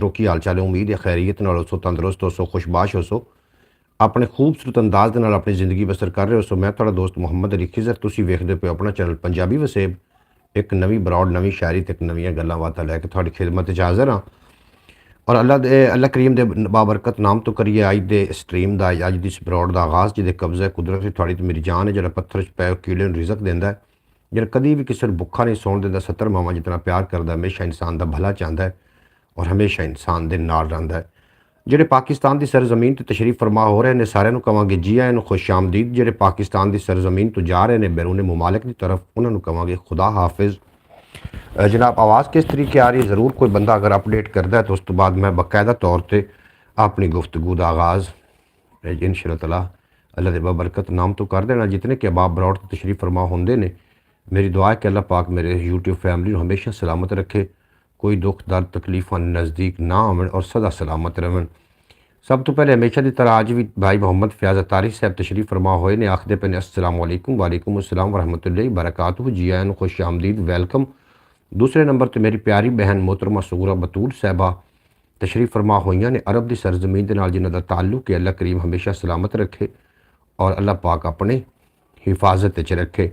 मित्रों की हाल चाल है। उम्मीद है खैरियत नाल होसो, तंदुरुस्त होसो, खुशबाश होसो, अपने खूबसूरत अंदाज दे नाल अपनी जिंदगी बसर कर रहे हो। सो मैं तुहाडा दोस्त मुहम्मद अली खिज़र, तुसीं वेखदे पे अपना चैनल पंजाबी वसेब। एक नवी ब्रॉड नवी शायरी ते एक नवीं गल्लां बातां लैके तुहाडी खिदमत च हाज़र हाँ। और अल्लाह करीम दे बाबरकत नाम तो करिए अज दे स्ट्रीम का अज दी इस ब्रॉड का आगाज़ जिहदे कब्ज़ा कुदरत थोड़ी तो मेरी जान है, जिहड़ा पत्थर च पै कीड़े नूं रिज़क देंदा है, जिहड़ा कभी भी किसी भुखा नहीं सौण देंदा, 70 मावां जितना प्यार करदा, हमेशा इंसान का भला चाहता है और हमेशा इंसान दे नाल रहिंदा है। जिहड़े पाकिस्तान की सरजमीन तो तशरीफ फरमा हो रहे हैं, सारिਆਂ ਨੂੰ कहांगे जी आए खुश आमदीद। जिहड़े पाकिस्तान की सरजमीन तो जा रहे हैं बैरूने मुमालिक की तरफ, उन्होंने कहांगे खुदा हाफिज़। जनाब आवाज़ किस तरीके आ रही है, ज़रूर कोई बंदा अगर अपडेट करता है तो उस तो बाद मैं बाकायदा तौर पर अपनी गुफ्तगू का आगाज़ इंशाअल्लाह ताला अल्लाह दे बाबरकत नाम तो कर देना। जितने के अहबाब ब्रॉड तो तशरीफ फरमा होंदे ने, मेरी दुआ है कि अल्लाह पाक मेरे यूट्यूब फैमिली हमेशा सलामत रखे, कोई दुख दर्द तकलीफ़ां नज़दीक ना आवन और सदा सलामत रहन। सब तो पहले हमेशा की तरह आज भी भाई मोहम्मद फयाज़ अतारी साहब तशरीफ फरमा होए ने, आखदे पे ने अस्सलाम वालेकुम। वालेकुम अस्सलाम वरहमतुल्लाहि वबरकातुहू। जी आयन खुश आमदीद, वेलकम। दूसरे नंबर पर मेरी प्यारी बहन मोहतरमा सुगरा बतूल साहबा तशरीफ फरमा होइयां ने, अरब की सरजमीन के नाल जिन्हां दा ताल्लुक है, अल्लाह करीम हमेशा सलामत रखे और अल्लाह पाक अपने हिफाजत च रखे।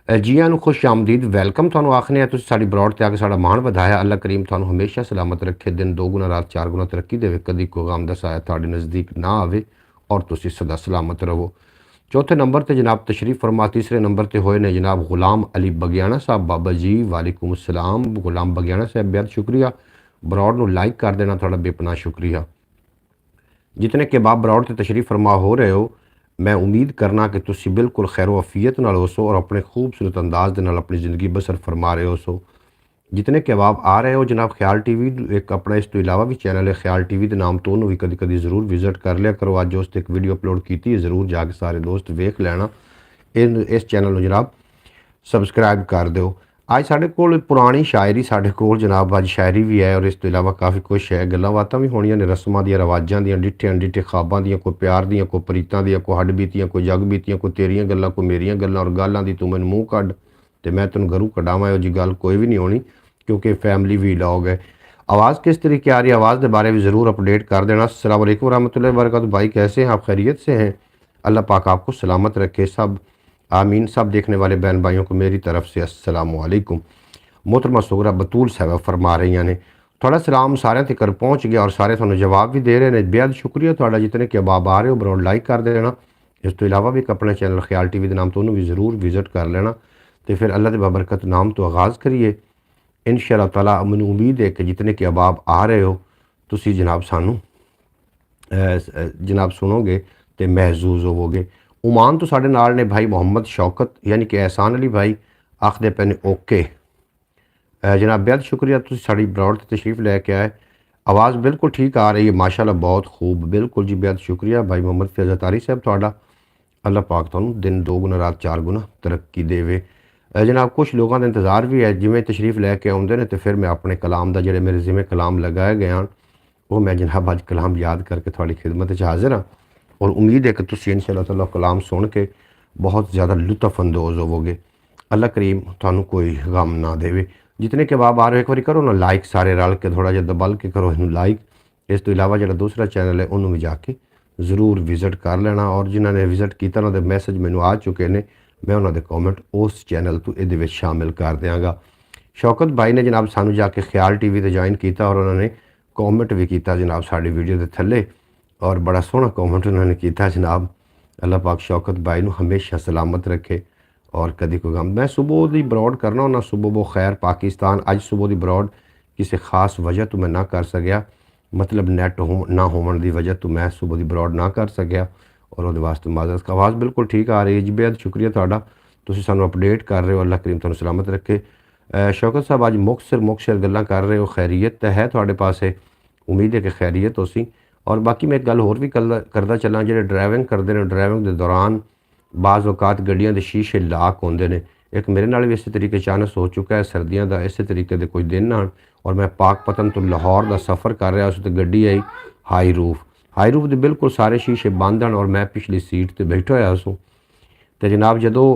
जी आयन खुश आमदीद, वेलकम तुहानूं आखने तुसीं साडी ब्रॉड ते आके साडा मान वधाया। अल्लाह करीम तुहानूं हमेशा सलामत रखे, दिन दो गुना रात चार गुना तरक्की देवे, कदी कोई गम दा साया तुहाडे नज़दीक ना आवे और तुसीं सदा सलामत रहो। चौथे नंबर पर जनाब तशरीफ फरमा, तीसरे नंबर पर होए ने जनाब गुलाम अली बगियाना साहब। बाबा जी वालेकुम अस्सलाम। गुलाम बगियाना साहब बेहद शुक्रिया, ब्रॉड नूं लाइक कर देना तुहाडा बेपनाह शुक्रिया। जितने के बाब ब्रॉड से तशरीफ फरमा हो रहे हो, मैं उम्मीद करना कि तुसी बिल्कुल खैर वफ़ीयत नाल होसो और अपने खूबसूरत अंदाज दे नाल अपनी ज़िंदगी बसर फरमा रहे हो। सो जितने के अहबाब आ रहे हो जनाब, ख्याल टीवी एक अपना इस तो इलावा भी चैनल है ख्याल टीवी के नाम तो, उन्होंने भी कभी कभी ज़रूर विजिट कर लिया करो। अज उस एक वीडियो अपलोड की है, ज़रूर जाके सारे दोस्त वेख लेना। इस चैनल में जनाब सबसक्राइब कर दो। अज साढ़े कोल पुरानी शायरी साढ़े कोल जनाब, अज शायरी भी है और इस तो इलावा काफ़ी कुछ है, गल्लां बातां भी होणियां ने, रस्मां दियां रवाजां दियां, डिठे अनडिठे ख्वाबां दियां, कोई प्यार दियां, कोई प्रीतां दियां, कोई हड्ड बीतियां, कोई जग बीतियां, कोई तेरियां गल्लां, कोई मेरियां गल्लां और गल्लां दी तू मैनूं मूँह कड्ड ते मैं तैनूं गरू कड्डावां। इहो जी गल कोई भी नहीं होनी क्योंकि फैमिली वीलॉग है। आवाज़ किस तरीके आ रही है, आवाज़ के बारे में ज़रूर अपडेट कर देना। अस्सलाम वालेकुम रहमतुल्लाहि व बरकातहू। भाई कैसे हैं आप, खैरियत से हैं? अल्लाह पाक आपको सलामत रखे, सब आमीन। सब देखने वाले बहन भाइयों को मेरी तरफ से अस्सलाम वालेकुम। मोहतरमा सुगरा बतूल साहबा फरमा रही ने, थोड़ा सलाम सारे तक पहुँच गया और सारे थोड़ा जवाब भी दे रहे हैं। बेहद शुक्रिया थोड़ा, जितने के अहबाब आ रहे हो ब्रॉड लाइक कर देना। इस तो इलावा भी एक अपना चैनल ख्याल टीवी के नाम तो उन्होंने भी ज़रूर विजिट कर लेना। तो फिर अल्लाह के बाबरकत नाम तो आगाज़ करिए इंशाअल्लाह ताला। मैनूं उम्मीद है कि जितने के अहबाब आ रहे हो तुसी जनाब सानू जनाब सुनोगे तो महजूज होवोगे। उमान तो साढ़े नाल ने भाई मोहम्मद शौकत यानी कि एहसान अली भाई आखदे पे ने ओके। जनाब बेहद शुक्रिया, तुसी साड़ी ब्रॉड ते तशरीफ़ लैके आए। आवाज़ बिल्कुल ठीक आ रही है माशाल्लाह, बहुत खूब, बिल्कुल जी बेहद शुक्रिया भाई मोहम्मद फैज़ अतारी साहब तुहाडा। अल्लाह पाक तुहानूं दिन दो गुना रात चार गुना तरक्की देवे। जनाब कुछ लोगों का इंतज़ार भी है, जिमें तशरीफ़ लैके आउंदे ने तो फिर मैं अपने कलाम का जिहड़े मेरे जिम्मे कलाम लगाए गए हैं वो मैं जनाब अज कलाम याद करके थोड़ी खिदमत च हाज़िर हाँ और उम्मीद है कि तुसीं इंशाअल्लाह ताला कलाम सुन के बहुत ज़्यादा लुत्फ़ अंदोज़ होवोगे। अल्लाह करीम तुहानूं कोई गम ना देवे। जितने के बाब आ रहे एक बार करो ना लाइक, सारे रल के थोड़ा जिहा दबल के करो इनू लाइक। इस तो इलावा जो दूसरा चैनल है उन्होंने भी जाके ज़रूर विजिट कर लेना और जिन्होंने विजिट किया उन्होंने मैसेज मैनू आ चुके हैं, मैं उन्होंने कॉमेंट उस चैनल तो ये शामिल कर देंगा। शौकत भाई ने जनाब सानू जाके ख्याल टीवी ते ज्वाइन किया और उन्होंने कॉमेंट भी किया जनाब साड़ी वीडियो के थले और बड़ा सोहना कॉमेंट उन्होंने किया जनाब। अल्लाह पाक शौकत भाई नूं हमेशा सलामत रखे और कभी कोई गम। मैं सुबह की ब्रॉड करना होना, सुबह वो खैर पाकिस्तान अज सुबह की ब्रॉड किसी खास वजह तो मैं ना कर सकिया, मतलब नैट ना होने की वजह तो मैं सुबह की ब्रॉड ना कर सकिया और वो वास्ते माजरत। का आवाज़ बिल्कुल ठीक आ रही है जी, बेहद शुक्रिया तुहाडा, तुसीं सानूं अपडेट कर रहे हो। अल्लाह करीम तुहानूं सलामत रखे। शौकत साहब अज मुख्तसर गल्लां कर रहे हो, खैरियत तो है तुहाडे पासे? उम्मीद है कि खैरियत हो सी। और बाकी मैं एक गल होर भी करदा चलां, जिहड़े ड्राइविंग करते हैं ड्राइविंग के दौरान बाज़ औकात गड्डियां के शीशे लाक होंदे ने। एक मेरे नाल भी इस तरीके चानस हो चुका है, सर्दियों का इस तरीके के कोई दिन आन और मैं पाकपतन तो लाहौर का सफ़र कर रहा, उस गड्डी आई हाई रूफ के बिल्कुल सारे शीशे बंद हैं और मैं पिछली सीट पर बैठा होया उसों। तो जनाब जदों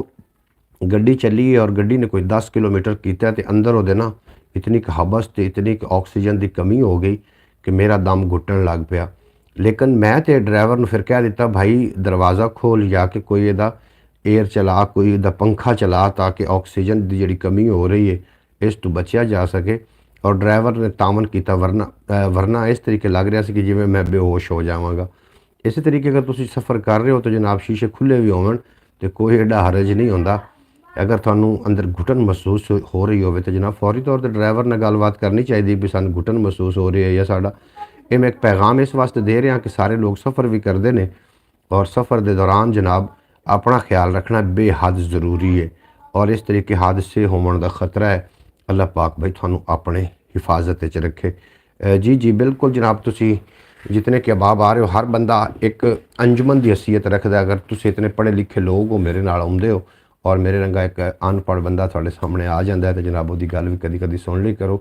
गड्डी चली और गड्डी ने कोई 10 किलोमीटर किया तो अंदर वो ना इतनी हबस तो इतनी ऑक्सीजन की कमी हो गई ਕਿ ਮੇਰਾ ਦਮ ਘੁੱਟਣ ਲੱਗ ਪਿਆ। ਲੇਕਿਨ ਮੈਂ ਤੇ ਡਰਾਈਵਰ ਨੂੰ ਫਿਰ ਕਹਿ ਦਿੱਤਾ, ਭਾਈ ਦਰਵਾਜ਼ਾ ਖੋਲ ਜਾ ਕੇ ਕੋਈ ਇਹਦਾ ਏਅਰ ਚਲਾ, ਕੋਈ ਇਹਦਾ ਪੰਖਾ ਚਲਾ, ਤਾਂ ਕਿ ਆਕਸੀਜਨ ਦੀ ਜਿਹੜੀ ਕਮੀ ਹੋ ਰਹੀ ਹੈ ਇਸ ਤੋਂ ਬਚਿਆ ਜਾ ਸਕੇ। ਔਰ ਡਰਾਈਵਰ ਨੇ ਤਾਮਨ ਕੀਤਾ, ਵਰਨਾ ਇਸ ਤਰੀਕੇ ਲੱਗ ਰਿਹਾ ਸੀ ਕਿ ਜਿਵੇਂ ਮੈਂ ਬੇਹੋਸ਼ ਹੋ ਜਾਵਾਂਗਾ। ਇਸੇ ਤਰੀਕੇ ਅਗਰ ਤੁਸੀਂ ਸਫ਼ਰ ਕਰ ਰਹੇ ਹੋ ਤਾਂ ਜਨਾਬ ਸ਼ੀਸ਼ੇ ਖੁੱਲੇ ਵੀ ਹੋਵਣ ਤੇ ਕੋਈ ਐਡਾ ਹਰਜ ਨਹੀਂ ਹੁੰਦਾ। ਅਗਰ ਤੁਹਾਨੂੰ ਅੰਦਰ ਘੁਟਨ ਮਹਿਸੂਸ ਹੋ ਰਹੀ ਹੋਵੇ ਤਾਂ ਜਨਾਬ ਫੌਰੀ ਤੌਰ 'ਤੇ ਡਰਾਈਵਰ ਨਾਲ ਗੱਲਬਾਤ ਕਰਨੀ ਚਾਹੀਦੀ ਵੀ ਸਾਨੂੰ ਘੁਟਨ ਮਹਿਸੂਸ ਹੋ ਰਹੀ ਹੈ ਜਾਂ ਸਾਡਾ। ਇਹ ਮੈਂ ਇੱਕ ਪੈਗਾਮ ਇਸ ਵਾਸਤੇ ਦੇ ਰਿਹਾ ਕਿ ਸਾਰੇ ਲੋਕ ਸਫ਼ਰ ਵੀ ਕਰਦੇ ਨੇ ਔਰ ਸਫ਼ਰ ਦੇ ਦੌਰਾਨ ਜਨਾਬ ਆਪਣਾ ਖਿਆਲ ਰੱਖਣਾ ਬੇਹੱਦ ਜ਼ਰੂਰੀ ਹੈ। ਔਰ ਇਸ ਤਰੀਕੇ ਹਾਦਸੇ ਹੋਣ ਦਾ ਖਤਰਾ ਹੈ। ਅੱਲਾਹ ਪਾਕ ਭਾਈ ਤੁਹਾਨੂੰ ਆਪਣੇ ਹਿਫਾਜ਼ਤ ਵਿੱਚ ਰੱਖੇ। ਜੀ ਬਿਲकुल जनाब, ਤੁਸੀਂ जितने के अहबाब आ रहे हो, हर बंदा एक अंजुमन की हैसीयत रखता। अगर तुम इतने पढ़े लिखे लोग हो, मेरे नाल आउंदे हो और मेरे रंगा एक अनपढ़ बंदा थोड़े सामने आ जाता है तो जनाब उसकी गल भी कभी कभी सुन ली करो।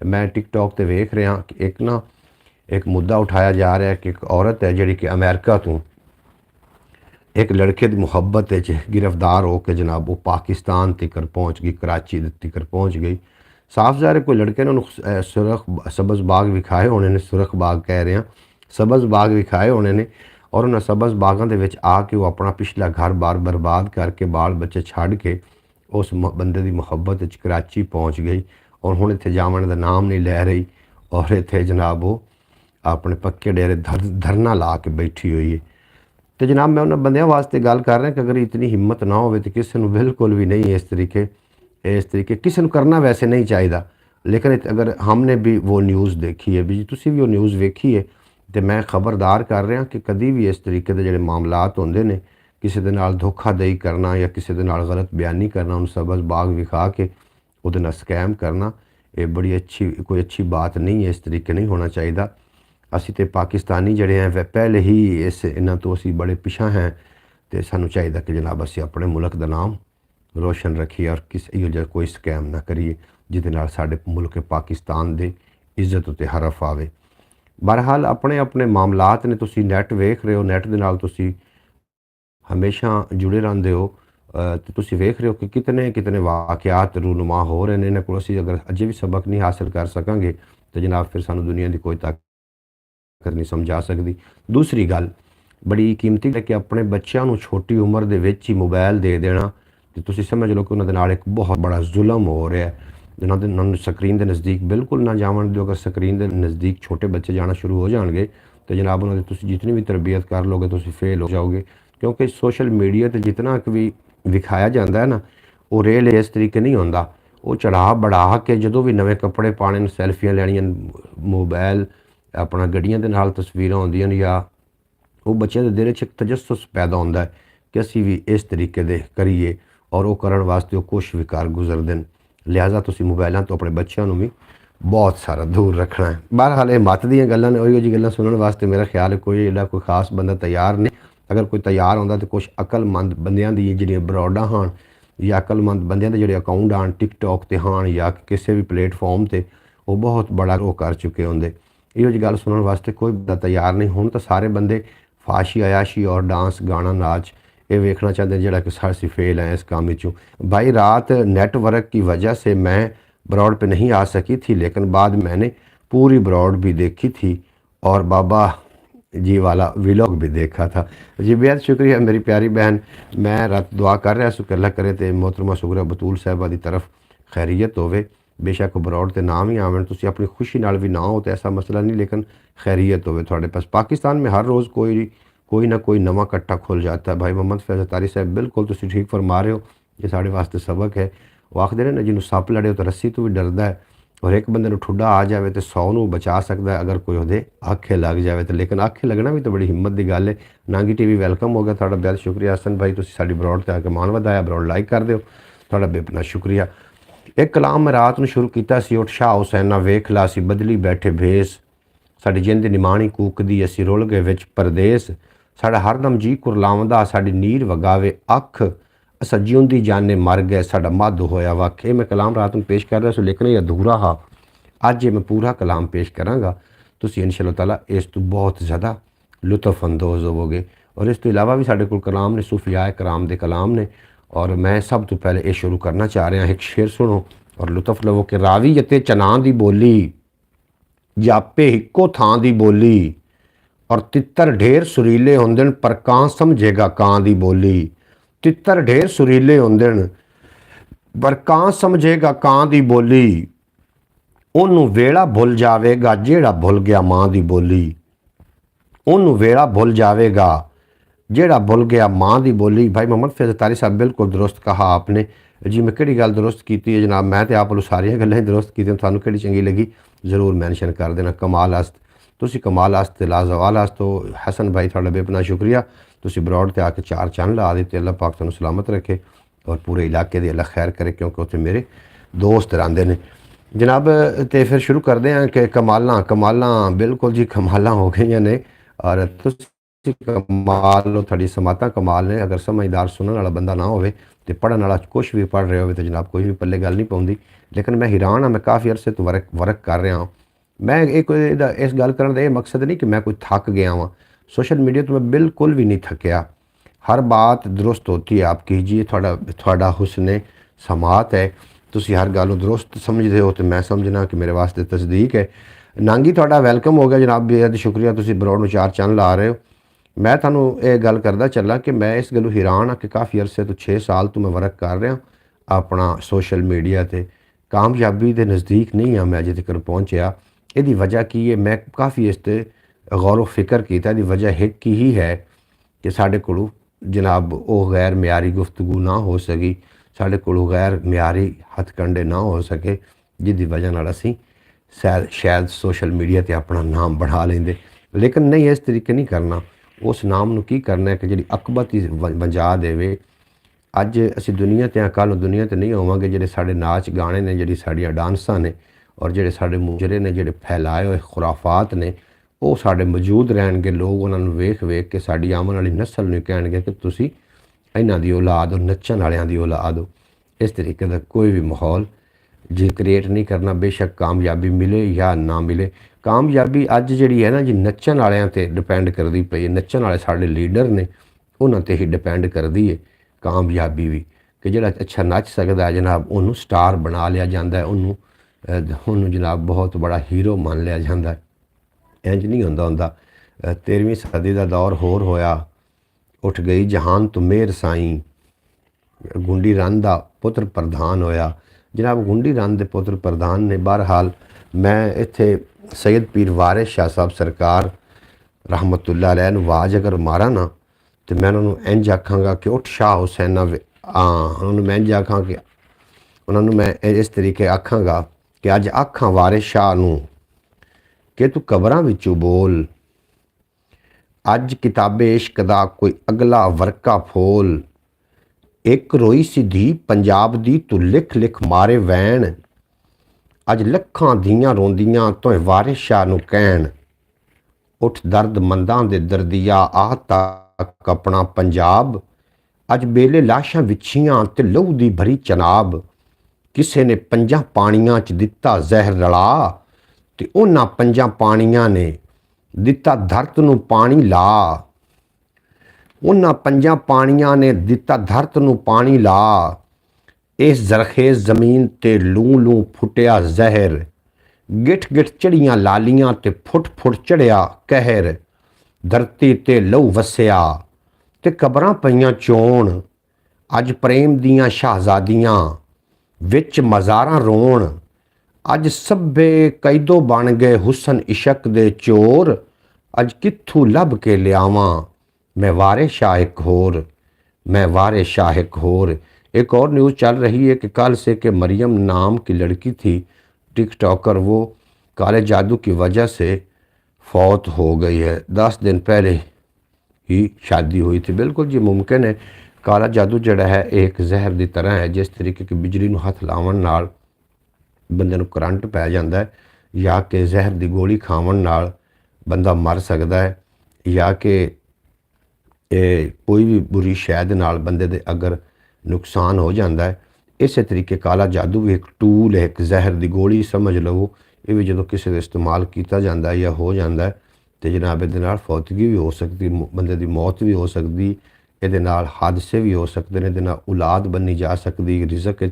मैं टिकटॉक पर वेख रहा कि एक मुद्दा उठाया जा रहा है कि एक औरत है जी कि अमेरिका तो एक लड़के की मुहब्बत गिरफ्तार होकर जनाब वो पाकिस्तान तक पहुँच गई, कराची तक पहुँच गई। साफ ज़ाहिर कोई लड़के ने सुरख सबज़ बाग विखाए होने ने, सुरख बाग कह रहे हैं, सबज़ बाग विखाए होने ने और उन्हें सबज़ बागों के विच आके वो अपना पिछला घर बार बर्बाद करके बाल बच्चे छड़ के उस बंदे की मुहब्बत कराची पहुँच गई और हुण इत्थे जावन का नाम नहीं लै रही और इत्थे जनाब वो अपने पक्के डेरे धरना ला के बैठी हुई है। तो जनाब मैं उन्होंने बंदियां वास्ते गल कर रहा कि अगर इतनी हिम्मत ना हो तो किसी को बिल्कुल भी नहीं इस तरीके किसी को करना वैसे नहीं चाहिए। लेकिन अगर हमने भी वो न्यूज़ देखी है भी, तुसी भी वो न्यूज़ वेखी है, तो मैं खबरदार कर रहा कि कभी भी इस तरीके के जो मामलात होंदे ने, किसी दे नाल धोखाधड़ी करना या किसी दे नाल गलत बयानी करना, उन सबज़ बाग विखा के उहदे नाल स्कैम करना, ये बड़ी कोई अच्छी बात नहीं है। इस तरीके नहीं होना चाहिए। असी तो पाकिस्तानी जड़े हैं वह पहले ही इन्हां तो असी बड़े पिछा हैं, तो सानू चाहिए कि जनाब असी अपने मुल्क का नाम रोशन रखिए और किसी जो कोई स्कैम ना करिए जिहदे नाल साडे मुल्क पाकिस्तान दे इज्जत उत्ते हरफ आवे। बहरहाल अपने अपने मामलात ने, तुसी नैट वेख रहे हो, नैट दे नाल तुसी हमेशा जुड़े रहंदे हो, तो तुसी वेख रहे हो कि कितने कितने वाक़यात रूनुमा हो रहे हैं। इन्हां कोल असी अगर अजे भी सबक नहीं हासिल कर सकांगे तो जनाब फिर सानू दुनिया की कोई ताकत नहीं समझा सकती। दूसरी गल बड़ी कीमती है कि अपने बच्चों को छोटी उम्र के विच ही मोबाइल दे देना, तो तुसी समझ लो कि उन्होंने नाल एक बहुत बड़ा जुल्म हो रहा है। उन्होंने स्क्रीन के नज़दीक बिल्कुल ना जावन दो। अगर स्क्रीन के नज़दीक छोटे बच्चे जाना शुरू हो जाएंगे तो जनाब उन्होंने तुसी जितनी भी तरबियत कर लोगे तुसी फेल हो जाओगे, क्योंकि सोशल मीडिया पर जितना भी विखाया जाता है ना, वो रेल इस तरीके नहीं होता। वो चढ़ा बढ़ा के जो भी नवे कपड़े पाने, सैल्फियाँ लैनियां, मोबाइल अपना गड्डियां दे नाल तस्वीरां आउंदियां या वो बच्चों के दिल च एक तजस्सुस पैदा होता है कि असी भी इस तरीके दे करिए और वो करने वास्ते वो कुछ भी कर गुजरते हैं। लिहाजा तुसी मोबाइलों तो अपने बच्चों को भी बहुत सारा दूर रखना है। बहरहाल ये मत दी गल्लां ने, उही जी गल्लां सुनने वास्ते मेरा ख्याल है कोई एडा कोई खास बंदा तैयार नहीं। अगर कोई तैयार होंदा तो कुछ अकलमंद बंदियां दी जिहड़ियां ब्रॉडां हान या अकलमंद बंदियां दे जिहड़े अकाउंट आन टिकटॉक ते हान या किसी भी प्लेटफॉर्म ते, वो बहुत बड़ा वो कर चुके होंदे। इहो जी गल सुनने वास्ते कोई बंदा तैयार नहीं। हुण तो सारे बंदे फाशी अयाशी और डांस गाना नाच ये वेखना चाहते हैं, जड़ा कि सारी फेल है इस काम में। भाई रात नेटवर्क की वजह से मैं ब्रॉड पे नहीं आ सकी थी, लेकिन बाद मैंने पूरी ब्रॉड भी देखी थी और बाबा जी वाला व्लॉग भी देखा था। जी बेहद शुक्रिया मेरी प्यारी बहन। मैं रात दुआ कर रहा सु कि अल्लाह करे तो मोहतरमा सुगरा बतूल साहबा की तरफ खैरियत होवे। बेशक ब्रॉड के नाम ही आवन, तुसी अपनी खुशी नाल भी ना हो तो ऐसा मसला नहीं, लेकिन खैरियत होवे थोड़े पास। पाकिस्तान में हर रोज़ कोई ना कोई नवा कट्टा खुल जाता है। भाई मोहम्मद फैज़ल तारी साहब बिल्कुल तुसी ठीक फरमा रहे हो, ये साढ़े वास्ते सबक है। वो आखते ना जिन्होंने सप लड़े हो तो रस्सी तो भी डरदा है और एक बंदे ठुड्डा आ जाए तो 100 बचा सकता है अगर कोई वो आखे लग जाए तो। लेकिन आखे लगना भी तो बड़ी हिम्मत की गल है। नांगी टीवी वेलकम हो गया, थोड़ा बेहद शुक्रिया हसन भाई, तुसी साडी ब्रॉड ते आके मान वधाया, ब्रॉड लाइक कर दो, थोड़ा बेपना शुक्रिया। एक कलाम मैं रात में शुरू किया सी, उठ शाह हुसैना वेख ला सी बदली बैठे भेस, साडी जिंद निमाणी कूकदी असी रुल गए विच परदेस, साड़ा हरदम जी कुरलावंदा साड़ी नीर वगावे अख, असा जिउंदी जाने मर गए साड़ा मद होया वख। मैं कलाम रात में पेश कर रहा सो, लेकिन ये अधूरा हा। अज मैं पूरा कलाम पेश करांगा, तुसी इंशाअल्लाह ताला इस तो बहुत ज़्यादा लुत्फ अंदोज़ होवोगे। और इस तो इलावा भी साढ़े कोल कलाम ने, सूफिया कराम दे कलाम ने। और मैं सब तो पहले ये शुरू करना चाह रहा, एक शेर सुनो और लुत्फ लवो कि रावी यते चना दी बोली ਜਾਪੇ ਇੱਕੋ ਥਾਂ ਦੀ ਬੋਲੀ, ਔਰ ਤਿੱਤਰ ਢੇਰ ਸੁਰੀਲੇ ਹੁੰਦੇ ਨੇ ਪਰ ਕਾਂ ਸਮਝੇਗਾ ਕਾਂ ਦੀ ਬੋਲੀ। ਤਿੱਤਰ ਢੇਰ ਸੁਰੀਲੇ ਹੁੰਦੇ ਨੇ ਪਰ ਕਾਂ ਸਮਝੇਗਾ ਕਾਂ ਦੀ ਬੋਲੀ। ਉਹਨੂੰ ਵੇਲਾ ਭੁੱਲ ਜਾਵੇਗਾ ਜਿਹੜਾ ਭੁੱਲ ਗਿਆ ਮਾਂ ਦੀ ਬੋਲੀ। ਉਹਨੂੰ ਵੇਲਾ भुल जाएगा जेड़ा भुल गया माँ की बोली। भाई मोहम्मद फैज़ अतारी साहब बिल्कुल दुरुस्त कहा आपने जी। मैं कि गल दुरुस्त की है जनाब, मैं तो आप सारिया गल्लां ही दुरुस्त की, थानू कि चंगी लगी जरूर मैंशन कर देना। कमाल आस्त तुसी, कमाल आस्त, लाजवाल आस्त तो हसन भाई थोड़ा बेपना शुक्रिया। तुसी ब्रॉड ते आके 4 चंद ला दिते। अल्लाह पाक तुहानू सलामत रखे और पूरे इलाके की अल्लाह खैर करे, क्योंकि उत्थे मेरे दोस्त रहंदे ने जनाब। तो फिर शुरू करते हैं कि कमालां कमालां बिल्कुल जी कमालां हो गई ने। और तुसी कमाल लो, थोड़ी समातां कमाल ने। अगर समझदार सुनने वाला बंदा ना होवे तो पढ़न वाला कुछ भी पढ़ रहे हो तो जनाब कोई भी पल्ले गल नहीं पाउंदी। लेकिन मैं हैरान हाँ, मैं काफ़ी अरसे तो वर्क कर रहा हूँ। मैं एक इस गल करने का ये मकसद नहीं कि मैं कोई थक गया हूँ। सोशल मीडिया तो मैं बिल्कुल भी नहीं थकिया। हर बात दुरुस्त होती है। आप कीजिए, थोड़ा हुस्न समात है। तुसी हर गल दुरुस्त समझते हो तो मैं समझना कि मेरे वास्ते तस्दीक है। नांगी थोड़ा वेलकम हो गया जनाब, बेहद शुक्रिया। तुसी ब्रॉड में 4 चंद ला रहे हो। मैं थानू ये गल करदा चला कि मैं इस गलों हैरान हाँ कि काफ़ी अरसे तो 6 साल तो मैं वर्क कर रहा अपना सोशल मीडिया ते। कामयाबी के नज़दीक नहीं हाँ मैं अजे तक पहुँचा। यदी वजह की है, मैं काफ़ी इस पर गौर फिक्र किया। यदी वजह एक ही है कि साढ़े कोलों जनाब वो गैर म्यारी गुफ्तगू ना हो सकी, साढ़े कोलों गैर म्यारी हथकंडे ना हो सके, जिसकी वजह नाल असीं शायद सोशल मीडिया ते अपना नाम बढ़ा लेंदे। लेकिन नहीं, इस तरीके नहीं करना। उस नाम नूं की करना है कि जिहड़ी अकबत ही वंजा देवे। अज असीं दुनिया ते कल दुनिया ते नहीं होवांगे। जिहड़े साडे नाच गाने ने, जिहड़ी साडियां डांसां ने और जिहड़े साडे मुजरे ने, जिहड़े फैलाए हुए खुराफात ने, वो साडे मौजूद रहणगे। लोग उन्हां नूं वेख वेख के साडी आउण वाली नस्ल नूं कहणगे कि तुसीं इन्हां दी औलाद हो, नच्चण वालियां दी औलाद हो। इस तरीके का कोई भी माहौल जी क्रिएट नहीं करना। बेशक कामयाबी मिले या ना मिले, कामयाबी अज जिहड़ी है ना जी नच्चण वालियां ते डिपेंड करदी पई है। नच्चण वाले साडे लीडर ने, उन्हां ते ही डिपेंड करदी है कामयाबी भी। कि जिहड़ा अच्छा नच सकदा है जनाब उन्होंने स्टार बना लिया जाता है, उन्होंने जनाब बहुत बड़ा हीरो मान लिया जाता है। इंज नहीं होंदा हुंदा। 13वीं सदी का दौर होर होया। उठ गई जहान तो मेहर साईं, गुंडी रन का पुत्र प्रधान होया। जनाब गुंडी रन के पुत्र प्रधान ने। बहरहाल मैं इत्थे सैयद पीर वारिस शाह साहब सरकार रहमतुल्लाह अलैह नूं आवाज़ अगर मारा ना तो मैं उन्होंने इंज आखांगा कि उठ शाह हुसैन। उन्होंने मैं इंज आखां कि उन्होंने मैं इस तरीके आखांगा कि अज आखां वारिस शाह नूं कि तू कबरां विचों बोल। अज किताबे इश्क दा कोई अगला वर्का फोल। एक रोई सी धी पंजाब दी तू लिख लिख मारे वैन। अज लखां धियां रोंदियां तोए वारिस शाह नूं कहण। उठ दर्द मंदां दे दर्दिया आ तक अपना पंजाब। अज बेले लाशां विछियां ते लहू दी भरी चनाब। किसे ने 5 पानियां च दिता जहर रला ते उन्हां 5 पानियां ने दिता धरत नूं पानी ला। उन्हां 5 पानियां ने दिता धरत नूं पानी ला। इस जरखेज जमीन ते लूं लूं फुटिया जहर। गिठ गिठ चढ़ियां लालियां ते फुट फुट चढ़िया कहर। धरती ते लहू वसिया ते कबरां पईयां चोण। अज प्रेम दियां शहजादियां विच मज़ारां रोण। अज सभे कैदो बन गए हुसन इशक दे चोर। अज कित्थू लभ के लियावां मैं वारिस शाह एक होर। मैं वारिस शाह एक होर। एक और न्यूज़ चल रही है कि कल से कि मरियम नाम की लड़की थी टिकटॉकर, वो काले जादू की वजह से फौत हो गई है। 10 दिन पहले ही शादी हुई थी। बिल्कुल जी मुमकिन है। काला जादू जड़ा है एक जहर की तरह है। जिस तरीके की बिजली नूं हथ लावन नाल बंदे नूं करंट पै जांदा है, या कि जहर की गोली खावन नाल बंदा मर सकता है, या कि कोई भी बुरी शै दे नाल बंदे दे अगर नुकसान हो जाता है। इस तरीके काला जादू भी एक टूल है, एक जहर की गोली समझ लो। ये भी जो किसी का इस्तेमाल किया जाता है या हो जाता है तो जनाब ये फौतगी भी हो सकती, बंदे की मौत भी हो सकती, ये हादसे भी हो सकते हैं, औलाद बनी जा सकती, रिजक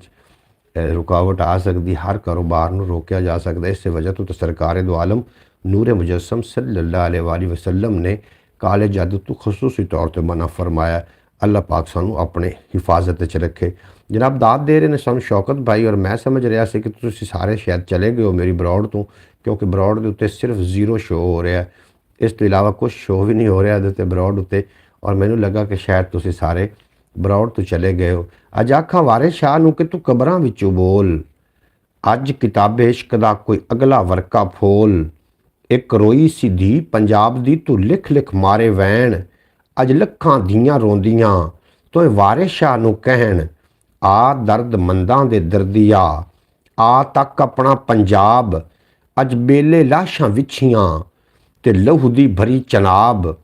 ਰੁਕਾਵਟ ਆ ਸਕਦੀ, ਹਰ ਕਾਰੋਬਾਰ ਨੂੰ ਰੋਕਿਆ ਜਾ ਸਕਦਾ। ਇਸੇ ਵਜ੍ਹਾ ਤੋਂ ਸਰਕਾਰ ਦੋ ਆਲਮ ਨੂਰ ਮੁਜੱਸਮ ਸੱਲੱਲਾਹੁ अलैहि वसल्लम ने काले जादू ਤੋਂ ਖਸੂਸੀ ਤੌਰ ਤੇ ਮਨਾ ਫਰਮਾਇਆ। ਅੱਲਾਹ ਪਾਕ ਸਾਨੂੰ ਆਪਣੇ ਹਿਫਾਜ਼ਤ ਵਿੱਚ ਰੱਖੇ। ਜਨਾਬ ਦਾਦ ਦੇ ਰਹੇ ਨੇ ਸਾਨੂੰ ਸ਼ੌਕਤ ਭਾਈ, ਔਰ ਮੈਂ ਸਮਝ ਰਿਹਾ ਸੀ ਕਿ ਤੁਸੀਂ ਸਾਰੇ ਸ਼ਾਇਦ ਚਲੇ ਗਏ ਹੋ ਮੇਰੀ ਬਰੌਡ ਤੋਂ, ਕਿਉਂਕਿ ਬਰੌਡ ਦੇ ਉੱਤੇ ਸਿਰਫ 0 ਸ਼ੋ ਹੋ ਰਿਹਾ, ਇਸ ਤੋਂ ਇਲਾਵਾ ਕੁਝ ਸ਼ੋ ਵੀ ਨਹੀਂ ਹੋ ਰਿਹਾ ਇਹਦੇ ਉੱਤੇ ਬਰੌਡ ਉੱਤੇ, ਔਰ ਮੈਨੂੰ ਲੱਗਾ ਕਿ ਸ਼ਾਇਦ ਤੁਸੀਂ ਸਾਰੇ ਬਰੌਡ ਤੋਂ ਚਲੇ ਗਏ ਹੋ। ਅੱਜ ਆਖਾਂ ਵਾਰਿਸ ਸ਼ਾਹ ਨੂੰ ਕਿ ਤੂੰ ਕਬਰਾਂ ਵਿੱਚੋਂ ਬੋਲ, ਅੱਜ ਕਿਤਾਬੇ ਇਸ਼ਕ ਦਾ ਕੋਈ ਅਗਲਾ ਵਰਕਾ ਫੋਲ, ਇੱਕ ਰੋਈ ਸੀ ਧੀ ਪੰਜਾਬ ਦੀ ਤੂੰ ਲਿਖ ਲਿਖ ਮਾਰੇ ਵੈਣ, ਅੱਜ ਲੱਖਾਂ ਦੀਆਂ ਰੋਂਦੀਆਂ ਤੂੰ ਵਾਰਿਸ ਸ਼ਾਹ ਨੂੰ ਕਹਿਣ, ਆ ਦਰਦ ਮੰਦਾਂ ਦੇ ਦਰਦੀਆ ਆ ਤੱਕ ਆਪਣਾ ਪੰਜਾਬ, ਅੱਜ ਬੇਲੇ ਲਾਸ਼ਾਂ ਵਿਛੀਆਂ ਤੇ ਲਹੂ ਦੀ ਭਰੀ ਚਨਾਬ,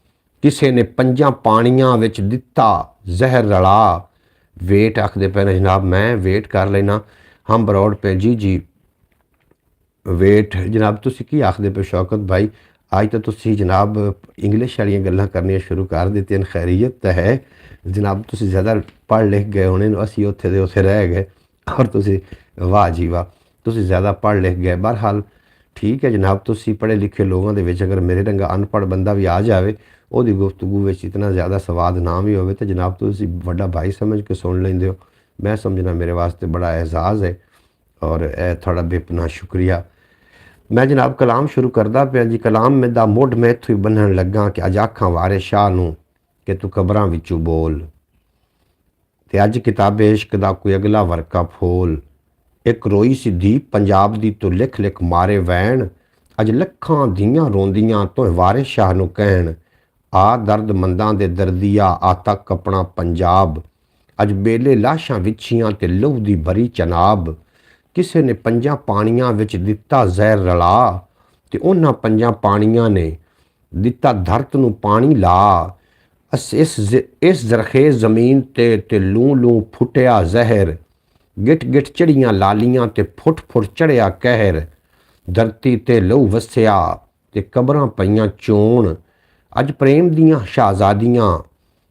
ਕਿਸੇ ਨੇ ਪੰਜਾਂ ਪਾਣੀਆਂ ਵਿੱਚ ਦਿੱਤਾ ਜ਼ਹਿਰ ਰਲਾ। ਵੇਟ ਆਖਦੇ ਪਏ ਨੇ ਜਨਾਬ, ਮੈਂ ਵੇਟ ਕਰ ਲੈਣਾ। ਹਮ ਬਰੌਡ ਪੇ ਜੀ ਵੇਟ ਜਨਾਬ ਤੁਸੀਂ ਕੀ ਆਖਦੇ ਪਏ ਸ਼ੌਕਤ ਭਾਈ? ਅੱਜ ਤਾਂ ਤੁਸੀਂ ਜਨਾਬ ਇੰਗਲਿਸ਼ ਵਾਲੀਆਂ ਗੱਲਾਂ ਕਰਨੀਆਂ ਸ਼ੁਰੂ ਕਰ ਦਿੱਤੀਆਂ। ਖੈਰੀਅਤ ਤਾਂ ਹੈ ਜਨਾਬ, ਤੁਸੀਂ ਜ਼ਿਆਦਾ ਪੜ੍ਹ ਲਿਖ ਗਏ ਹੋਣੇ, ਅਸੀਂ ਉੱਥੇ ਦੇ ਉੱਥੇ ਰਹਿ ਗਏ, ਔਰ ਤੁਸੀਂ ਵਾਹ ਜੀ ਵਾਹ ਤੁਸੀਂ ਜ਼ਿਆਦਾ ਪੜ੍ਹ ਲਿਖ ਗਏ। ਬਹਰਹਾਲ ਠੀਕ ਹੈ ਜਨਾਬ, ਤੁਸੀਂ ਪੜ੍ਹੇ ਲਿਖੇ ਲੋਕਾਂ ਦੇ ਵਿੱਚ ਅਗਰ ਮੇਰੇ ਰੰਗਾ ਅਨਪੜ੍ਹ ਬੰਦਾ ਵੀ ਆ ਜਾਵੇ, ਉਹਦੀ ਗੁਫ਼ਤਗੂ ਵਿੱਚ ਇਤਨਾ ਜ਼ਿਆਦਾ ਸਵਾਦ ਨਾ ਵੀ ਹੋਵੇ, ਤਾਂ ਜਨਾਬ ਤੁਸੀਂ ਵੱਡਾ ਭਾਈ ਸਮਝ ਕੇ ਸੁਣ ਲੈਂਦੇ ਹੋ। ਮੈਂ ਸਮਝਣਾ ਮੇਰੇ ਵਾਸਤੇ ਬੜਾ एजाज़ है, ਔਰ ਇਹ ਤੁਹਾਡਾ ਬੇਪਨਾਹ ਸ਼ੁਕਰੀਆ। मैं जनाब कलाम शुरू करदा पिया जी। कलाम में दा मुढ़ मैं इत्थों ही बन्नण लगा कि अज आखां वारिस शाह नूं कि तू कबरां विचों बोल, ते अज किताबे इश्क दा कोई अगला वरका फोल, एक रोई सी धी पंजाब दी तू लिख लिख मारे वैण, अज लखां दियां रोंदियां तो वारिस शाह नूं कहण, आ दर्द मंदां दे दर्दिया आ तक अपना पंजाब, अज बेले लाशां विछियां ते लहू दी भरी चनाब, ਕਿਸੇ ਨੇ ਪੰਜਾਂ ਪਾਣੀਆਂ ਵਿੱਚ ਦਿੱਤਾ ਜ਼ਹਿਰ ਰਲਾ, ਤੇ ਉਹਨਾਂ ਪੰਜਾਂ ਪਾਣੀਆਂ ਨੇ ਦਿੱਤਾ ਧਰਤ ਨੂੰ ਪਾਣੀ ਲਾ। ਇਸ ਜ਼ਰਖੇ ਜ਼ਮੀਨ ਤੇ ਲੂੰ ਲੂੰ ਫੁੱਟਿਆ ਜ਼ਹਿਰ, ਗਿੱਟ ਗਿੱਟ ਚੜੀਆਂ ਲਾਲੀਆਂ ਤੇ ਫੁੱਟ ਫੁੱਟ ਚੜਿਆ ਕਹਿਰ, ਧਰਤੀ ਤੇ ਲਹੂ ਵਸਿਆ ਤੇ ਕਬਰਾਂ ਪਈਆਂ ਚੋਣ, ਅੱਜ ਪ੍ਰੇਮ ਦੀਆਂ ਸ਼ahਜ਼ਾਦੀਆਂ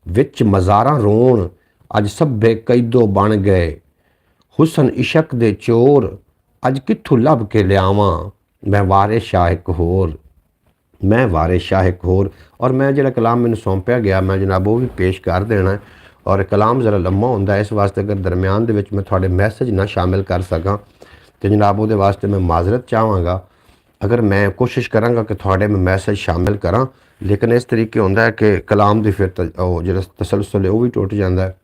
ਵਿੱਚ ਮਜ਼ਾਰਾਂ ਰੋਣ, ਅੱਜ ਸਭੇ ਕੈਦੋ ਬਣ ਗਏ ਹੁਸਨ इशक दे चोर, अज कित्थों लभ के लियावां मैं वारिस शाह एक होर, मैं वारिस शाह एक होर। और मैं जिहड़ा कलाम मैनूं सौंपिया गया मैं जनाब वो भी पेश कर देना है, और कलाम ज़रा लम्मा हुंदा है, इस वास्ते अगर दरम्यान दे विच मैं तुहाडे मैसेज ना शामिल कर सकां तो जनाब उहदे वास्ते मैं माजरत चाहांगा। अगर मैं कोशिश करांगा कि तुहाडे मैं मैसेज शामिल करां, लेकिन इस तरीके हुंदा है कि कलाम दी फिर जिहड़ा तसलसल है वो भी टुट जांदा है।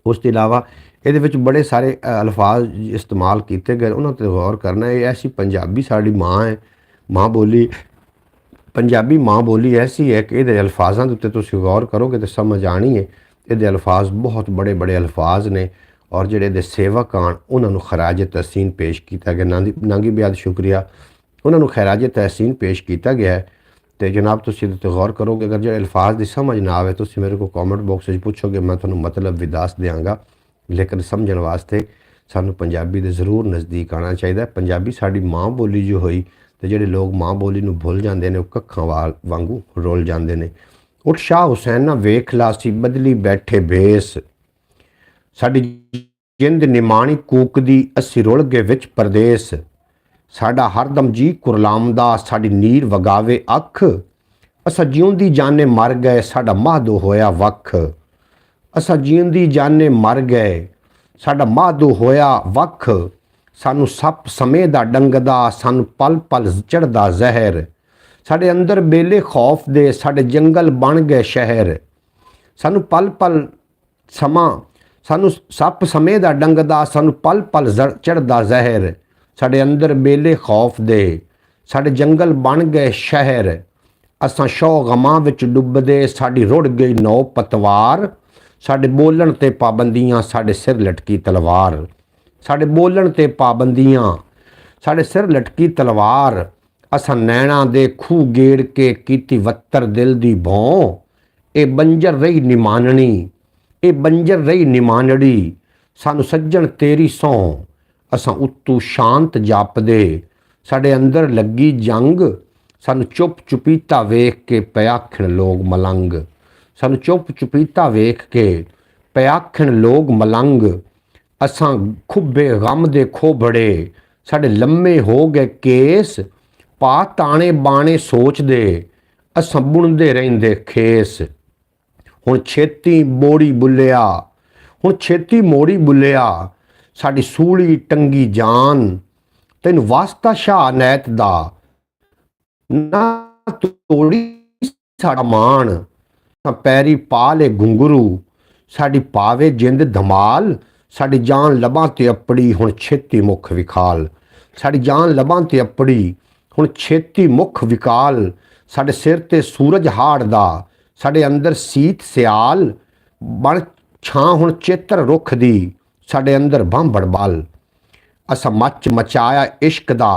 उस तो इलावा ਇਹਦੇ ਵਿੱਚ ਬੜੇ ਸਾਰੇ ਅਲਫਾਜ਼ ਇਸਤੇਮਾਲ ਕੀਤੇ ਗਏ, ਉਹਨਾਂ 'ਤੇ ਗੌਰ ਕਰਨਾ। ਇਹ ਐਸੀ ਪੰਜਾਬੀ ਸਾਡੀ ਮਾਂ ਹੈ, ਮਾਂ ਬੋਲੀ ਪੰਜਾਬੀ ਮਾਂ ਬੋਲੀ ਐਸੀ ਹੈ ਕਿ ਇਹਦੇ ਅਲਫਾਜ਼ਾਂ ਦੇ ਉੱਤੇ ਤੁਸੀਂ ਗੌਰ ਕਰੋਗੇ ਤਾਂ ਸਮਝ ਆਣੀ ਹੈ। ਇਹਦੇ ਅਲਫਾਜ਼ ਬਹੁਤ ਬੜੇ ਬੜੇ ਅਲਫਾਜ਼ ਨੇ, ਔਰ ਜਿਹੜੇ ਇਹਦੇ ਸੇਵਕ ਆਣ ਉਹਨਾਂ ਨੂੰ ਖਰਾਜ ਤਹਿਸੀਨ ਪੇਸ਼ ਕੀਤਾ ਗਿਆ। ਨਾਂਗੀ ਬਿਆਦ ਸ਼ੁਕਰੀਆ, ਉਹਨਾਂ ਨੂੰ ਖਰਾਜ ਤਹਿਸੀਨ ਪੇਸ਼ ਕੀਤਾ ਗਿਆ ਹੈ। ਤੇ ਜਨਾਬ ਤੁਸੀਂ ਇਹਦੇ 'ਤੇ ਗੌਰ ਕਰੋਗੇ, ਅਗਰ ਜਿਹੜੇ ਅਲਫਾਜ਼ ਦੀ ਸਮਝ ਨਾ ਆਵੇ ਤੁਸੀਂ ਮੇਰੇ ਕੋਲ ਕਮੈਂਟ ਬਾਕਸ ਵਿੱਚ ਪੁੱਛੋਗੇ, ਮੈਂ ਤੁਹਾਨੂੰ ਮਤਲਬ ਵੀ ਦੱਸ ਦਿਆਂਗਾ। लेकिन समझण वास्ते सानू पंजाबी दे ज़रूर नज़दीक आना चाहिए। पंजाबी साड़ी माँ बोली जो हुई, तो जोड़े लोग माँ बोली नूं भुल जाते हैं कखां वांगू रुल जाते हैं। उठ शाह हुसैन ना वेख ला सी बदली बैठे बेस, साड़ी जिंद निमाणी कूकदी असी रुल गए विच परदेस, साडा हरदम जी कुरलामदा साड़ी नीर वगावे अख, असा जिउंदी जाने मर गए साडा माहदो होया वख, असा जींदी जाने मर गए साडा माधो होया वख, सानू सप समय दा डंगदा सानू पल पल चढ़दा जहर, साडे अंदर बेले खौफ दे साडे जंगल बन गए शहर, सानू पल पल समा सानू सप समय दा डंगदा सानू पल पल चढ़दा जहर, साडे अंदर बेले खौफ दे साडे जंगल बन गए शहर, असां शौ गमां विच डुबदे साडी रुड़ गई नौ पतवार, साडे बोलण ते पाबंदियां साडे सिर लटकी तलवार, साडे बोलण ते पाबंदियां साडे सिर लटकी तलवार, असां नैणा दे खूह गेड़ के कीती वत्तर दिल दी भौं, ए बंजर रही निमाननी ए बंजर रही निमानड़ी, सानू सज्जण तेरी सौं असां उत्तू शांत जापदे, साडे अंदर लगी जंग सानू चुप चुपीता वेख के पयाखण लोग मलंग, सानू चुप चुपीता वेख के पयाखण लोग मलंग, असां खुब्बे गम दे खोबड़े, साडे लम्मे हो गए केस, पा ताने बाणे सोचदे, असां बुणदे रहिंदे खेस। हुण छेती मोड़ी बुलिया, हुण छेती मोड़ी बुलिया, साडी सूली टंगी जान, तैनूं वास्ता शाह नैत दा, ना तोड़ी साडा मान। पैरी पा ले घुंगरू, साडी पावे जिंद धमाल, साडी जान लबां ते अपड़ी, हुण छेती मुख विखाल। साडी जान लबां ते अपड़ी, हुण छेती मुख विकाल। साडे सिर ते सूरज हाड़दा, साडे अंदर सीत सियाल, बण छां हुण चेतर रुख दी, साडे अंदर भांबड़ बल। असां मच मचाया इश्क दा,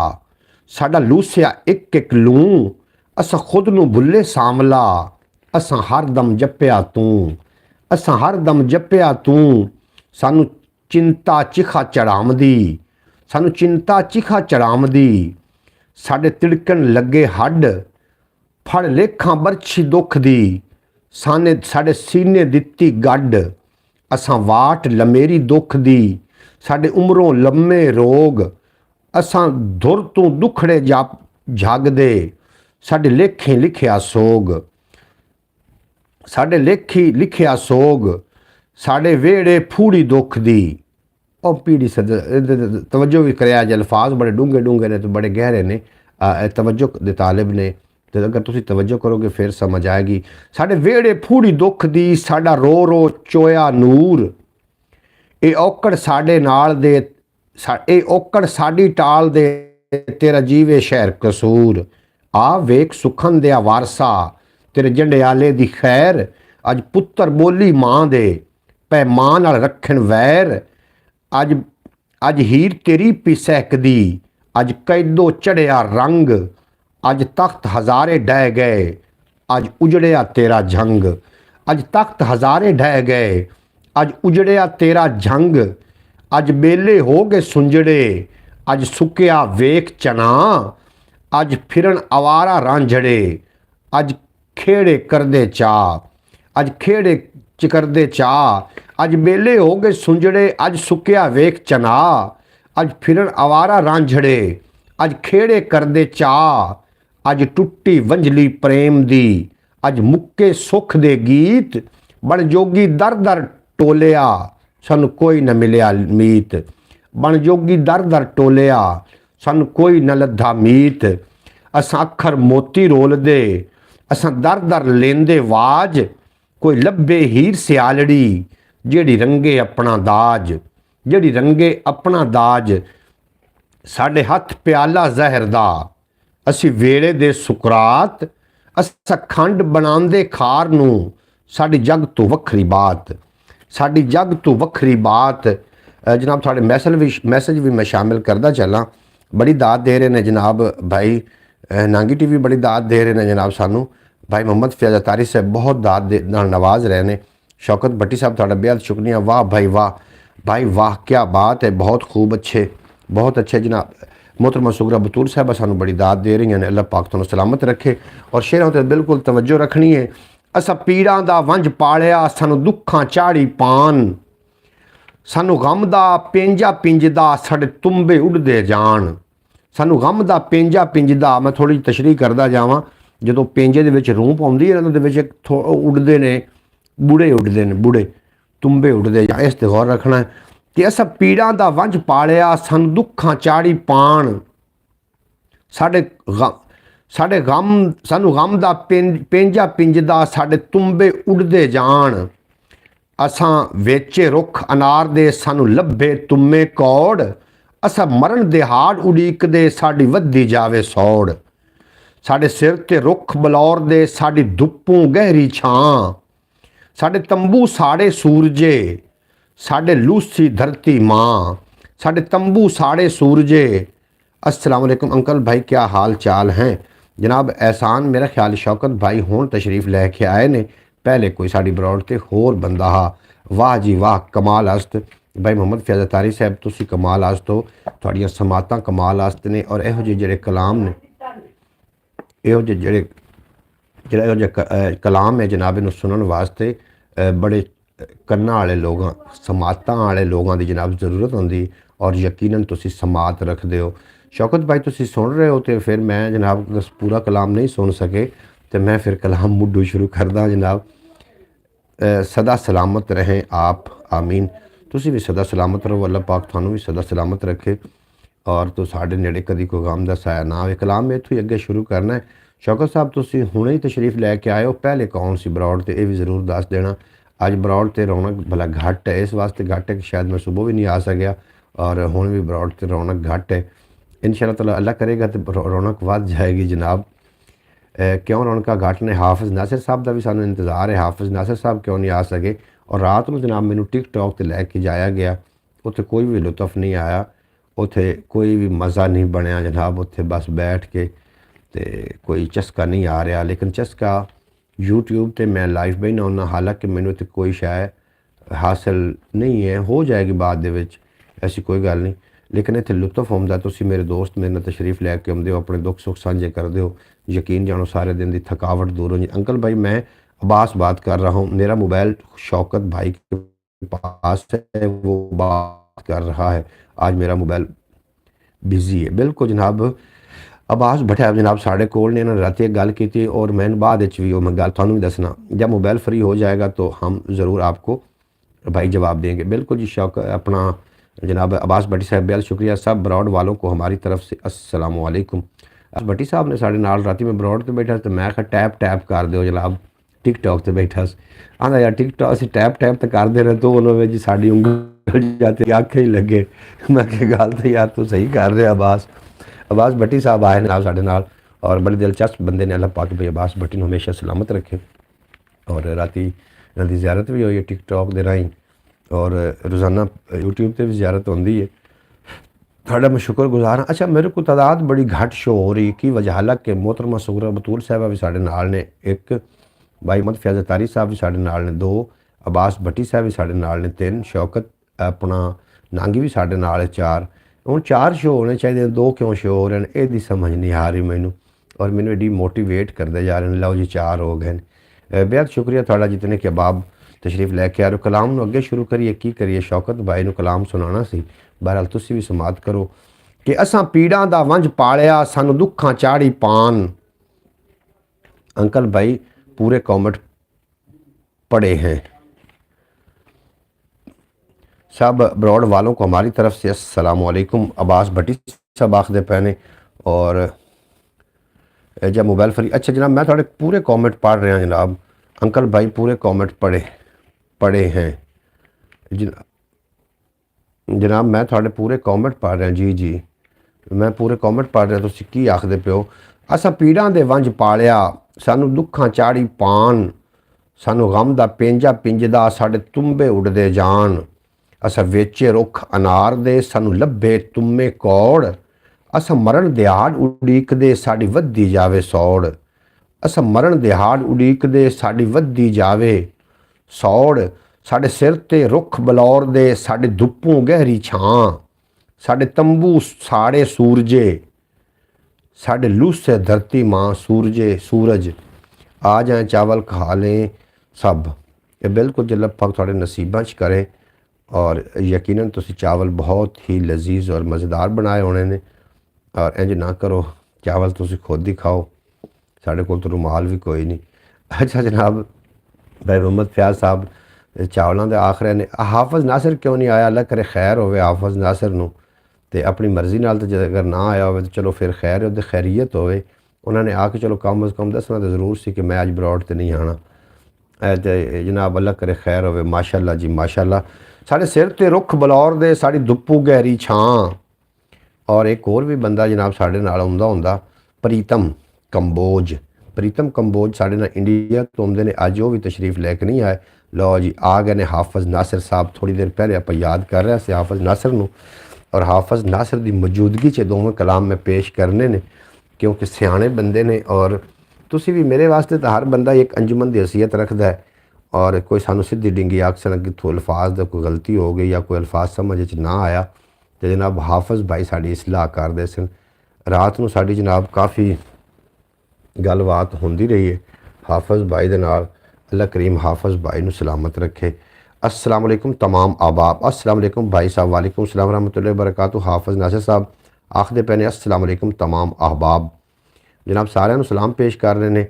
साडा लूसिया एक एक लूं, असां खुद नूं भुल्ले सामला, असां हरदम जपिया तूं, असां हरदम जपिया तूं। सानू चिंता चिखा चढ़ावदी, सानू चिंता चिखा चढ़ावदी, साडे तिड़कन लगे हड्ड, फड़ लेखां बरछी दुख दी, साडे सीने दित्ती गड्ड। असां वाट लमेरी दुख दी, साडे उमरों लम्मे रोग, असां धुर तों दुखड़े जागदे, साडे लेखें लिखिया सोग, साडे लेखी लिखिया सोग, साडे वेड़े फूड़ी दुख दी। और पीड़ी तवज्जो भी कराया, अल्फाज बड़े डूंगे डूंगे ने, तो बड़े गहरे ने, तवज्जो दे तालिब ने, तो अगर तुसी तवज्जो करोगे फिर समझ आएगी। साडे वेड़े फूड़ी दुख दी, साडा रो रो चोया नूर, ए औकड़ साडे नाल दे, ए औकड़ साडी टाल दे, तेरा जीवे शहर कसूर। आ वेख सुखन दिया वारसा, तेरे जंडियाले दी खैर, अज पुत्तर बोली मां दे, पै मां नाल रखन वैर। अज अज हीर तेरी पी सहकदी, अज कैदो चढ़िया रंग, अज तख्त हज़ारे ढह गए, अज उजड़िया तेरा झंग। अज तख्त हज़ारे ढह गए, अज उजड़िया तेरा झंग। अज बेले हो गए सुंजड़े, अज सुकिया वेख चना, अज फिरन आवारा रांझड़े, अज खेड़े करदे चा, अज खेड़े च करदे चा। अज बेले हो गए सुंजड़े, अज सुकिया वेख चना, अज फिरन आवारा रांझड़े, अज खेड़े करदे चा। अज टुट्टी वंझली प्रेम दी, अज मुक्के सुख दे गीत, बण जोगी दर दर टोलिया, सानू कोई न मिलिया मीत। बण जोगी दर दर टोलिया, सानू कोई न लद्धा मीत। असां अखर मोती रोलदे, असां दर दर लेंदे वाज, कोई लब्भे हीर सियालड़ी, जेड़ी रंगे अपना दाज, जेड़ी रंगे अपना दाज। साडे हथ प्याला जहर दा, असी वेले दे सुकरात, असां खंड बनांदे खार नूं, साडी जग तो वखरी बात, साडी जग तो वखरी बात। जनाब थोड़े मैसेज भी मैं शामिल करदा चला, बड़ी दाद दे रहे ने जनाब भाई नांगी टीवी, बड़ी दाद दे रहे ने जनाब सानू। भाई मोहम्मद फैज़ अतारी साहब बहुत दाद दे नवाज रहे ने। शौकत भट्टी साहब थोड़ा बेहद शुक्रिया, वाह भाई वाह, भाई वाह क्या बात है, बहुत खूब, अच्छे बहुत अच्छे जनाब। मोहतरमा सुगरा बतूल साहब सानू बड़ी दाद दे रही हैं, अल्लाह पाक तुहानू सलामत रखे। और शेरों ते बिल्कुल तवज्जो रखनी है। असां पीड़ां दा वंज पालिया, सानू दुखां चाड़ी पान, सानू गम दा पेंजा पिंजदा, साडे तुम्बे उड़दे जान। सानू गम दा पेंजा पिंजदा, मैं थोड़ी तशरीह करदा जावां। ਜਦੋਂ पेंजे ਦੇ ਵਿੱਚ रूह पाउंदी है, उन्होंने ਵਿੱਚ उड़ते ने बूढ़े, उड़ते ने बूढ़े तुम्बे उड़ते। इस ते गौर रखना है कि असां पीड़ां दा वंज पालिया, सानू दुखां चाड़ी पान, साडे गम, सानू गम दा पेंजा पिंजदा, साडे तुम्बे उड़ते जान। असां वेचे रुख अनार दे, सानू लभे तुमे कौड़, असां मरण दे हाड़ उड़ीकदे, साडी वधी जावे सौड़। साडे सिर ते रुख बलौर दे, साडी धुप्पों गहरी छां, साडे तंबू साड़े सूरजे, साडे लूसी धरती मां, साडे तंबू साड़े सूरजे। अस्सलाम वालेकुम अंकल भाई, क्या हाल चाल हैं जनाब। एहसान मेरा ख्याल शौकत भाई हुण तशरीफ लैके आए ने, पहले कोई साड़ी ब्रॉड ते होर बंदा हा। वाह जी वाह, कमाल अस्त भाई मोहम्मद फैज़ अतारी साहब, तुसी कमाल अस्त हो, तुहाड़ियां समातां कमाल अस्त ने। और इहो ਜਿਹੇ ਜਿਹੜੇ कलाम ने, ਇਹੋ ਜਿਹੇ ਜਿਹੜਾ ਇਹੋ ਜਿਹਾ ਕਲਾਮ ਹੈ जनाब, इनू सुनने वास्ते बड़े ਕੰਨਾਂ ਵਾਲੇ ਲੋਕਾਂ ਸਮਾਤਾਂ ਵਾਲੇ ਲੋਕਾਂ ਦੀ ਜਨਾਬ ਜ਼ਰੂਰਤ ਹੁੰਦੀ ਔਰ ਯਕੀਨਨ ਤੁਸੀਂ ਸਮਾਤ ਰੱਖਦੇ ਹੋ। ਸ਼ੌਕਤ ਭਾਈ ਤੁਸੀਂ ਸੁਣ ਰਹੇ ਹੋ ਤੇ ਫਿਰ ਮੈਂ ਜਨਾਬ ਪੂਰਾ ਕਲਾਮ ਨਹੀਂ ਸੁਣ ਸਕੇ ਤੇ ਮੈਂ ਫਿਰ ਕਲਾਮ ਮੁੱਢੋਂ ਸ਼ੁਰੂ ਕਰਦਾ ਜਨਾਬ। ਸਦਾ ਸਲਾਮਤ ਰਹੇ ਆਪ ਆਮੀਨ। ਤੁਸੀਂ ਵੀ ਸਦਾ ਸਲਾਮਤ ਰਹੋ, ਅੱਲਾਹ ਪਾਕ ਤੁਹਾਨੂੰ ਵੀ ਸਦਾ ਸਲਾਮਤ ਰੱਖੇ ਔਰ ਤੂੰ ਸਾਡੇ ਨੇੜੇ ਕਦੀ ਕੋਈ ਗਮ ਦਾ ਸਾਇਆ ਨਾ ਆਵੇ। ਕਲਾਮ ਮੈਂ ਇੱਥੋਂ ਹੀ ਅੱਗੇ ਸ਼ੁਰੂ ਕਰਨਾ ਹੈ। ਸ਼ੌਕਤ ਸਾਹਿਬ ਤੁਸੀਂ ਹੁਣੇ ਹੀ ਤਸ਼ਰੀਫ ਲੈ ਕੇ ਆਏ ਹੋ, ਪਹਿਲੇ ਕੌਣ ਸੀ ਬਰੌੜ ਤੇ ਇਹ ਵੀ ਜ਼ਰੂਰ ਦੱਸ ਦੇਣਾ। ਅੱਜ ਬਰੌੜ ਤੇ ਰੌਣਕ ਭਲਾ ਘੱਟ ਹੈ, ਇਸ ਵਾਸਤੇ ਘੱਟ ਹੈ ਕਿ ਸ਼ਾਇਦ ਮੈਂ ਸੁਬਹ ਵੀ ਨਹੀਂ ਆ ਸਕਿਆ ਔਰ ਹੁਣ ਵੀ ਬਰੌੜ ਤੇ ਰੌਣਕ ਘੱਟ ਹੈ। इंशाअल्लाह ताला अल्लाह करेगा तो रौनक वध जाएगी जनाब। क्यों रौनक घट ने? हाफिज़ नासिर साहब का भी सानू इंतज़ार है, हाफिज़ नासिर साहब क्यों नहीं आ सके। और रात को जनाब मैनू टिकटॉक से लैके जाया गया, उत्थे कोई भी लुत्फ नहीं आया, उत्थे कोई भी मज़ा नहीं बनया जनाब। उत्थे बस बैठ के ते कोई चस्का नहीं आ रहा, लेकिन चस्का यूट्यूब पर मैं लाइव बहना होना, हालांकि मैनू तो कोई शायद हासिल नहीं है, हो जाएगी बाद दे विच, ऐसी कोई गल नहीं। लेकिन इत्थे लुत्फ आउंदा, तुसी मेरे दोस्त मेरे नाल तशरीफ लैके आउंदे हो, अपने दुख सुख सांझे करदे हो, यकीन जानो सारे दिन की थकावट दूर हो जाए। अंकल भाई मैं अब्बास बात कर रहा हूँ, मेरा मोबाइल शौकत भाई के पास है, वो बात कर रहा है। आज मेरा मोबाइल बिजी है। बिल्कुल जनाब अब्बास भट्ट जनाब साढ़े कोल ने इन्होंने रात गल की और मैं बाद भी वो मैं गल थानू भी दसना, जब मोबाइल फ्री हो जाएगा तो हम ज़रूर आपको भाई जवाब देंगे। बिल्कुल जी शौक अपना जनाब अब्बास भट्टी साहब बेहद शुक्रिया। सब ब्रॉड वालों को हमारी तरफ से अस्सलाम वालेकुम। अब्बास भट्टी साहब ने साढ़े नाल राती में ब्रॉड तो बैठा तो मैं टैप टैप कर दो जनाब, टिकटॉक से बैठा आंदा यार टिकटॉक से टैप टैप तो करते रहे तो उन्होंने जी साड़ी उंगल जाती आखे ही लगे। मैं गल तो यार तू सही कर रहा अब्बास। अब्बास भट्टी साहब आए नाल साढ़े नाल और बड़े दिलचस्प बंदे ने, अल्लाह पाक भाई अब्बास भट्टी ने हमेशा सलामत रखे। और राती इन्हों की ज़ियारत भी हुई है टिकटॉक के राही और रोज़ाना यूट्यूब पर भी ज़ियारत होती है। थोड़ा मैं शुक्रगुजार हाँ। अच्छा मेरे को तादाद बड़ी घट शो हो रही की वजह, हालांकि मोहतरमा सुगरा बतूल साहबा भी साढ़े नाल ने, एक भाई मत फैज़ तारी साहब भी साढ़े नाल ने, 2 अब्बास भट्टी साहब भी साढ़े नाल ने, 3 शौकत अपना नांगी भी साढ़े नाल है, 4 हूँ 4 शो होने चाहिए, 2 क्यों शो हो रहे हैं ये समझ नहीं आ रही मैनू और मैनू एडी मोटिवेट करते जा रहे हैं। लो जी 4 हो गए। बेहद शुक्रिया थोड़ा जितने कि अबाब तशरीफ लैके आ रहे हो। कलाम अगे शुरू करिए की करिए, शौकत भाई नू कलाम सुनाना सी, बहरहाल तुसी भी समात करो कि असां पीड़ां दा वंज पालिया सानू दुखां चाड़ी पान। अंकल भाई पूरे कॉमेंट पढ़े हैं। सब ब्रॉड वालों को हमारी तरफ से अस्सलाम वालेकुम। अब्बास भट्टी साहब आखदे पैने और जब मोबाइल फ्री। अच्छा जनाब मैं थोड़े पूरे कॉमेंट पढ़ रहा जनाब। अंकल भाई पूरे कॉमेंट पढ़े हैं जनाब, मैं थोड़े पूरे कॉमेंट पढ़ रहा जी जी मैं पूरे कॉमेंट पढ़ रहा। तुसीं की आखदे पिओ? असां पीड़ां दे वंज पालिया सानू दुखां चाड़ी पान, सानू गम दा पेंजा पिंजदा साडे तुम्बे उड़दे जान। असां वेचे रुख अनार दे सानू लभे तुम्मे कौड़। असां मरण दिहाड़ उड़ीकदे साडी वधी जावे सौड़। असां मरण दिहाड़ उड़ीकदे साडी वधी जावे सौड़। साडे सिर ते रुख बलौर दे साडे धुप्पों गहरी छां। साडे तंबू साड़े सूरजे, साडे लूसे धरती मां सूरज। आ जाए चावल खा लें सब। ये बिल्कुल जल्द पाक थोड़े नसीबां च करे और यकीनन तुसी चावल बहुत ही लजीज और मज़ेदार बनाए होने ने। और इंज ना करो चावल तुसी खुद ही खाओ, साढ़े कोल तो रुमाल भी कोई नहीं। अच्छा जनाब भाई मोहम्मद फयाज साहब चावलों के आखिर ने हाफिज़ नासिर क्यों नहीं आया? अल्लाह करे खैर होवे हाफिज़ नासिर नूं ते अपनी मर्जी नाल तो अगर ना आया हो तो चलो फिर खैर है, खैरियत होवे। उन्होंने आके चलो कम अज़ कम दसना तो ज़रूर सी कि मैं अज ब्रॉड तो नहीं आना। ते जनाब अल्लाह करे खैर होवे। माशाअल्लाह जी माशाअल्लाह। साढ़े सिर ते रुख बलौर दे साड़ी दुप्पू गहरी छां। और एक और भी बंदा जनाब साढ़े नाल आउंदा हुंदा प्रीतम कंबोज। प्रीतम कंबोज साढ़े नाल इंडिया तो आउंदे ने, अज वो भी तशरीफ लैके नहीं आए। लो जी आ गए ने हाफिज़ नासिर साहब। थोड़ी देर पहले आप याद कर रहे थे हाफिज़ नासिर नूं और हाफिज़ नासिर की मौजूदगी च दोवें कलाम में पेश करने ने क्योंकि सियाणे बंदे ने। और तुसी भी मेरे वास्ते तो हर बंदा एक अंजुमन की हैसियत रखता है और कोई सानू सीधी डिंगी आखसन कि तो अल्फाज कोई गलती हो गई या कोई अल्फाज समझ च ना आया तो जनाब हाफिज़ भाई साड़ी इसलाह करते सन। रात नूं साड़ी जनाब काफ़ी गलबात होंदी रही है हाफिज़ भाई दे नाल। अल्लाह करीम हाफिज़ भाई नूं सलामत रखे। अस्सलाम वालेकुम तमाम अहबाब। अस्सलाम वालेकुम भाई साहब, वालेकुम सलाम रहमतुल्लाहि व बरकातुहू। हाफ़िज़ नासिर साहब आखदे पे ने अस्सलाम वालेकुम तमाम अहबाब। जनाब साਰਿਆਂ ਨੂੰ सलाम पेश कर रहे हैं।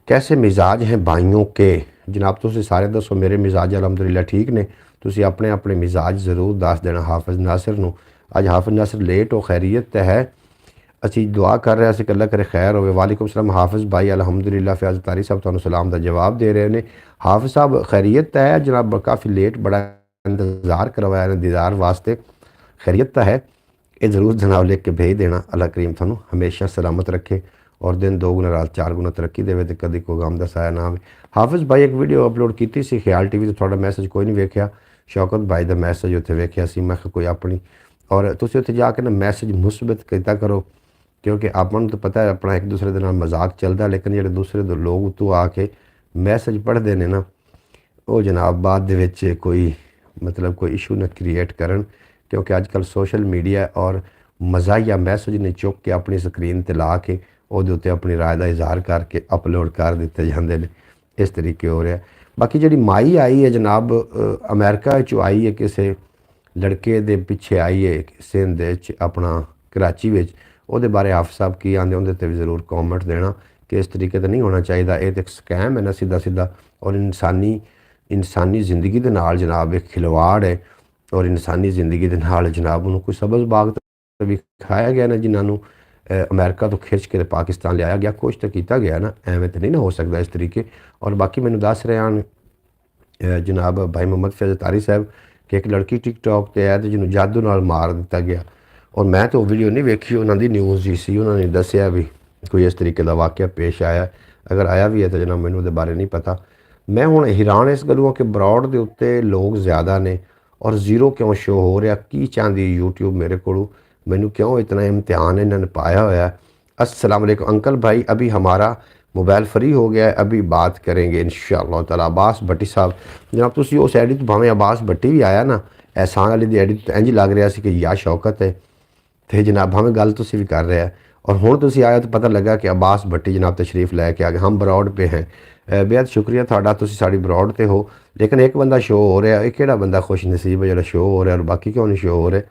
कैसे मिजाज हैं भाइयों के जनाब? तुसीं सारे दसो मेरे मिजाज अलहमदुलिल्लाह ठीक ने। तुसीं अपने अपने मिजाज ज़रूर दस देना हाफ़िज़ नासिर नूं। अज हाफ़िज़ नासिर लेट हो, खैरियत तो है? असी दुआ कर रहे हैं कि अल्लाह करे खैर हो। वालेकुम सलाम हाफ़िज़ भाई अलहमदुलिल्लाह। फ़याज़ तारी साहब तुहानूं सलाम का जवाब दे रहे हैं। हाफ़िज़ साहब खैरियत तो है जनाब? काफ़ी लेट बड़ा इंतज़ार करवाया ने दीदार वास्ते। खैरियत तो है? ये ज़रूर जनाब लिख के भेज देना। अल्लाह करीम थानू हमेशा सलामत रखे और दिन दो गुना रात चार गुना तरक्की देवे तो कभी कोई गम का साया ना आए। हाफ़िज़ भाई एक वीडियो अपलोड की सी ख्याल टीवी, तो थोड़ा मैसेज कोई नहीं वेख्या। शौकत भाई का मैसेज उत्थे वेख्या सी, मैं कोई अपनी और तुसीं उत्थे जाके ना मैसेज मुस्बत किया करो, क्योंकि आपन तो पता है अपना एक दूसरे के नाल मजाक चलता, लेकिन जो दूसरे लोग उतों आके मैसेज पढ़ते हैं ना, वो जनाब बाद दे विच कोई मतलब कोई इशू ना क्रिएट करन, क्योंकि अजकल सोशल मीडिया और मज़ाहिया मैसेज ने चुक के अपनी स्क्रीन ते ला के ਉਹਦੇ ਉੱਤੇ अपनी राय का इजहार करके अपलोड कर दिते जाते हैं। इस तरीके हो रहा है। बाकी जी माई आई है जनाब अमेरिका चो आई है, किसी लड़के के पिछे आई है सिंध अपना कराची में, वो बारे हाफ़िज़ साहब की आते उन्हें भी ज़रूर कॉमेंट देना कि इस तरीके तो नहीं होना चाहिए। ये तो एक स्कैम है ना सीधा सीधा, और इंसानी ज़िंदगी के नाल जनाब एक खिलवाड़ है। और इंसानी ज़िंदगी के नाल जनाब उन्होंने कोई सबज़ बाग भी खाया गया ना, जिन्होंने अमेरिका तो खिंच के पाकिस्तान लिया गया, कुछ तो किया गया ना, एवं तो नहीं ना हो सकता इस तरीके। और बाकी मैंने दस रहे हैं जनाब भाई मोहम्मद फैज़ तारी साहब कि एक लड़की टिकटॉक पर है तो जिन्होंने जादू नाल मार दिता गया, और मैं तो वीडियो नहीं वेखी, उन्होंने न्यूज़ जी सी, उन्होंने दसिया भी कोई इस तरीके का वाक़या पेश आया। अगर आया भी है तो जनाब मैनू बारे नहीं पता। मैं हुण हैरान इस गलों कि ब्रॉड के उत्ते लोग ज़्यादा ने और जीरो क्यों शो हो रहा, की चाहती यूट्यूब मेरे को, मैनू क्यों इतना इम्तिहान इन्होंने पाया हुआ है। अस्सलाम वालेकुम अंकल भाई, अभी हमारा मोबाइल फ्री हो गया है, अभी बात करेंगे इंशाअल्लाह ताला। अब्बास भट्टी साहब जनाब तुसी उस आईडी तो भावें अब्बास भट्टी भी आया ना, एहसान वाली दी आईडी तो इंज लग रहा सी कि या शौकत है, तो जनाब भावें गल तुसी भी कर रहे हैं। और हुण तुसी आया तो पता लगा कि अब्बास भट्टी जनाब तशरीफ़ लैके आ गए। हम ब्रॉड पे हैं, बेहद शुक्रिया थाड़ा, तुसी साड़ी ब्रॉड पे हो। लेकिन एक बंदा शो हो रहा है, किहड़ा बंदा खुश नसीब है जो शो हो रहा है और बाकी क्यों नहीं शो हो रहे,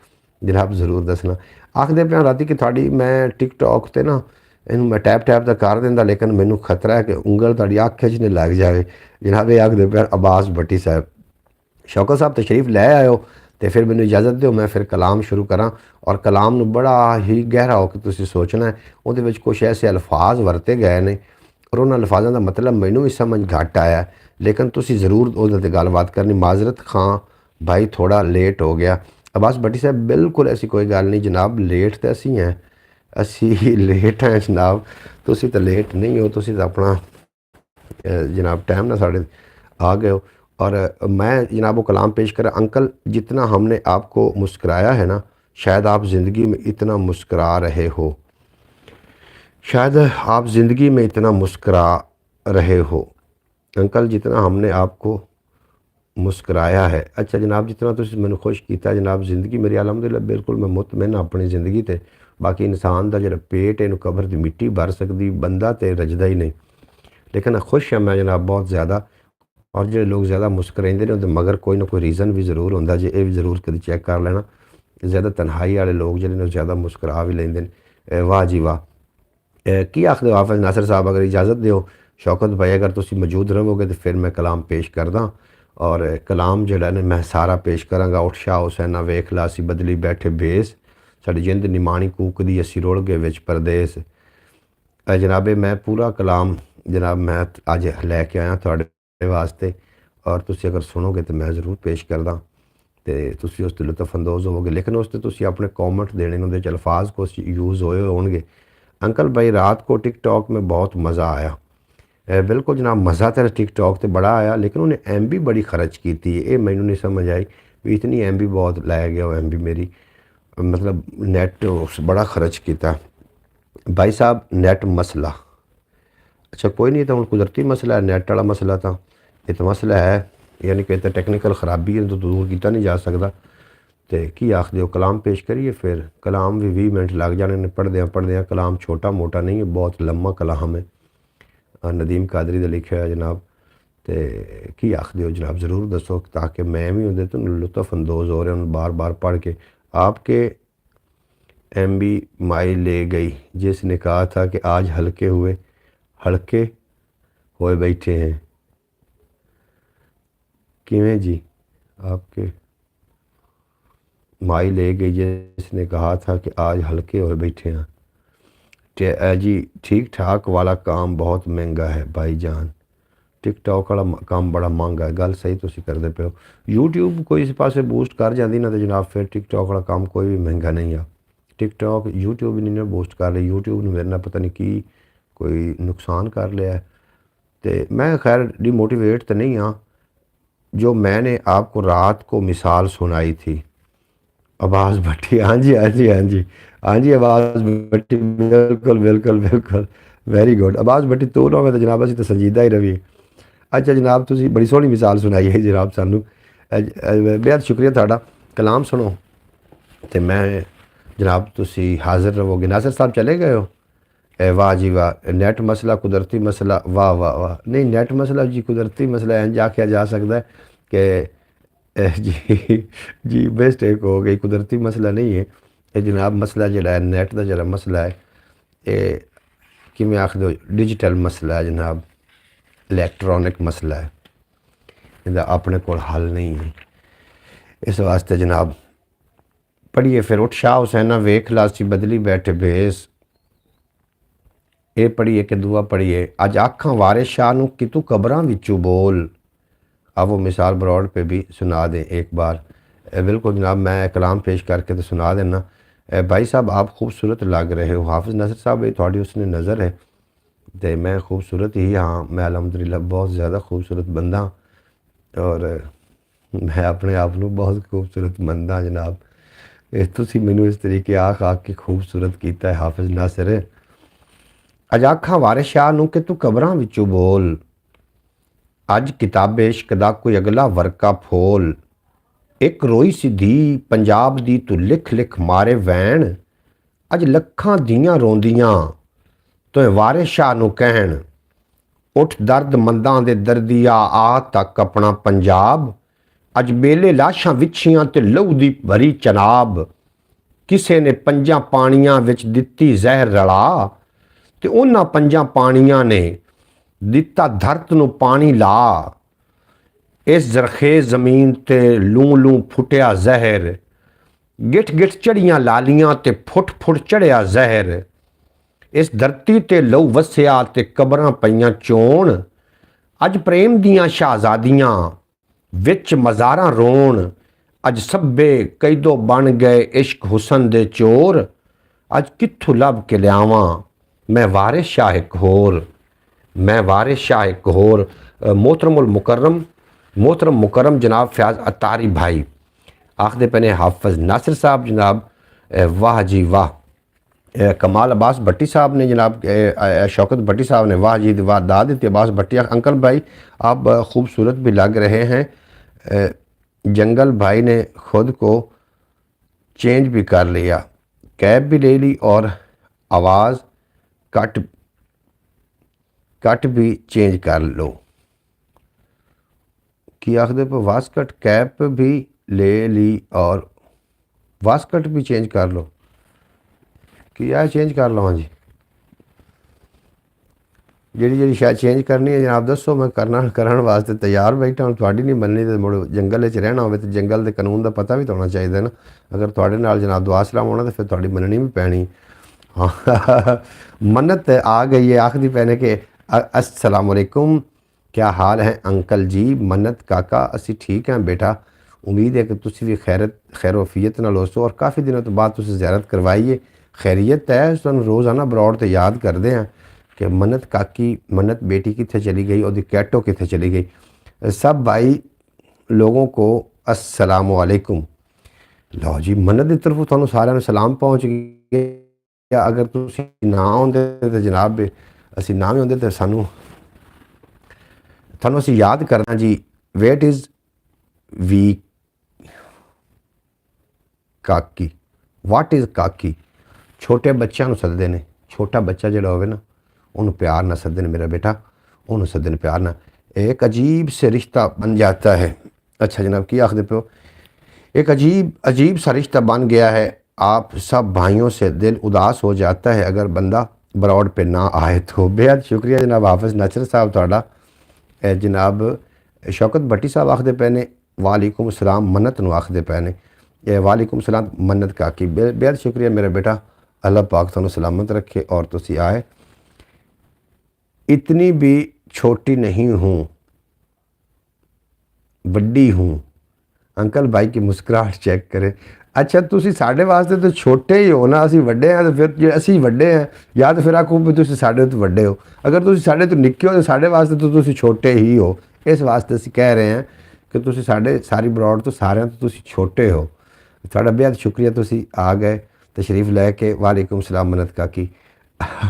जनाब ज़रूर दसना। आखदे पे राती कि थाड़ी मैं टिकटॉक ते ना इनू मैं टैप टैप तो कर दिंदा, लेकिन मैनू खतरा है कि उंगल ताड़ी अख खिंचने लग जाए। जनाब ये आखदे पे अब्बास भट्टी साहब। शौकत साहब तशरीफ़ लै आयो तो फिर मैनू इजाज़त दो, मैं फिर कलाम शुरू करा। और कलाम नू बड़ा ही गहरा होकर तुसीं सोचना है, उहदे विच कुछ ऐसे अल्फाज वरते गए ने और उन्होंने अल्फाजों का मतलब मैनू भी समझ घट आया, लेकिन तुसीं ज़रूर उहदे ते गलबात करनी। माजरत खां भाई थोड़ा लेट हो गया। अब्बास भट्टी साहब बिल्कुल ऐसी कोई गल नहीं जनाब, लेट तो असी हैं, असी लेट हैं जनाब, तुसीं तो लेट नहीं हो, तुसीं तो अपना जनाब टाइम ना साढ़े आ गए हो। और मैं जनाब वो कलाम पेश करा। अंकल जितना हमने आपको मुस्कराया है ना, शायद आप ज़िंदगी में इतना मुस्करा रहे हो, शायद आप ज़िंदगी में इतना मुस्करा रहे हो। अंकल जितना हमने आपको मुस्कराया है, अच्छा जनाब जितना तुसीं मैनू खुश किया जनाब, ज़िंदगी मेरी अलहमदुलिल्लाह बिल्कुल मैं मुतमैन अपनी ज़िंदगी ते। बाकी इंसान का जो पेट इनू कबर की मिट्टी भर सकती, बंदा तो रजदा ही नहीं, लेकिन खुश हाँ मैं जनाब बहुत ज़्यादा। और जो लोग ज़्यादा मुस्कराते हैं मगर कोई ना कोई रीज़न भी जरूर होंगे, जो ये भी जरूर कभी चैक कर लेना। ज़्यादा तन्हाई वाले लोग जो ज़्यादा मुस्करा भी लेंगे हैं। वाह जी वाह। की आखदे हो हाफ़िज़ नासिर साहब, अगर इजाज़त दो शौकत भाई, अगर तुम मौजूद रहोगे तो फिर मैं कलाम पेश करदा। और कलाम जोड़ा ने मैं सारा पेश कराँगा। उठ शाह हुसैना वेख ला असी बदली बैठे बेस, साड़ी जिंद निमाणी कूकदी असी रुड़ गए विच परदेस। जनाबे मैं पूरा कलाम जनाब मैं अज लैके आया थोड़े वास्ते, और तुसी अगर सुनोगे तो मैं ज़रूर पेश करदा तो तुसी उस लुत्फअंदोज़ होवोगे। लेकिन उस तुसी अपने कॉमेंट देने उहदे च अल्फाज कुछ यूज़ होए होंगे। अंकल भाई रात को टिकटॉक में बहुत मज़ा आया। बिल्कुल जनाब मज़ा तो टिकटॉक तो बड़ा आया, लेकिन उन्हें एम बी बड़ी खर्च की थी, ये मैनू नहीं समझ आई भी इतनी एम बी बहुत लै गया। एम बी मेरी मतलब नैट बड़ा खर्च किया भाई साहब। नैट मसला, अच्छा कोई नहीं, तो हम कुदरती मसला है नैट वाला मसला, तो ये तो मसला है, यानी कि तो टैक्नीकल खराबी है तो दूर किया नहीं जा सकता। तो की आखदे हो कलाम पेश करिए, फिर कलाम भी 20 मिनट लग जाने ने पढ़दे कलाम छोटा मोटा नहीं है, बहुत लम्मा कलाम है। नदीम कादरी का लिखा है जनाब। ਤੇ ਕੀ ਆਖਦੇ ਹੋ जनाब, ज़रूर दसो ताकि मैं भी उहदे तो लुत्फ़अंदोज़ हो रहा हूँ बार बार पढ़ के। आपके MB माई ले गई जिसने कहा था कि आज हल्के हुए हल्के होए बैठे हैं। किवें जी? आपके माई ले गई जिसने कहा था कि आज हल्के होए बैठे हैं। जी ठीक ठाक वाला काम बहुत महंगा है भाईजान। टिकटॉक वाला काम बड़ा महंगा है। गल सही तुसी करदे पे हो। यूट्यूब कोई इस पासे बूस्ट कर जाती ना तो जनाब फिर टिकटॉक वाला काम कोई भी महंगा नहीं है। टिकटॉक यूट्यूब नहीं ने बूस्ट कर लिया। यूट्यूब ने मेरे ना पता नहीं की कोई नुकसान कर लिया है। तो मैं खैर डिमोटिवेट तो नहीं हाँ। जो मैंने आपको रात को मिसाल सुनाई थी आवाज़ भट्टी, हाँ जी हाँ जी हाँ जी हाँ जी, आवाज़ भट्टी, बिल्कुल बिल्कुल बिल्कुल, वेरी गुड। आवाज़ भट्टी तो ना मैं तो जनाब असीं तो संजीदा ही रवी। अच्छा जनाब तुसी बड़ी सोहनी मिसाल सुनाई है जनाब सानू, बेहद शुक्रिया तुहाडा। कलाम सुनो तो मैं जनाब तुसी हाज़िर रहोगे। नासिर साहब चले गए हो? वाह जी वाह। नेट मसला कुदरती मसला, वाह वाह वाह। नहीं नेट मसला जी कुदरती मसला इंज आख्या जा सकता है कि जी जी मिस्टेक हो गई, कुदरती मसला नहीं है ये जनाब। मसला जड़ा है नेट का जरा मसला है ये किमें आख दो डिजिटल मसला है जनाब, इलैक्ट्रॉनिक मसला है, इहदा अपने कोल हल नहीं है। इस वास्ते जनाब पढ़िए फिर उठ शाह हुसैना वेख लासी बदली बैठे भेस, ये पढ़िए कि दुआ पढ़िए। अज आखा वारिस शाह नू कि तू कबरां विचों बोल। अब वो मिसाल ब्रॉड पे भी सुना दें एक बार। बिल्कुल जनाब मैं कलाम पेश करके तो सुना देना। भाई साहब आप खूबसूरत लग रहे हो। हाफिज़ नासिर साहब ये थोड़ी उसने नज़र है तो मैं खूबसूरत ही हाँ, मैं अलहमदुलिल्लाह बहुत ज़्यादा खूबसूरत बंदा और मैं अपने आप को बहुत खूबसूरत मंदा जनाब। तुसी मैनू इस तरीके आख के खूबसूरत किया है हाफिज़ नासिर। अज आखा वारिस शाह नू कि तू कबरां विचों बोल, अज किताबे इश्क दा कोई अगला वर्का फोल। एक रोई सी धी पंजाब दी तू लिख लिख मारे वैन, अज लखां दियां रोंदियां तो वारिस शाह नू कहण। उठ दर्द मंदां दे दर्दिया आ तक अपना पंजाब, अज बेले लाशां विछियां ते लहू दी भरी चनाब। किसे ने पंजां पानियां विच दित्ती जहर रला ते उन्हां पंजां पानियां ने दिता धरत नू पानी ला। इस जरखेज जमीन ते लूं लूं फुटिया जहर, गिठ गिठ चढ़ियां लालियां ते फुट फुट चढ़िया जहर। इस धरती ते लहू वसिया ते कबरां पईयां चोण, अज प्रेम दियां शहजादियां विच मज़ारां रोण। अज सभे कैदो बन गए इश्क हुसन दे चोर, अज कित्थों लभ के लियावां मैं वारिस शाह इक होर। मैं वारिस शाह एक होर। मोहतरम मुकर्रम जनाब फयाज अतारी भाई आखदे पे ने हाफिज़ नासिर साहब जनाब वाह जी वाह। कमाल अब्बास भट्टी साहब ने जनाब शौकत भट्टी साहब ने वाह जी वाह दा दी। अब्बास भट्टी अंकल भाई आप खूबसूरत भी लग रहे हैं। जंगल भाई ने खुद को चेंज भी कर लिया, कैब भी ले ली और आवाज़ कट भी चेंज कर लो। कि आखदे पर वास्कट कैप भी ले ली और वास्कट भी चेंज कर लो। कि यह चेंज कर लवां जी? जी शायद चेंज करनी है जनाब दसो, मैं करने वास्ते तैयार बैठा हूँ। थोड़ी नहीं बननी तो मुड़ जंगल च रहना हो तो जंगल के कानून का पता भी तो होना चाहिए ना। अगर थोड़े नाल जनाब दुआ सलाम होना तो फिर थोड़ी मननी भी पैनी। हाँ मन्नत आ गई है आखदी पैने कि अस्सलाम वालेकुम, क्या हाल है अंकल जी? मन्नत काका असी ठीक हैं बेटा, उम्मीद है कि तुसी भी खैर वफीयत नाल होसो और काफ़ी दिनों तो बाद तुसी ज़ियारत करवाइए। खैरियत है तुहानू रोज़ाना ब्रॉड तो याद करते हैं कि मन्नत काकी मन्नत बेटी कित्थे चली गई और कैटो कित्थे चली गई। सब भाई लोगों को अस्सलाम वालेकुम। लो जी मन्नत की तरफों तुहानू सारिਆਂ सलाम पहुँच गए। अगर तुसी ना आउंदे तो जनाब असी ना भी आउंदे तो सानू थानू असी याद करना जी। वेट इज़ वी काकी, वाट इज़ काकी? छोटे बच्चों को सदते हैं। छोटा बच्चा जोड़ा हो ना उन्होंने प्यार ना सदन मेरा बेटा, उन्होंने सदन प्यार ना। एक अजीब से रिश्ता बन जाता है। अच्छा जनाब की आखिर पे एक अजीब अजीब सा रिश्ता बन गया है। आप सब भाइयों से दिल उदास हो जाता है अगर बंदा बरौड पे ना आए तो। बेहद शुक्रिया जनाब हाफिज़ नासिर साहब थोड़ा। जनाब शौकत भट्टी साहब आखदे पे ने वालेकुम सलाम मन्नत नू आखदे पे ने वालेकुम सलाम मन्नत काकी। बेहद शुक्रिया मेरा बेटा, अल्लाह पाक तुहानू सलामत रखे और तुसी आए। इतनी भी छोटी नहीं हूँ, बड़ी हूँ। अंकल भाई की मुस्कुराहट चेक करें। अच्छा तुसी साढ़े वास्ते तो छोटे ही हो ना, असी वड्डे हैं तो फिर जे असी वड्डे हैं या तो फिर आखो भी तुसी साढ़े तो वड्डे हो। अगर तुसी साढ़े तो निक्के हो तो साढ़े वास्ते तो तुसी छोटे ही हो। इस वास्ते असी कह रहे हैं कि तुसी साढ़े सारी ब्रॉड तो सारे तो तुसी छोटे हो। थोड़ा बेहद शुक्रिया तुसी आ गए तशरीफ लैके। वालेकुम सलाम मन्नत काकी।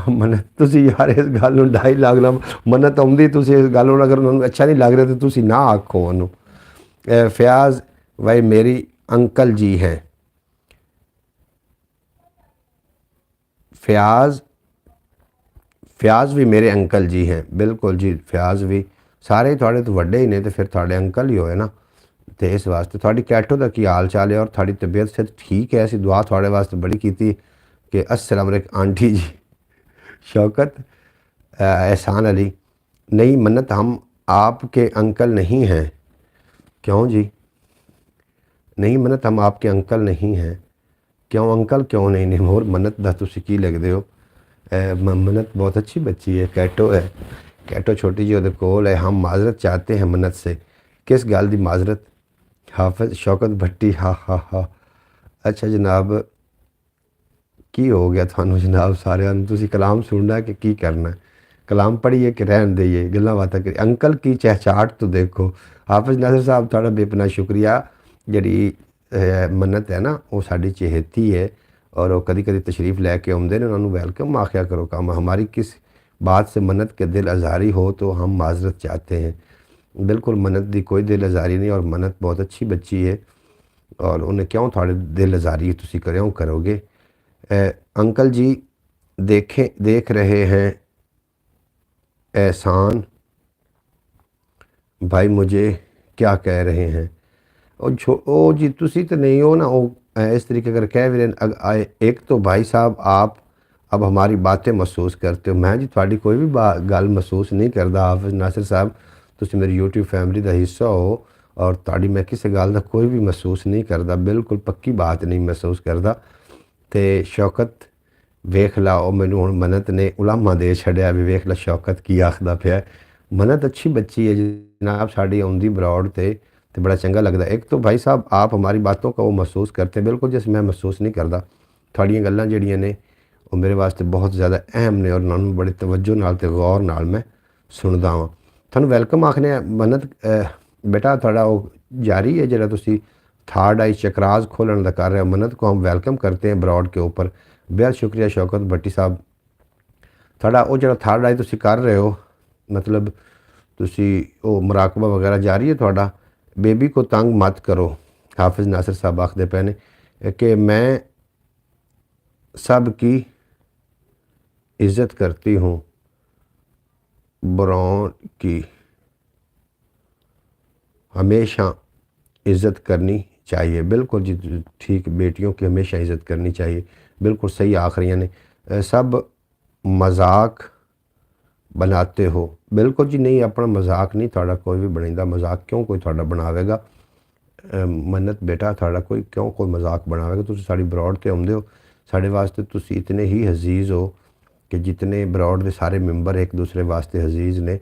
मन्नत तुसी यार इस गल नूं ढाई लाख ना मन्नत आउंदी, तुसी इस गल नूं अगर उन्होंने अच्छा नहीं लग रहा तो तुसी ना आखो उन्होंने। फयाज भाई मेरी अंकल जी हैं। फयाज फयाज भी मेरे अंकल जी हैं। बिल्कुल जी फयाज भी सारे थोड़े तो वड्डे ही ने तो फिर थोड़े अंकल ही होए ना। तो इस वास्ते थोड़ी कैटो का की हाल चाल है और थोड़ी तबीयत से ठीक है। ऐसी दुआ थोड़े वास्ते बड़ी की थी कि अस्सलाम वालेकुम आंटी जी। शौकत एहसान अली नहीं मन्नत हम आपके अंकल नहीं हैं। क्यों जी? नहीं मन्नत हम आपके अंकल नहीं हैं। क्यों अंकल क्यों नहीं होर मन्नत दा तुसी की लगदे हो? मन्नत बहुत अच्छी बच्ची है, कैटो है। कैटो छोटी जी ओदे कोल है। हम माजरत चाहते हैं मन्नत से। किस गल दी माजरत? हाफिज शौकत भट्टी हा हा हा। अच्छा जनाब की हो गया थानू जनाब सारे तुसी कलाम सुनना कि की करना है? कलाम पढ़िए कि रहन दईए गल्लां बातां करिए। अंकल की चहचाहट तो देखो। हाफिज नासिर साहब थोड़ा बेपना शुक्रिया। जी मन्नत है ना वो साड़ी चहेती है और वो कदी कदी तशरीफ़ लैके आउंदे ने, उन्होंने वेलकम आख्या करो। काम हमारी किस बात से मन्नत के दिल आज़ारी हो तो हम माजरत चाहते हैं। बिल्कुल मन्नत की कोई दिल आज़ारी नहीं और मन्नत बहुत अच्छी बच्ची है और उन्हें क्यों थोड़े दिल आज़ारी तुसी क्यों करोगे? अंकल जी देख रहे हैं एहसान भाई मुझे क्या कह रहे हैं? ओ जी तुसी तो नहीं हो ना वो इस तरीके अगर कह भी रहे एक तो भाई साहब आप अब हमारी बातें महसूस करते हो। मैं जी थोड़ी कोई भी गल महसूस नहीं करता। हाफिज नासिर साहब तुसी मेरी यूट्यूब फैमिली का हिस्सा हो और ताड़ी मैं किसी गल का कोई भी महसूस नहीं करता। बिल्कुल पक्की बात नहीं महसूस करता। तो शौकत वेख ला ਉਹ ਮੈਨੂੰ ਹੁਣ मन्नत ने उलामा दे छड़िया भी वेख ला शौकत की आखदा पिया। मन्नत अच्छी बच्ची है जनाब साड़ी आउंदी बरौड़ ते बड़ा चंगा लगता। एक तो भाई साहब आप हमारी बातों का वो महसूस करते हैं बिल्कुल जैसे मैं महसूस नहीं करता। थोड़ियाँ गल्लां जड़ियाँ ने वो मेरे वास्ते बहुत ज़्यादा अहम ने और उन्होंने बड़े तवज्जो नाल ते गौर नाल मैं सुनदा वां। थानू वेलकम आखने मन्नत बेटा थोड़ा वो जारी है जरा तुसी थर्ड आई चक्रास खोलने का कर रहे हो। मन्नत को हम वेलकम करते हैं ब्रॉड के ऊपर। बेहद शुक्रिया शौकत भट्टी साहब थोड़ा वो जो थर्ड आई तुसी कर रहे हो मतलब तुसी वो मुराकबा वगैरह जारी है थोड़ा। बेबी को तंग मत करो। हाफिज नासिर साहब आखदे पे ने कि मैं सब की इज़्ज़त करती हूँ ब्रॉड की हमेशा इज़्ज़त करनी चाहिए। बिल्कुल जी ठीक बेटियों की हमेशा इज़्ज़त करनी चाहिए। बिल्कुल सही आख रही ने। सब मजाक बनाते हो। बिल्कुल जी नहीं अपना मजाक नहीं थोड़ा कोई भी बनेगा। मजाक क्यों कोई थोड़ा बनावेगा? मन्नत बेटा थोड़ा कोई क्यों कोई मजाक बनावेगा? तुसी साड़ी ब्रॉड ते आउंदे हो साढ़े वास्ते तुसी इतने ही हजीज़ हो कि जितने ब्रॉड के सारे मैंबर एक दूसरे वास्ते हजीज़ ने।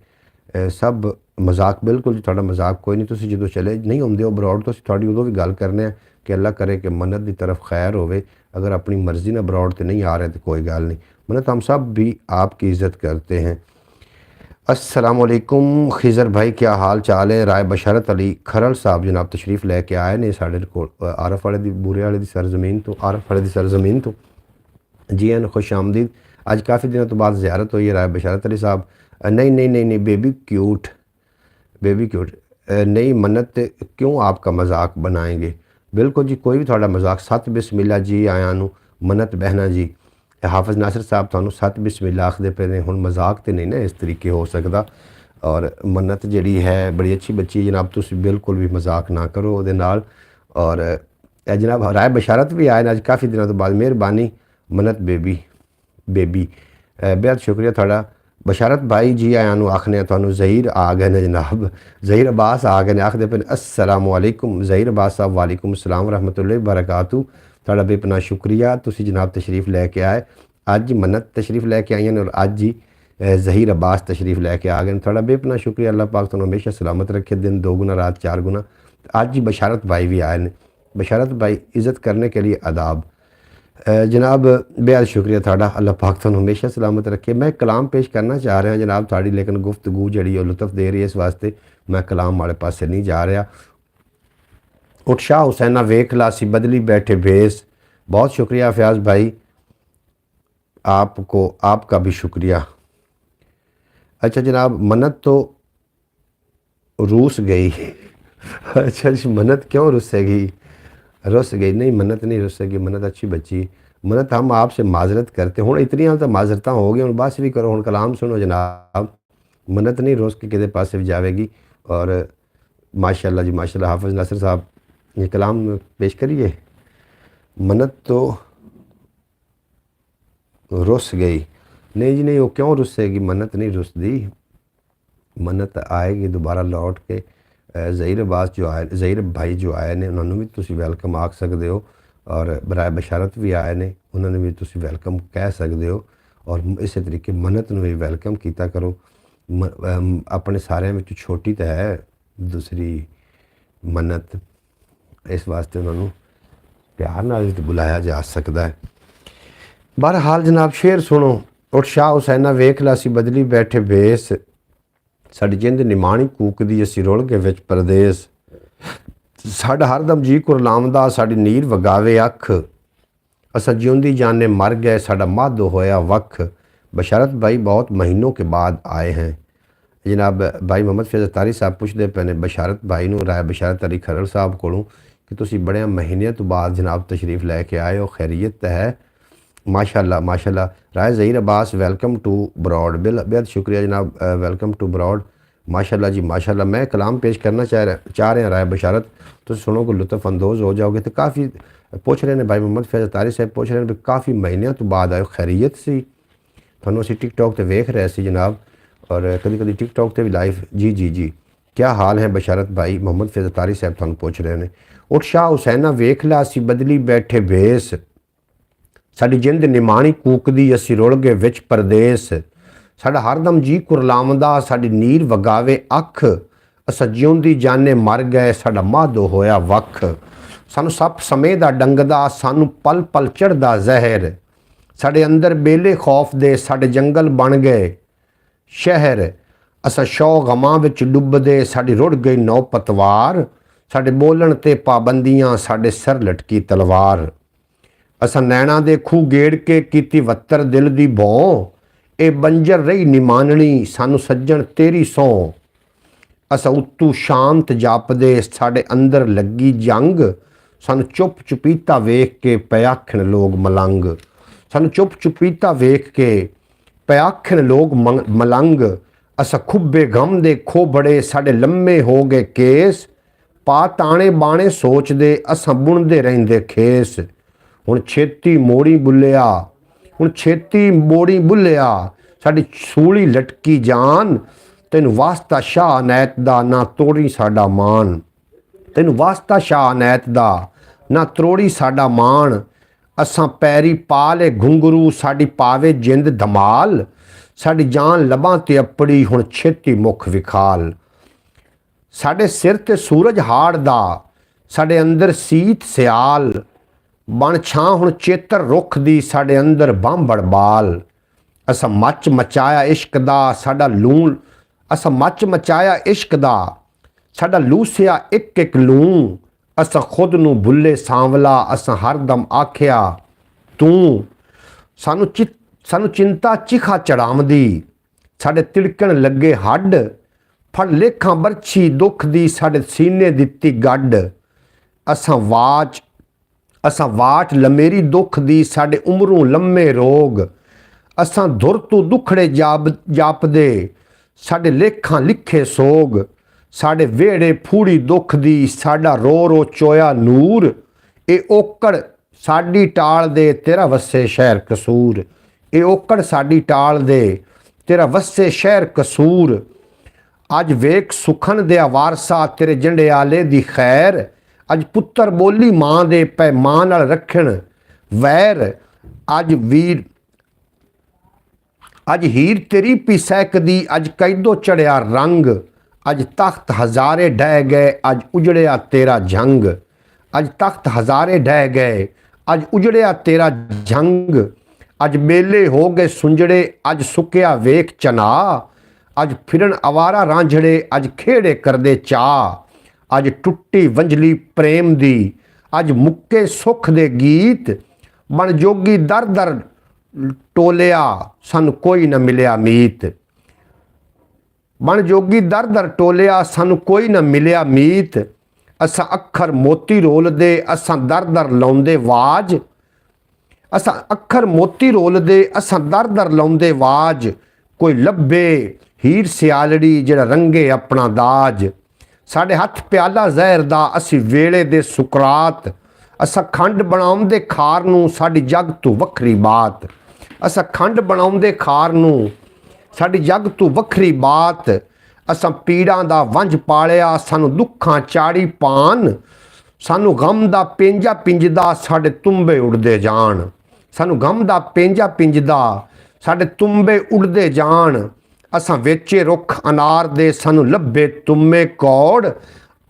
सब मजाक बिल्कुल जी थोड़ा मजाक कोई नहीं। तुसी जो चले नहीं आउंदे हो ब्रॉड तो थोड़ी उदों भी गल करने कि अल्लाह करे कि मन्नत की तरफ खैर होवे। अगर अपनी मर्जी ना ब्रॉड तो नहीं आ रहे तो कोई गल नहीं। मन्नत हम सब भी आपकी इज़्ज़त करते हैं। अस्सलाम वालेकुम खिज़र भाई क्या हाल चाल है? राय बशरत अली खरल साहब जनाब तशरीफ़ लैके आए ने साढ़े कोल आरफ वाले दी बूरे वाले दी सरजमीन तो आरफ वाले दी सरजमीन तो। जी एन खुश आमदीद। आज काफ़ी दिनों तो बाद ज़्यारत हुई है राय बशरत अली साहब। नहीं नहीं नहीं नहीं बेबी क्यूट बेबी क्यूट नहीं मन्नत क्यों आपका मजाक बनाएंगे? बिल्कुल जी कोई भी थोड़ा मजाक सत बिस्मिल्ला जी आया नू मन्नत बहना जी। हाफिज नासिर साहब थानू सत बिस्मिल्ला आखदे पे ने हुण मजाक तो नहीं ना इस तरीके हो सकता। और मन्नत जी है बड़ी अच्छी बच्ची है जनाब, तुम बिल्कुल भी मजाक ना करो वो नाल। और जनाब राय बशारत भी आए अज काफ़ी दिनों तो बाद, मेहरबानी मन्नत बेबी बेबी बेहद शुक्रिया थोड़ा। बशारत भाई जी आया आखने तो जहीर आ गए ने जनाब, जहीर अब्बास आ गए ने, आखते पे अस्सलाम वालेकुम जहीर अब्बास साहब, वालेकुम सलाम रहमतुल्लाहि बरकातू। थोड़ा बेपना शुक्रिया, तुसी जनाब तशरीफ़ लैके आए। अज मन्नत तशरीफ़ लैके आई हैं और अज ही जहीर अब्बास तशरीफ़ लैके आ गए। थोड़ा बेपना शुक्रिया, अल्लाह पाक तुहानू हमेशा सलामत रखे, दिन 2 गुना रात 4 गुना। अज ही बशारत भाई भी आए हैं। बशारत भाई इज़्ज़त करने के लिए आदाब। जनाब बेहद शुक्रिया थाड़ा, अल्लाह पाक तुहानू हमेशा सलामत रखे। मैं कलाम पेश करना चाह रहा जनाब थाड़ी, लेकिन गुफ्तगू जी लुत्फ दे रही है, इस वास्ते मैं कलाम वाले पासे नहीं जा रहा। उत्शाह हुसैना वेख ला सी बदली बैठे भेस, बहुत शुक्रिया फयाज भाई, आपको आपका भी शुक्रिया। अच्छा जनाब मन्नत तो रूस गई अच्छा जी, मन्नत क्यों रुसेगी? रुस गई नहीं, मन्नत नहीं रुसेगी, मन्नत अच्छी बच्ची। मन्नत हम आपसे माजरत करते हूँ, इतनी तो माजरत हो गई हूँ, बस भी करो हूँ, कलाम सुनो जनाब। मन्नत नहीं रुस के किसी पासे भी जाएगी। और माशाल्लाह जी माशाल्लाह, हाफिज़ नासिर साहब ये कलाम पेश करिए। मन्नत तो रुस गई नहीं जी, नहीं वो क्यों रुसेगी? मन्नत नहीं रुसदी, मन्नत आएगी दोबारा लौट के। जहीर अब्बास जो आए, जहीर भाई जो आए ने, उन्होंने भी तुसी वेलकम आख सकते हो। और बराए बशारत भी आए ने, उन्होंने भी तुसी वेलकम कह सकते हो। और इस तरीके मन्नत में भी वेलकम किया करो। अपने सारे में छोटी तो है दूसरी मन्नत, इस वास्ते उन्होंने प्यार नाल बुलाया जा सकता है। बहरहाल जनाब शेर सुनो। उत्शाह हुसैना वेख ला सी बदली बैठे बेस, साड़ी जिंद निमाणी कूकदी असी रुल के विच परदेस। साडा हरदम जी कुरलामदा साड़ी नीर वगावे अख, असा जिउंदी जाने मर गए साडा माधो होया वख। बशारत भाई बहुत महीनों के बाद आए हैं। जनाब भाई मोहम्मद फैज़ अतारी साहब पूछते पे ने बशारत भाई नूं, राय बशारत अली खरड़ साहब कोलों कि तुसी बड़े महीने तो बाद जनाब तशरीफ़ लैके आए हो, खैरियत है? माशाल्लाह माशाल्लाह। Rai Zaheer Abbas welcome to broad, बेहद शुक्रिया जनाब, वेलकम टू ब्रॉड, माशाल्लाह जी माशाल्लाह। मैं कलाम पेश करना चाह रहे हैं राय बशारत, तो सुनो को लुत्फ़ अंदोज़ हो जाओगे। तो काफ़ी पूछ रहे हैं भाई मोहम्मद फैज़ अतारी साहब पूछ रहे हैं काफ़ी महीनों तो बाद आए, खैरियत सी? थानू असी टिकटॉक पर वेख रहे सी जनाब, और कभी कभी टिकटॉक पर भी लाइव। जी जी जी, क्या हाल है बशारत भाई? मोहम्मद फैज़ अतारी साहब थानू पूछ रहे हैं। उत्शाह हुसैना वेख ला सी बदली बैठे भेस, साड़ी जिंद निमाणी कूकदी असी रुल गए विच परदेस। साडा हरदम जी कुरलामदा साड़ी नीर वगावे अख, असा जिउंदी जाने मर गए साडा माधो होया वख। सानू सप समय दा डंगदा, सानू पल पल चढ़दा जहर, साडे अंदर बेले खौफ दे साडे जंगल बन गए शहर। असा शौ गमां विच डुबदे साड़ी रुड़ गई नौ पतवार, साडे बोलन ते पाबंदियां साडे सर लटकी तलवार। असा नैणा दे खूह गेड़ के कीती वत्तर दिल दी भौं, ए बंजर रही निमाननी सानू सज्जन तेरी सौं। असा उत्तू शांत जापदे साडे अंदर लगी जंग, सानू चुप चुपीता वेख के पयाखन लोग मलंग। सानू चुप चुपीता वेख के पयाखन लोग मलंग। असा खुब्बे गम दे खो बड़े साडे लम्मे हो गए केस, पा ताणे बाणे सोचदे असा बुणदे रहिंदे खेस। हुण छेती मोड़ी बुलिया, हुण छेती मोड़ी बुलिया, साडी सूली लटकी जान। तेन वास्ता शाह अनैत दा ना तोड़ी साडा मान, तेन वास्ता शाह अनैत दा ना त्रोड़ी साडा मान। असां पैरी पा ले घुंगरू साडी पावे जिंद धमाल, साडी जान लबां ते अपड़ी हुण छेती मुख विखाल। साडे सिर ते सूरज हाड़ दा, साडे अंदर सीत सियाल, बन छां हुण चेतर रुख दी साडे अंदर बांभड़ बाल। असा मच मचाया इश्क दा साडा लूण, असा मच मचाया इश्क दा साडा लूसिया एक एक लूं। असा खुद नू भुले सांवला, असा हरदम आख्या तूं। सानू चिंता चिखा चढ़ावदी, साडे तिड़कण लगे हड्ड, फड़ लेखां बरछी दुख दी साडे सीने दित्ती गड्ड। असां वाट लमेरी दुख दी साडे उमरों लम्मे रोग। असां धुर तू दुखड़े जापदे ਸਾਡੇ ਲੇਖਾਂ ਲਿਖੇ ਸੋਗ, ਸਾਡੇ ਵਿਹੜੇ ਫੂੜੀ ਦੁੱਖ ਦੀ, ਸਾਡਾ ਰੋ ਰੋ ਚੋਇਆ ਨੂਰ। ਇਹ ਔਕੜ ਸਾਡੀ ਟਾਲ ਦੇ, ਤੇਰਾ ਵਸੇ ਸ਼ਹਿਰ ਕਸੂਰ। ਇਹ ਔਕੜ ਸਾਡੀ ਟਾਲ ਦੇ, ਤੇਰਾ ਵਸੇ ਸ਼ਹਿਰ ਕਸੂਰ। ਅੱਜ ਵੇਖ ਸੁਖਨ ਦੇ ਵਾਰਸਾ, ਤੇਰੇ ਜੰਡਿਆਲੇ ਦੀ ਖੈਰ। ਅੱਜ ਪੁੱਤਰ ਬੋਲੀ ਮਾਂ ਦੇ, ਪੈ ਮਾਂ ਨਾਲ ਰੱਖਣ ਵੈਰ। ਅੱਜ ਹੀਰ ਤੇਰੀ ਪੀ ਸਹਿਕਦੀ, ਅੱਜ ਕੈਦੋ ਚੜਿਆ ਰੰਗ। ਅੱਜ ਤਖਤ ਹਜ਼ਾਰੇ ਢਹਿ ਗਏ, ਅੱਜ ਉਜੜਿਆ ਤੇਰਾ ਜੰਗ। ਅੱਜ ਤਖਤ ਹਜ਼ਾਰੇ ਢਹਿ ਗਏ, ਅੱਜ ਉਜੜਿਆ ਤੇਰਾ ਜੰਗ। ਅੱਜ ਮੇਲੇ ਹੋ ਗਏ ਸੁੰਜੜੇ, ਅੱਜ ਸੁੱਕਿਆ ਵੇਖ ਚਨਾ। ਅੱਜ ਫਿਰਨ ਅਵਾਰਾ ਰਾਂਝੜੇ, ਅੱਜ ਖੇੜੇ ਕਰਦੇ ਚਾਹ। ਅੱਜ ਟੁੱਟੀ ਵੰਝਲੀ ਪ੍ਰੇਮ ਦੀ, ਅੱਜ ਮੁੱਕੇ ਸੁੱਖ ਦੇ ਗੀਤ। ਬਣ ਜੋਗੀ ਦਰ ਦਰ ਟੋਲਿਆ, ਸਾਨੂੰ ਕੋਈ ਨਾ ਮਿਲਿਆ ਮੀਤ। ਬਣ ਜੋਗੀ ਦਰ ਦਰ ਟੋਲਿਆ, ਸਾਨੂੰ ਕੋਈ ਨਾ ਮਿਲਿਆ ਮੀਤ। ਅਸਾਂ ਅੱਖਰ ਮੋਤੀ ਰੋਲਦੇ, ਅਸਾਂ ਦਰ ਦਰ ਲਾਉਂਦੇ ਵਾਜ। ਅਸਾਂ ਅੱਖਰ ਮੋਤੀ ਰੋਲਦੇ, ਅਸਾਂ ਦਰ ਦਰ ਲਾਉਂਦੇ ਵਾਜ। ਕੋਈ ਲੱਭੇ ਹੀਰ ਸਿਆਲੜੀ, ਜਿਹੜਾ ਰੰਗੇ ਆਪਣਾ ਦਾਜ। ਸਾਡੇ ਹੱਥ ਪਿਆਲਾ ਜ਼ਹਿਰ ਦਾ, ਅਸੀਂ ਵੇਲੇ ਦੇ ਸੁਕਰਾਤ। ਅਸਾਂ ਖੰਡ ਬਣਾਉਂਦੇ ਖਾਰ ਨੂੰ, ਸਾਡੀ ਜੱਗ ਤੋਂ ਵੱਖਰੀ ਬਾਤ। ਅਸਾਂ ਖੰਡ ਬਣਾਉਂਦੇ ਖਾਰ ਨੂੰ, ਸਾਡੀ ਜੱਗ ਤੋਂ ਵੱਖਰੀ ਬਾਤ। ਅਸਾਂ ਪੀੜਾਂ ਦਾ ਵੰਝ ਪਾਲਿਆ, ਸਾਨੂੰ ਦੁੱਖਾਂ ਚਾੜੀ ਪਾਨ। ਸਾਨੂੰ ਗਮ ਦਾ ਪੇਂਜਾ ਪਿੰਜਦਾ, ਸਾਡੇ ਤੁੰਬੇ ਉੱਡਦੇ ਜਾਣ। ਸਾਨੂੰ ਗਮ ਦਾ ਪੇਂਜਾ ਪਿੰਜਦਾ, ਸਾਡੇ ਤੁੰਬੇ ਉੱਡਦੇ ਜਾਣ। ਅਸਾਂ ਵੇਚੇ ਰੁੱਖ ਅਨਾਰ ਦੇ, ਸਾਨੂੰ ਲੱਭੇ ਤੁੰਮੇ ਕੌੜ।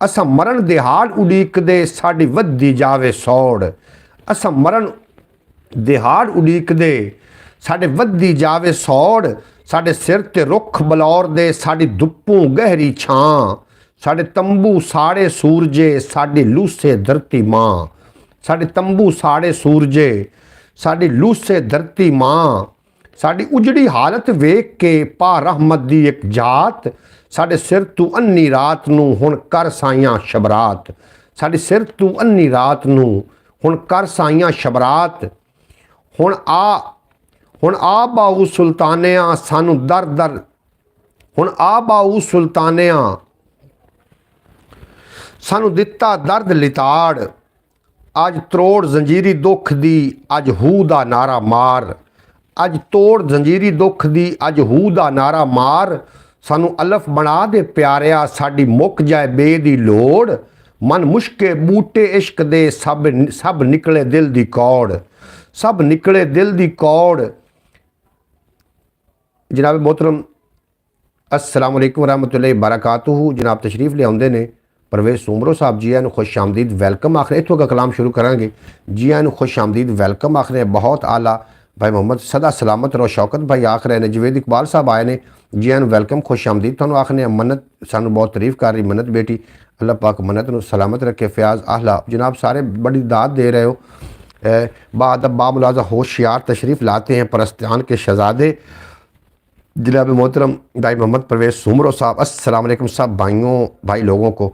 ਅਸਾਂ ਮਰਨ ਦੇ ਹਾਲ ਉਡੀਕਦੇ, ਸਾਡੀ ਵੱਧਦੀ ਜਾਵੇ ਸੌੜ। ਅਸਾਂ ਮਰਨ ਦੇ ਹਾਲ ਉਡੀਕਦੇ, ਸਾਡੇ ਵੱਧਦੀ ਜਾਵੇ ਸੌੜ। ਸਾਡੇ ਸਿਰ ਤੇ ਰੁੱਖ ਬਲੌਰ ਦੇ, ਸਾਡੀ ਦੁੱਪੋਂ ਗਹਿਰੀ ਛਾਂ। ਸਾਡੇ ਤੰਬੂ ਸਾੜੇ ਸੂਰਜੇ, ਸਾਡੀ ਲੂਸੇ ਧਰਤੀ ਮਾਂ। ਸਾਡੇ ਤੰਬੂ ਸਾੜੇ ਸੂਰਜੇ, ਸਾਡੀ ਲੂਸੇ ਧਰਤੀ ਮਾਂ। ਸਾਡੀ ਉਜੜੀ ਹਾਲਤ ਵੇਖ ਕੇ ਪਾ ਰਹਿਮਤ ਦੀ ਇੱਕ ਜਾਤ। ਸਾਡੇ ਸਿਰ ਤੂੰ ਅੰਨੀ ਰਾਤ ਨੂੰ, ਹੁਣ ਕਰ ਸਾਈਆਂ ਸ਼ਬਰਾਤ। ਸਾਡੇ ਸਿਰ ਤੂੰ ਅੰਨੀ ਰਾਤ ਨੂੰ, ਹੁਣ ਕਰ ਸਾਈਆਂ ਸ਼ਬਰਾਤ। ਹੁਣ ਆ ਬਾਹੂ ਸੁਲਤਾਨਿਆਂ, ਸਾਨੂੰ ਦਰ ਦਰ। ਹੁਣ ਆ ਬਾਹੂ ਸੁਲਤਾਨਿਆਂ, ਸਾਨੂੰ ਦਿੱਤਾ ਦਰਦ ਲਿਤਾੜ। ਅੱਜ ਤੋੜ ਜ਼ੰਜੀਰੀ ਦੁੱਖ ਦੀ, ਅੱਜ ਹੂ ਦਾ ਨਾਰਾ ਮਾਰ। ਅੱਜ ਤੋੜ ਜ਼ੰਜੀਰੀ ਦੁੱਖ ਦੀ, ਅੱਜ ਹੂ ਦਾ ਨਾਰਾ ਮਾਰ। ਸਾਨੂੰ ਅਲਫ ਬਣਾ ਦੇ ਪਿਆਰਿਆ, ਸਾਡੀ ਮੁੱਕ ਜਾਏ ਬੇ ਦੀ ਲੋੜ। ਮਨ ਮੁਸ਼ਕੇ ਬੂਟੇ ਇਸ਼ਕ ਦੇ, ਸਭ ਨਿਕਲੇ ਦਿਲ ਦੀ ਕੌੜ। ਸਭ ਨਿਕਲੇ ਦਿਲ ਦੀ ਕੌੜ। ਜਨਾਬ मोहतरम अस्सलाम वालेकुम रहमतुल्लाहि बरकातुहू। जनाब तशरीफ लियाउंदे ने परवेज़ सूमरो साहब, जी आनू खुश आमदीद वैलकम आखरे। इत्थों का कलाम शुरू करांगे। जी आनू खुश आमदीद वैलकम आखरे। बहुत आला भाई मोहम्मद सदा सलामत रहो। शौकत भाई आख रहे हैं। जवेद इकबाल साहब आए ने, जी आनू वैलकम खुश आमदीद तुहानू आखने। मन्नत सानू बहुत तारीफ कर रही, मन्नत बेटी अल्लाह पाक मन्नत नू सलामत रखे। फयाज आहला जनाब सारे बड़ी दाद दे रहे हो। बाद बामुलाजा होशियार तशरीफ़ लाते हैं, परस्तान के शहजादे जनाब मोहतरम भाई मोहम्मद परवेज़ सूमरो साहब। अस्सलाम वालेकुम सब भाइयों भाई लोगों को।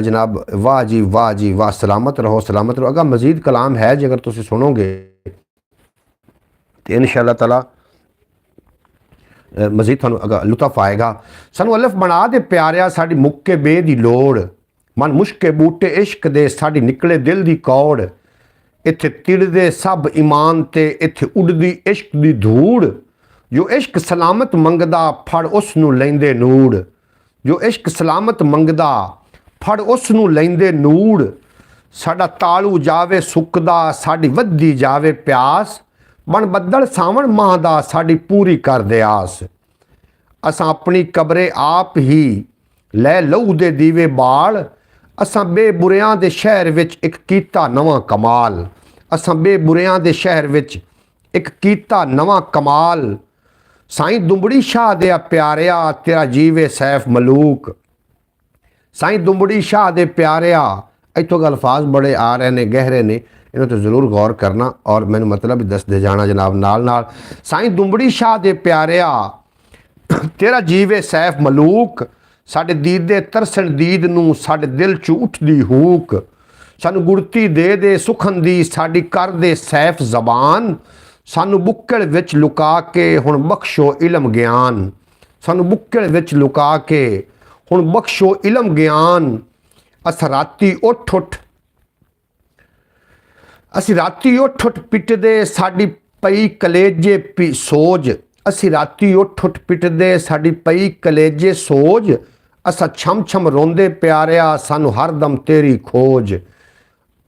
जनाब वाह जी वाह जी वाह, सलामत रहो सलामत रहो। अगर मज़ीद कलाम है जी, अगर तुम सुनोगे तो इंशाअल्लाह ताला मज़ीद थानू अगर लुत्फ आएगा। सानू अलिफ बना दे प्यारिया, साड़ी मुक्के बे दी लोड़। मन मुश्के बूटे इश्क दे, साड़ी निकले दिल दी कौड़। इत्थे तिड़दे सब ईमान ते, इत्थे उड़दी इश्क दी धूड़। जो इश्क सलामत मंगदा, फड़ उस नू लैंदे नूड़। जो इश्क सलामत मंगदा, फड़ उस नू लैंदे नूड़। साडा तालू जावे सुकदा, साडी वधी जावे प्यास। बन बदल सावण माह दा, साडी पूरी कर दे आस। असां अपनी कबरे आप ही लै लहू दे दीवे बाल। असां बेबुरियां दे शहर विच एक कीता नवां कमाल। असां बेबुरियां दे शहर विच एक कीता नवां कमाल। साईं दुंबड़ी शाह दे प्यारिया, तेरा जीवे सैफ मलूक। साईं दुंबड़ी शाह दे प्यारिया, इतों के अल्फाज बड़े आ रहे ने, गहरे ने, इन्हों तो ज़रूर गौर करना और मैंने मतलब भी दस दे जाना जनाब नाल नाल। साईं दुंबड़ी शाह दे प्यारिया, तेरा जीवे सैफ मलूक। साडे दीदे तरसन दीद नू, साडे दिल चू उठदी हूक। सानू गुड़ती दे सुखन दी, साडी कर दे सैफ जबान। सानू बुक्कड़ विच लुका के हुण बख्शो इलम ज्ञान। सानू बुक्कल विच लुका के हुण बख्शो इलम ज्ञान। अस राती उठ उठ असी राती उठ उठ पिटदे साडी पई कलेजे पी सोज। असी राती उठ उठ पिटदे साडी पई कलेजे सोज। असा छम छम रोंदे प्यारिया सानू हरदम तेरी खोज।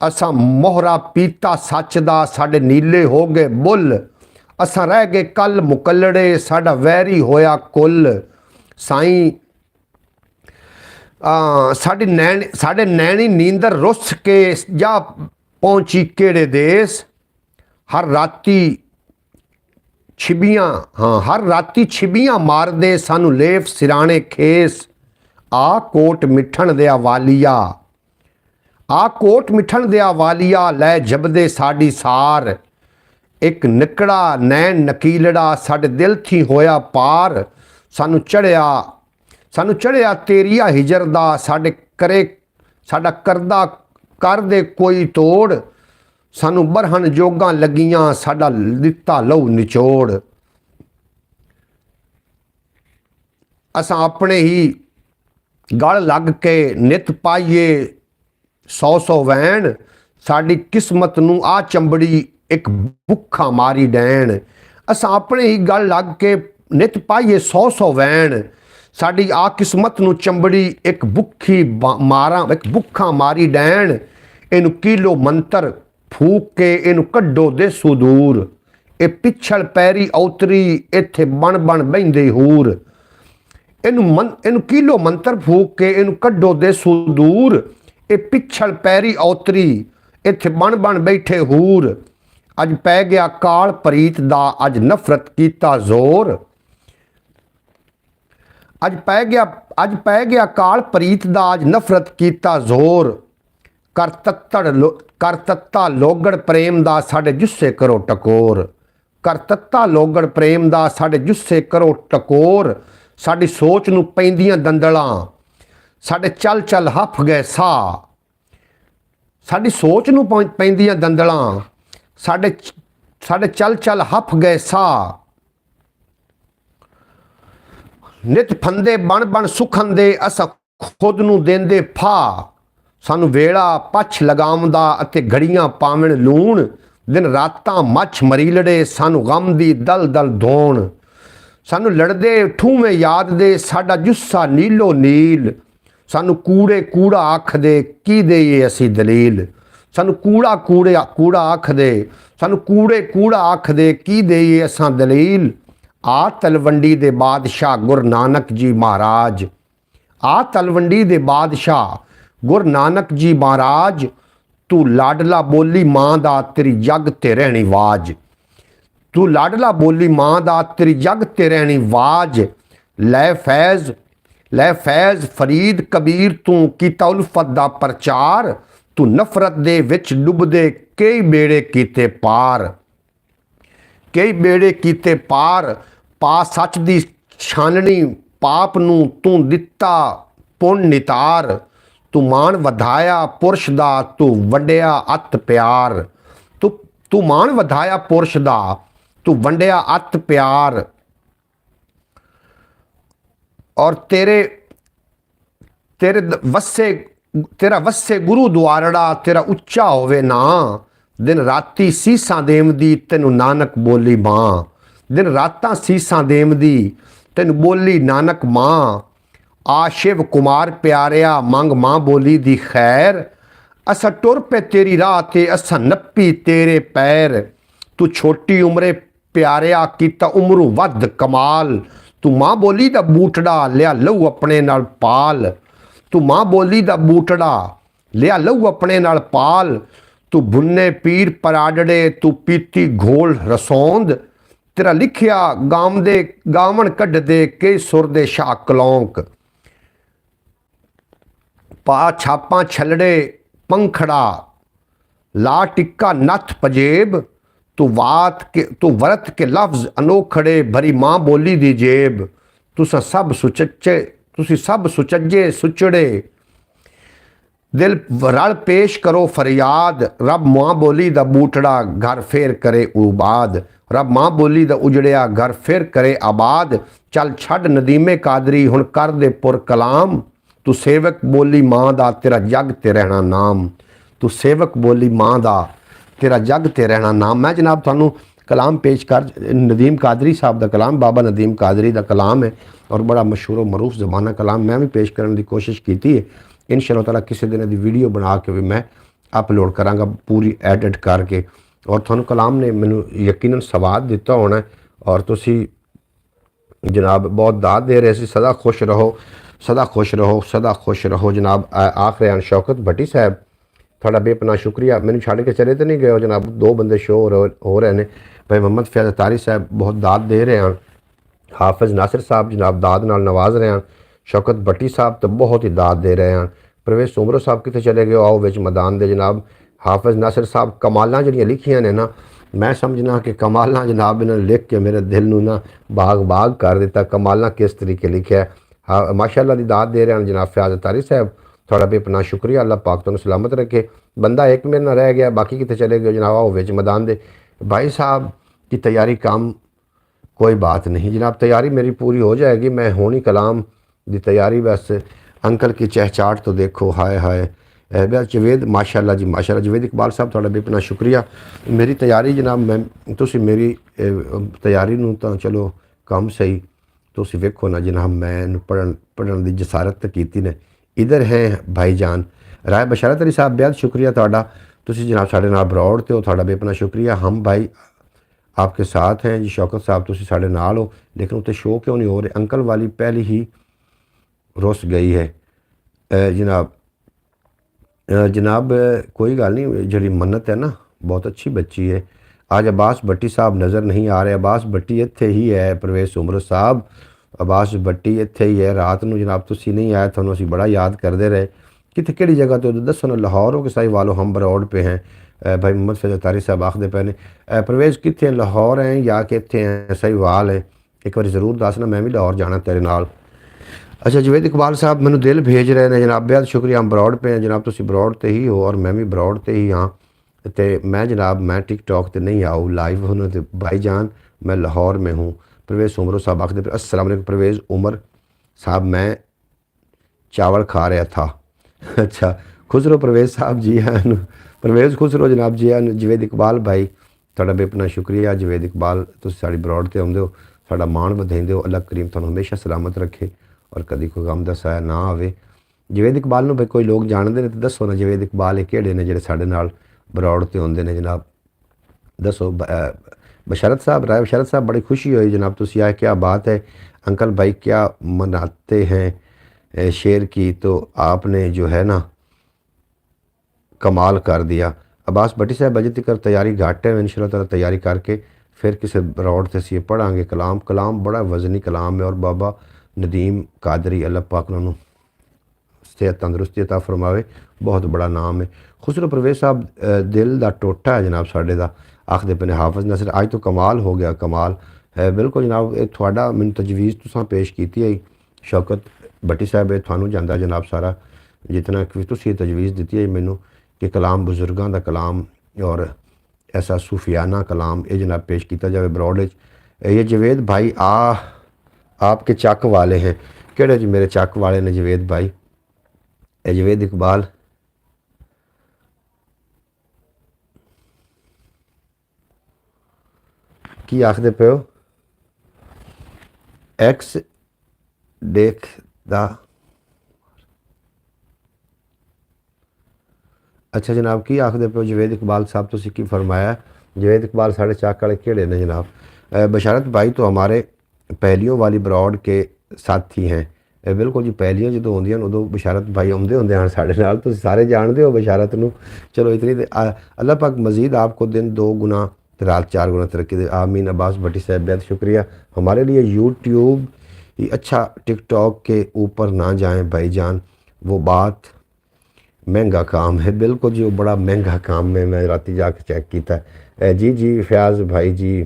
असा मोहरा पीता सच दा साडे नीले हो गए बुल। असा रह गए कल मुकलड़े साडा वैरी होया कुल। साईं साडे नैनी नींदर रुस के जा पहुंची केड़े देश। हर राती छिबियां हर राती छिबियां मार दे सानू लेफ सिराने खेस। आ कोट मिठण दिया वालिया आ कोट मिठण दिया वालिया लै जबदे साडी सार। एक निकड़ा नैन नकीलड़ा साडे दिल थी होया पार। सानू चढ़िया तेरिया हिजर दा साडे करे साडा करदा कर दे कोई तोड़। सानू बरहन जोगां लगियां साडा दिता लहू निचोड़। असां अपने ही गल लग के नित पाइए 100 वैन। साडी किस्मत नू आ चंबड़ी एक भुखा मारी डैन। असां अपने ही गल लग के नित पाइए 100 वैन। साडी आ किस्मत नू चंबड़ी एक भुखा मारी डैन। इनू किलो मंत्र फूक के इनू कड्डो दे सुदूर। ए पिछड़ पैरी औतरी इत्थे बन बन बहिंदे हूर। इनू किलो मंत्र फूक के इनू कड्डो दे सुदूर। ए पिछड़ पैरी औतरी इत्थे बन बन बैठे हूर। अज पै गया काल प्रीत दा अज नफरत कीता जोर। अज पै गया काल प्रीत दा अज नफरत कीता जोर। कर तत्ता लोगड़ प्रेम दा साडे जुस्से करो टकोर। कर तत्ता लोगड़ प्रेम दा साडे जुस्से करो टकोर। साडी सोच नू पैंदियां दंदलां साडे चल चल हफ गए सा। साडी सोच नू पैंदियां दंदलां साडे चल चल हफ गए सा। नित फंदे बन बन सुखन दे असां खुद नू देंदे फा। सानू वेड़ा पछ लगावंदा अते घड़ियां पावण लूण। दिन रातां मछ मरीलड़े सानू गम दी दल दल धोण। सानू लड़दे ठूवें याद दे साडा जुस्सा नीलो नील। सानू कूड़े कूड़ा आख दे की देइए असी दलील। सानू कूड़ा आख दे सानू कूड़ा आख दे की देइए असां दलील। आ तलवंडी दे बादशाह गुरु नानक जी महाराज। आ तलवंडी दे बादशाह गुरु नानक जी महाराज। तू लाडला बोली मां दा तेरी जग ते रहनी वाज। तू लाडला बोली मां दा तेरी जग ते रहनी वाज। लै फैज़ फरीद कबीर तू कीता उल्फत दा प्रचार। तू नफरत दे विच डुबदे कई बेड़े कीते पार। कई बेड़े कीते पार। पा सच दी छाननी पाप नू तू दिता पुन नितार। तू मान वधाया पुरश दा तू वंडिया अत प्यार। तू मान वधाया पुरश दा तू वंडिया अत प्यार। और तेरा वस्से गुरु द्वारड़ा तेरा उच्चा होवे ना। दिन राती सीसां देवदी तेनू नानक बोली मां। दिन रातां सीसां देवदी तेनू बोली नानक मां। आ शिव कुमार प्यारिया मंग मां बोली दी खैर। असा टुर पे तेरी राह ते असा नप्पी तेरे पैर। तू छोटी उम्रे प्यारिया कीता उमरू वध कमाल। तू मां बोली दा बूटड़ा लिया लहू अपने नाल पाल। तू मां बोली दा बूटड़ा लिया लहू अपने नाल पाल। तू बुन्ने पीर पराडड़े तू पीती घोल रसौंद। तेरा लिखिया गावन कढ़दे के सुर दे शाह कलौंक। पा छापां छलड़े पंखड़ा ला टिक्का नथ पजेब। तू वरत के लफ्ज अनोखड़े भरी मां बोली दी जेब। तुसी सब सुचज्जे सुचड़े दिल रल पेश करो फरियाद, रब मां बोली दा बूटड़ा घर फेर करे उबाद। रब मां बोली दा उजड़िया घर फिर करे आबाद। चल छड़ नदीमे कादरी हुण कर दे पुर कलाम। तू सेवक बोली मां दा तेरा जग ते रहना नाम। तू सेवक बोली मां दा तेरा जग ते रहना नाम। मैं जनाब थानू कलाम पेश कर नदीम कादरी साहब का कलाम, बाबा नदीम कादरी का कलाम है और बड़ा मशहूर मरूफ ज़माना कलाम मैं भी पेश करने की कोशिश की है। इंशाअल्लाह ताला किसी दिन की वीडियो बना के भी मैं अपलोड करांगा पूरी एडिट करके। और थानू कलाम ने मैनू यकीनन सवाद दिता होना है और तुसी जनाब बहुत दाद दे रहे सी। सदा खुश रहो, सदा खुश रहो, सदा खुश रहो जनाब। आखिर शौकत भट्टी साहब थोड़ा बेपना शुक्रिया, मैंने छड़ के चले तो नहीं गए जनाब। दो बंदे शो हो रहे हैं। भाई मोहम्मद फैज़ अतारी साहब बहुत दाद दे रहे हैं। हाफिज़ नासिर साहब जनाब दाद नाल नवाज रहे हैं। शौकत भट्टी साहब तो बहुत ही दाद दे रहे हैं। परवेज़ सुमरो साहब कितने चले गए आओ विच मैदान दे जनाब। हाफिज़ नासिर साहब कमालां जिहड़ियां लिखियां ने ना, मैं समझना कि कमालां जनाब इन्होंने लिख के मेरे दिल नूं ना बाग बाग कर दिता। कमालां किस तरीके लिखा है। हाँ माशाअल्लाह दी दाद दे रहे हैं जनाब फैज़ अतारी साहब, थोड़ा बेपना शुक्रिया। अल्लाह पाक तुहानूं सलामत रखे। बंदा एक मेरे नाल रह गया, बाकी कितने चले गए जनाब आओ विच मैदान दे। भाई साहब की तैयारी काम कोई बात नहीं जनाब, तैयारी मेरी पूरी हो जाएगी। मैं होनी कलाम की तैयारी बस अंकल की चहचाहट तो देखो, हाय हाय। जवेद माशाल्लाह जी माशाल्लाह। जवेद इकबाल साहब थोड़ा बेपना शुक्रिया। मेरी तैयारी जनाब मैं तुसी मेरी तैयारी नूं तां चलो कम सही तुसी वेखो ना जनाब मैं पढ़न की जसारत तो की ने। इधर है भाईजान राय बशारत अली साहब बेहद शुक्रिया तुहाडा। तुसी जनाब साढ़े नाल बरौड़ ते हो, थोड़ा बेपना शुक्रिया। हम भाई आपके साथ हैं जी। शौकत साहब तुसी साढ़े नाल हो लेकिन उत्ते शो क्यों नहीं हो रहे। अंकल वाली पहली ही रुस गई है जनाब। जनाब कोई गल नहीं, जी मन्नत है ना बहुत अच्छी बच्ची है। आज अब्बास भट्टी साहब नज़र नहीं आ रहे। अब्बास भट्टी इत्थे ही है। परवेज़ सुमर साहब अब्बास भट्टी इत्थे ही है। रात को जनाब तुसी नहीं आए, थानू असीं बड़ा याद करते रहे। कितने किहड़ी जगह तो दसो ना, लाहौर हो कि साई वालो हम बरौड़ पे हैं। भाई मोहम्मद फैज़ अतारी साहब आखते पे ने परवेज़ कितने लाहौर हैं या कि इत्थे हैं सही वाल है, एक बार ज़रूर दसना, मैं भी लाहौर जाना तेरे नाल। अच्छा जवेद इकबाल साहब मैनू दिल भेज रहे हैं जनाब, बेहद शुक्रिया। हम बरौड़ पे हैं जनाब, तुसी बरौड़ ते ही हो और मैं भी बरौड़ ते ही हाँ। तो मैं जनाब मैं टिकटॉक ते नहीं आऊँ लाइव होने तो भाईजान मैं लाहौर में हूँ। परवेज़ सुमरो साहब आखते अस्सलाम वालेकुम। परवेज़ उमर साहब मैं चावल खा रहा था। अच्छा खुसरो परवेज़ साहब जी हैं, परवेज़ खुसरो जनाब जी हैं। जवेद इकबाल भाई थोड़ा बेपना शुक्रिया। जवेद इकबाल तुसी साड़ी बरौड़ ते आउंदे हो, साड़ा मान वधाइंदे हो। अल्लाह करीम तुहानूं हमेशा सलामत रखे और कभी कोई गम दा साया ना आवे। जवेद इकबाल नूं भाई कोई लोग जानते हैं तो दसो ना जवेद इकबाल ये किहड़े ने जिहड़े साडे नाल बरौड़ ते आउंदे ने जनाब, दसो। बशारत साहब राय बशारत साहब बड़ी खुशी हुई जनाब तुसी आए, क्या बात है अंकल भाई क्या मनाते हैं शेर की, तो आपने जो है ना कमाल कर दिया। अब्बास भट्टी साहब अजे तक तैयारी घट है, इंशाअल्लाह ताला तैयारी करके फिर किसी बरौड़ से असीं पढ़ांगे कलाम। कलाम बड़ा वज़नी कलाम है और बाबा नदीम कादरी अल्लाह पाक उन्होंने सेहत तंदुरुस्ती अता फरमावे, बहुत बड़ा नाम है। खुसरो परवेज़ साहब दिल का टोटा है जनाब साढ़े का, आखदे पे ने हाफिज़ नासिर अज तो कमाल हो गया, कमाल है बिल्कुल जनाब। ये थोड़ा मैनू तजवीज़ तुसां पेश की है शौकत भट्टी साहब, ये थानू जांदा जनाब सारा जितना कि तुसीं तजवीज़ दी है मैनू कि कलाम बुजुर्गों का कलाम और ऐसा सूफियाना कलाम ये जनाब पेश किया जाए बरौड़। ये जवेद भाई आपके चक वाले हैं, केड़े जी मेरे चक वाले ने जवेद भाई। जवेद इकबाल की आखदे पे हो एक्स देखदा। अच्छा जनाब की आखदे पे हो जवेद इकबाल साहब तुसी की फरमाया। जवेद इकबाल साढ़े चाक वाले केड़े ने जनाब। बशारत भाई तो हमारे पहलियों वाली बरौड़ के साथी हैं। बिल्कुल जी पहलियां जो होंदियां उदों बशारत भाई आउंदे होंदे हैं साढ़े नाल, तुसीं सारे जानते हो बशारत नूं। चलो इतनी अल्लाह पाक मज़ीद आपको दिन 2 गुना रात 4 गुना तरक्की दे आमीन। अब्बास भट्टी साहब बेहद शुक्रिया। हमारे लिए यूट्यूब ही अच्छा, टिकटॉक के ऊपर ना जाएं भाईजान, वो बात महंगा काम है। बिल्कुल जी वो बड़ा महंगा काम है, मैं राती जाके चेक किया। जी जी फयाज भाई जी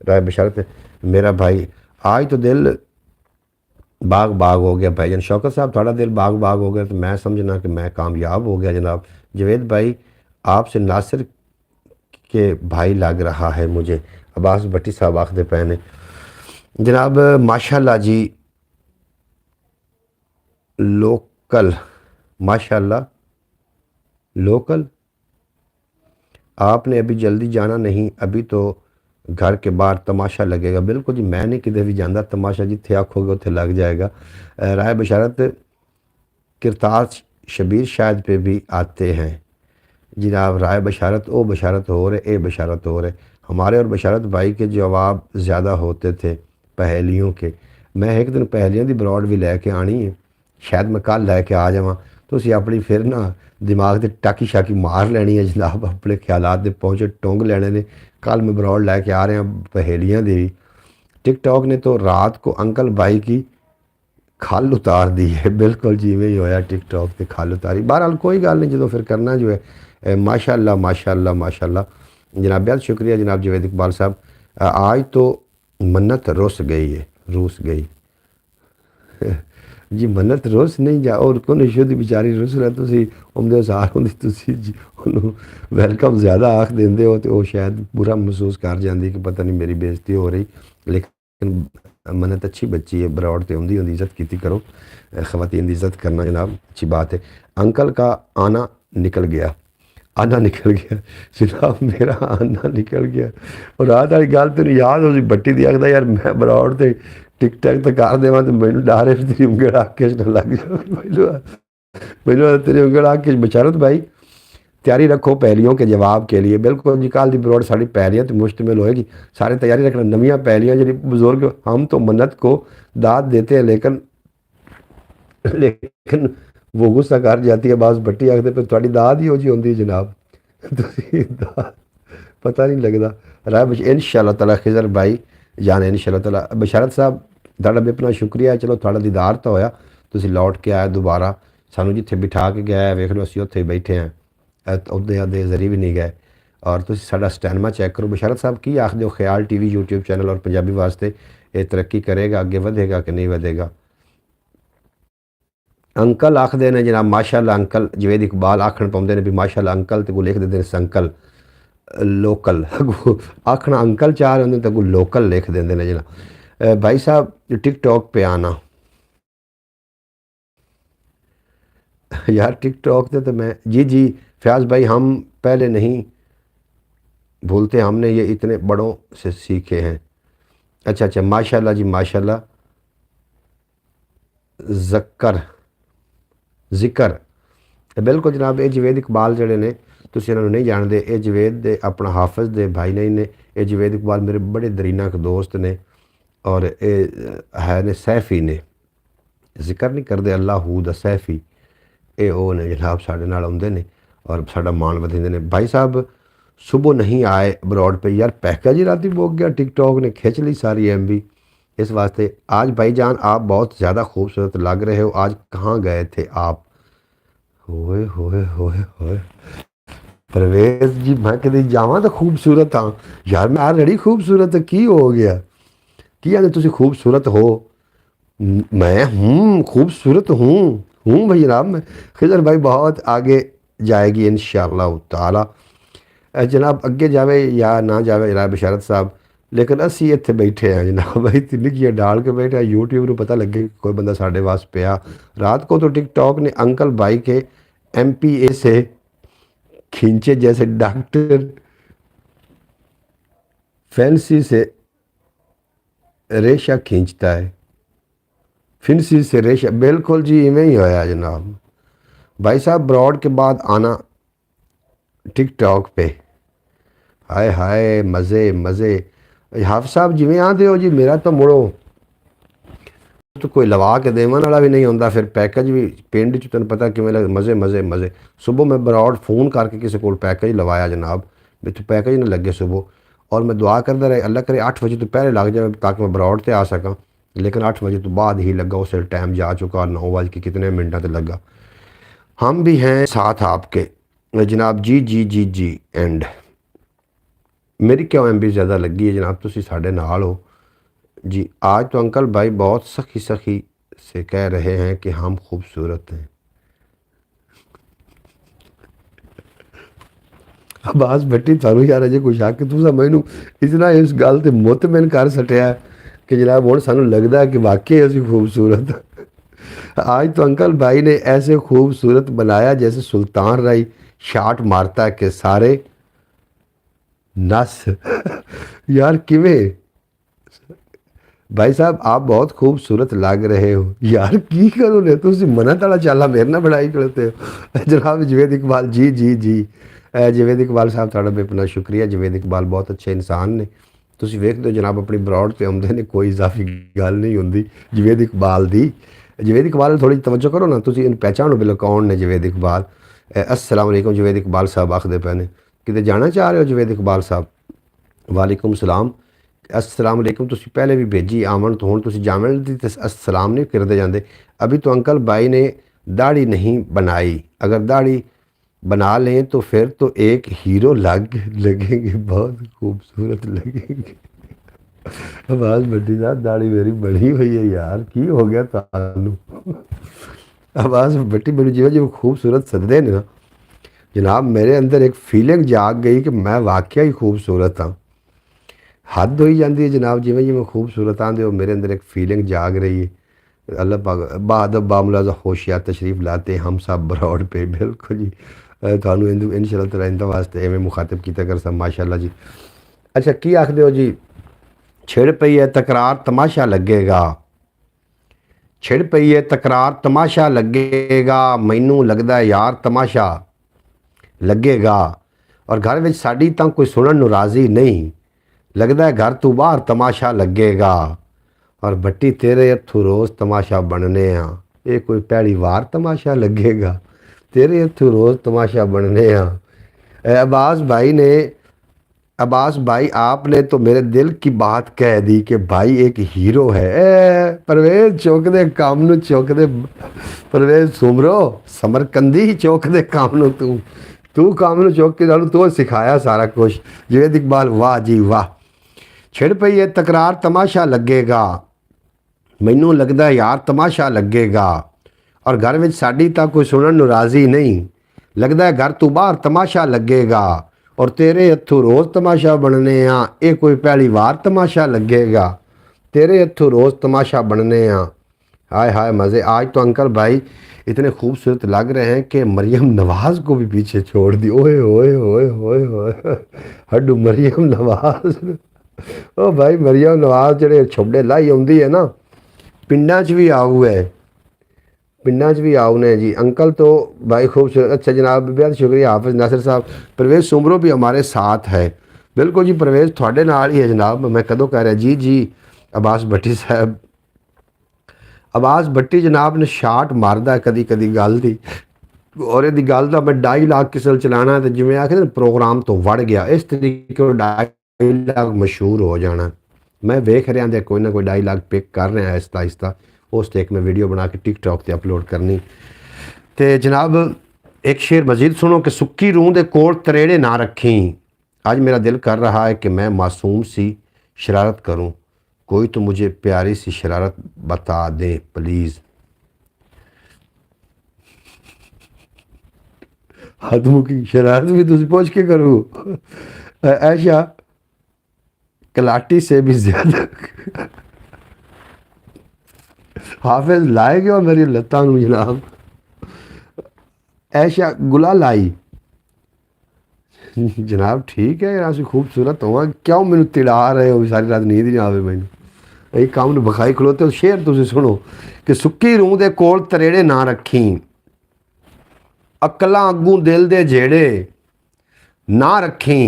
राय बशारत मेरा भाई आज तो दिल बाग बाग हो गया भाईजान। शौकत साहब थोड़ा दिल बाग बाग हो गया तो मैं समझना कि मैं कामयाब हो गया जनाब। जवेद भाई आपसे नासिर के भाई लग रहा है मुझे, अब्बास भट्टी साहब आखदे पे ने जनाब। माशाल्लाह जी, लोकल, माशाल्लाह लोकल। आपने अभी जल्दी जाना नहीं, अभी तो घर के बाहर तमाशा लगेगा। बिल्कुल जी, मैं नहीं किधर भी जाता, तमाशा जिथे आखोगे उत्थे लग जाएगा। राय बशारत किरतार शबीर शायद पे भी आते हैं जनाब। राय बशारत ओ बशारत हो रहे, ए बशारत हो रहे। हमारे और बशारत भाई के जवाब ज़्यादा होते थे पहेलियों के। मैं एक दिन पहेलियों की ब्रॉड भी लैके आनी है, शायद मैं कल लैके आ जावां। तुसीं अपनी फिर ना दिमाग से टाकी शाकी मार लेनी है जनाब, अपने ख्यालात दे पहुँचे टुंग लेने ने। कल मैं ब्रॉड लैके आ रहा पहेलियाँ दी। टिकटॉक ने तो रात को अंकल भाई की खल उतार दी है। बिल्कुल जिमें ही होया, टिकटॉक से खल उतारी। बहरहाल कोई गल नहीं, जो फिर करना जो है माशाल्लाह माशाल्लाह माशाल्लाह। जनाब बहुत शुक्रिया जनाब जवेद इकबाल साहब। आज तो मन्नत रुस गई है, रूस गई जी। मन्नत रुस नहीं जा और कौन शुद्ध बेचारी रुस रहा, तुसी उमदे सार होंदी तुसी जी उन्होंने वेलकम ज़्यादा आख देंदे हो तो वो शायद बुरा महसूस कर जाती कि पता नहीं मेरी बेइज्जती हो रही। लेकिन मन्नत अच्छी बच्ची है, बरौड़ तो आँदी होंदी, इज्जत की करो। ख़वातीन की इज्जत करना जनाब अच्छी बात है। अंकल का आना निकल गया, आना निकल गया जनाब, मेरा आना निकल गया। और रात वाली गल तेन याद हो बट्टी दी आखदा यार मैं बरौड़ से टिकटॉक तो कर देव तो मैनू डर है तेरी उंगल आके न लग जाए। मैनू तेरी उंगल आके बशारत भाई तैयारी रखो पहलियों के जवाब के लिए। बिल्कुल जी, कल की बरौड़ साड़ी पहलियाँ तो मुश्तमिल होएगी, सारे तैयारी रखना। नवियाँ पहलियाँ जी बुजुर्ग, हम तो मन्नत को दाद देते हैं लेकिन लेकिन वो गुस्सा कर जाती है। बस भट्टी आखते पे थोड़ी दाद ही हो जी होंगी जनाब। तुसीं दाद पता नहीं लगता। राय बश इंशाअल्लाह ताला खिजर भाई जाने इंशाअल्लाह ताला। बशारत साहब तुहाडा भी अपना शुक्रिया, चलो तुहाडा दीदार तो होया, तुसीं लौट के आए दोबारा। सानू जिथे बिठा के गया वेख लो असीं उत्थे बैठे हैं, ਉਹਦੇ ਦੇ ਜ਼ਰੀਏ ਵੀ ਨਹੀਂ ਗਏ। ਔਰ ਤੁਸੀਂ ਸਾਡਾ ਸਟੈਨਮਾ ਚੈੱਕ ਕਰੋ। ਬਸ਼ਾਰਤ ਸਾਹਿਬ ਕੀ ਆਖਦੇ ਹੋ, ਖਿਆਲ ਟੀਵੀ यूट्यूब चैनल और पंजाबी वास्ते ਇਹ ਤਰੱਕੀ ਕਰੇਗਾ, ਅੱਗੇ ਵਧੇਗਾ कि नहीं ਵਧੇਗਾ? अंकल आखते ने जनाब माशाअल्लाह। अंकल जवेद इकबाल आखन पाते हैं भी माशाअल्लाह अंकल, तो लिख देते हैं संकल लोकल। आखना अंकल चाह रहे होंगे तो लोकल लिख देंगे ने जनाब। भाई साहब टिकटॉक पे आना यार, टिकटॉक से तो मैं जी जी फयाज भाई हम पहले नहीं भूलते, हमने ये इतने बड़ों से सीखे हैं। अच्छा अच्छा माशाल्लाह जी माशाल्लाह। जक्कर जिक्र बिल्कुल जनाब। ये जवेद इकबाल जड़े ने तुसीं इन्हां नूं नहीं जानते, ये जवेद दे अपना हाफिज़ दे भाई नहीं ने। ये जवेद इकबाल मेरे बड़े दरीना के दोस्त ने और ये है ने सैफी ने, जिक्र नहीं करते अल्लाह दा सैफी। ये वो ने जनाब साढ़े नाल आउंदे ने और साडा मान वधिंदे ने। भाई साहब सुबह नहीं आए ब्रॉड पे, यार पैकेज ही राती मुक गया, टिकटॉक ने खिंच ली सारी MB। इस वास्ते आज भाईजान आप बहुत ज़्यादा खूबसूरत लग रहे हो, आज कहाँ गए थे आप? होए होए होए होए परवेज जी मैं कदे जावा तो खूबसूरत हाँ यार, मैं ऑलरेडी खूबसूरत की हो गया की आने तुसी खूबसूरत हो? मैं हूँ खूबसूरत हूँ भाई जनाब। मैं खिजर भाई बहुत आगे जाएगी इंशाअल्लाह ताला। जनाब अगे जावे या ना जावे राय बशारत साहब, लेकिन असी इत्थे बैठे हैं जनाब भाई तिनकियाँ डाल के बैठे हैं। यूट्यूब को पता लगे कोई बंदा साढ़े वास पिया। रात को तो टिकटॉक ने अंकल भाई के MPA से खींचे जैसे डॉक्टर फैंसी से रेशा खींचता है, फिंसी से रेशा। बिल्कुल जी इवें ही होया जनाब। भाई साहब ब्रॉड के बाद आना टिकटॉक पे, हाय हाय मज़े मज़े। हाफ साहब जिमें आते हो जी, मेरा तो मुड़ो तो कोई लवा के देवन वाला भी नहीं होंदा, फिर पैकेज भी पिंड च तेन पता किमें लग मज़े मज़े मज़े। सुबह मैं ब्रॉड फोन करके किसी को पैकेज लवाया जनाब, मेरे पैकेज नहीं लगे सुबह। और मैं दुआ करता रहा अल्लाह करे 8 बजे तो पहले लग जाए ताकि मैं ब्रॉड से आ सका, लेकिन 8 बजे तो बाद ही लगा। उस टाइम जा चुका 9 बज के कितने मिनटा तो लगा। हम भी हैं साथ आपके जनाब। जी जी जी जी एंड मेरी क्यों MB ज़्यादा लगी है जनाब, तुसी साढ़े नाल हो जी। आज तो अंकल भाई बहुत सखी सखी से कह रहे हैं कि हम खूबसूरत हैं। अब्बास भट्टी थानू यार अजे कोई शक तुसा मैनू इतना इस गल ते मुतमिन कर सटिया कि जनाब हुण सानू लगदा कि वाकई असीं खूबसूरत हाँ। आज तो अंकल भाई ने ऐसे खूबसूरत बनाया जैसे सुल्तान राय शाट मारता है कि सारे नस यार किवें भाई साहब आप बहुत खूबसूरत लग रहे हो यार की करो ने तुम मना ताला चाला मेरे ना बढ़ाई करते हो जनाब जवेद इकबाल जी जी जी जवेद इकबाल साहब थोड़ा बेपना शुक्रिया। जवेद इकबाल बहुत अच्छे इंसान ने ਤੁਸੀਂ ਵੇਖਦੇ ਹੋ ਜਨਾਬ अपनी ब्रॉड ਤੇ ਆਉਂਦੇ ਨੇ ਕੋਈ ਇਜ਼ਾਫੀ ਗੱਲ ਨਹੀਂ ਹੁੰਦੀ ਜਵੇਦ ਇਕਬਾਲ ਦੀ। जवेद इकबाल थोड़ी तवज्जो करो ना तुसी इन पहचानो बिल कौन ने जवेद इकबाल। अस्सलाम वालेकुम जवेद इकबाल साहब आखदे पे ने किते जाना चाह रहे हो जवेद इकबाल साहब। वालेकुम सलाम अस्सलाम वालेकुम तुसी पहले भी भेजी आमन तो हुण तुसी जामन दी अस्सलाम नहीं करते जाते। अभी तो अंकल भाई ने दाढ़ी नहीं बनाई अगर दाढ़ी बना लें तो फिर तो एक हीरो लगेंगे बहुत खूबसूरत लगेंगे। आवाज बड़ी ना दाढ़ी मेरी बड़ी हुई है यार की हो गया तानू आवाज बटी मेरी जिवें जिवें खूबसूरत सददे ने ना जनाब मेरे अंदर एक फीलिंग जाग गई कि मैं वाकई ही खूबसूरत हाँ। हद हो जाती है जनाब जिवें जिवें खूबसूरत आते हो मेरे अंदर एक फीलिंग जाग रही है। अल्लाह पाक बहादुर बामुलाजा होशियार तशरीफ़ लाते हम सब ब्रॉड पे बिल्कुल जी थानू इंशाअल्लाह तआला इंदा वास्ते एवें मुखातिब कीता कर सब माशाअल्लाह जी। अच्छा की आखदे हो जी छिड़ पई है तकरार तमाशा लगेगा छिड़ पई है तकरार तमाशा लगेगा मैनू लगदा है यार तमाशा लगेगा और घर में साड़ी तां कोई सुनन नूं राज़ी नहीं लगदा है घर तू बाहर तमाशा लगेगा और भट्टी तेरे हथों रोज़ तमाशा बनने आ ये कोई पहली वार तमाशा लगेगा तेरे हथों रोज़ तमाशा बनने आ। अब्बास भाई आपने तो मेरे दिल की बात कह दी कि भाई एक हीरो है। परवेज चौक दे काम नू चौक दे परवेज सुमरो समरकंदी ही चौक दे काम नू तू काम नू चौक के जानू तो सिखाया सारा कुछ। जवेद इकबाल वाह जी वाह छिड़ पई है तकरार तमाशा लगेगा मैनू लगदा यार तमाशा लगेगा और घर में साड़ी तां कोई सुनन नूं राज़ी नहीं लगदा है घर तू बाहर तमाशा लगेगा और तेरे हथों रोज़ तमाशा बनने आ ये कोई पहली वार तमाशा लगेगा तेरे हथों रोज़ तमाशा बनने आ। हाय हाय मज़े आज तो अंकल भाई इतने खूबसूरत लग रहे हैं कि मरियम नवाज़ को भी पीछे छोड़ दी। ओए ओए ओए ओए ओए हड्डू मरियम नवाज़ ओ भाई मरियम नवाज़ जेडे छुबड़े लाई आउंदी है ना पिंडा च भी आऊ है पिंडा च भी आऊ ने जी अंकल तो भाई खूबसूरत। अच्छा जनाब बेहद शुक्रिया हाफिज़ नासिर साहब। परवेज़ सुमरो भी हमारे साथ है बिल्कुल जी परवेज़ थोड़े नाल ही है जनाब मैं कदों कह रहा जी जी अब्बास भट्टी साहब। अब्बास भट्टी जनाब ने शाट मारदा कदी कदी गल दी और यदि गल का मैं डायलॉग किस चलाना तो जिवें आखिर प्रोग्राम तो वड़ गया इस तरीके डायलॉग मशहूर हो जाना। मैं वेख रहा दे कोई ना कोई डायलॉग पिक कर रहा आहिस्ता आहिस्ता उस ते एक मैं वीडियो बना के टिकटॉक ते अपलोड करनी। तो जनाब एक शेर मजीद सुनो कि सुक्की रूह दे कोल तरेड़े ना रखी आज मेरा दिल कर रहा है कि मैं मासूम सी शरारत करूं कोई तो मुझे प्यारी सी शरारत बता दे प्लीज़। हाथों की शरारत भी तुझ पहुँच के करूँ ऐशा कलाटी से भी ज्यादा हाफिज लाए गया मेरी लत्तां नूं जनाब। ऐशा गुला लाई जनाब ठीक है यार खूबसूरत होगा क्यों मैनू तिड़ा रहे हो सारी रात नींद नहीं आवे मैनू यही काम नूं बखाई खलोते हो। शेर तुसीं सुनो कि सुक्की रूह दे कोल तरेड़े ना रखी अकलां अगूं दिल दे जेड़े ना रखी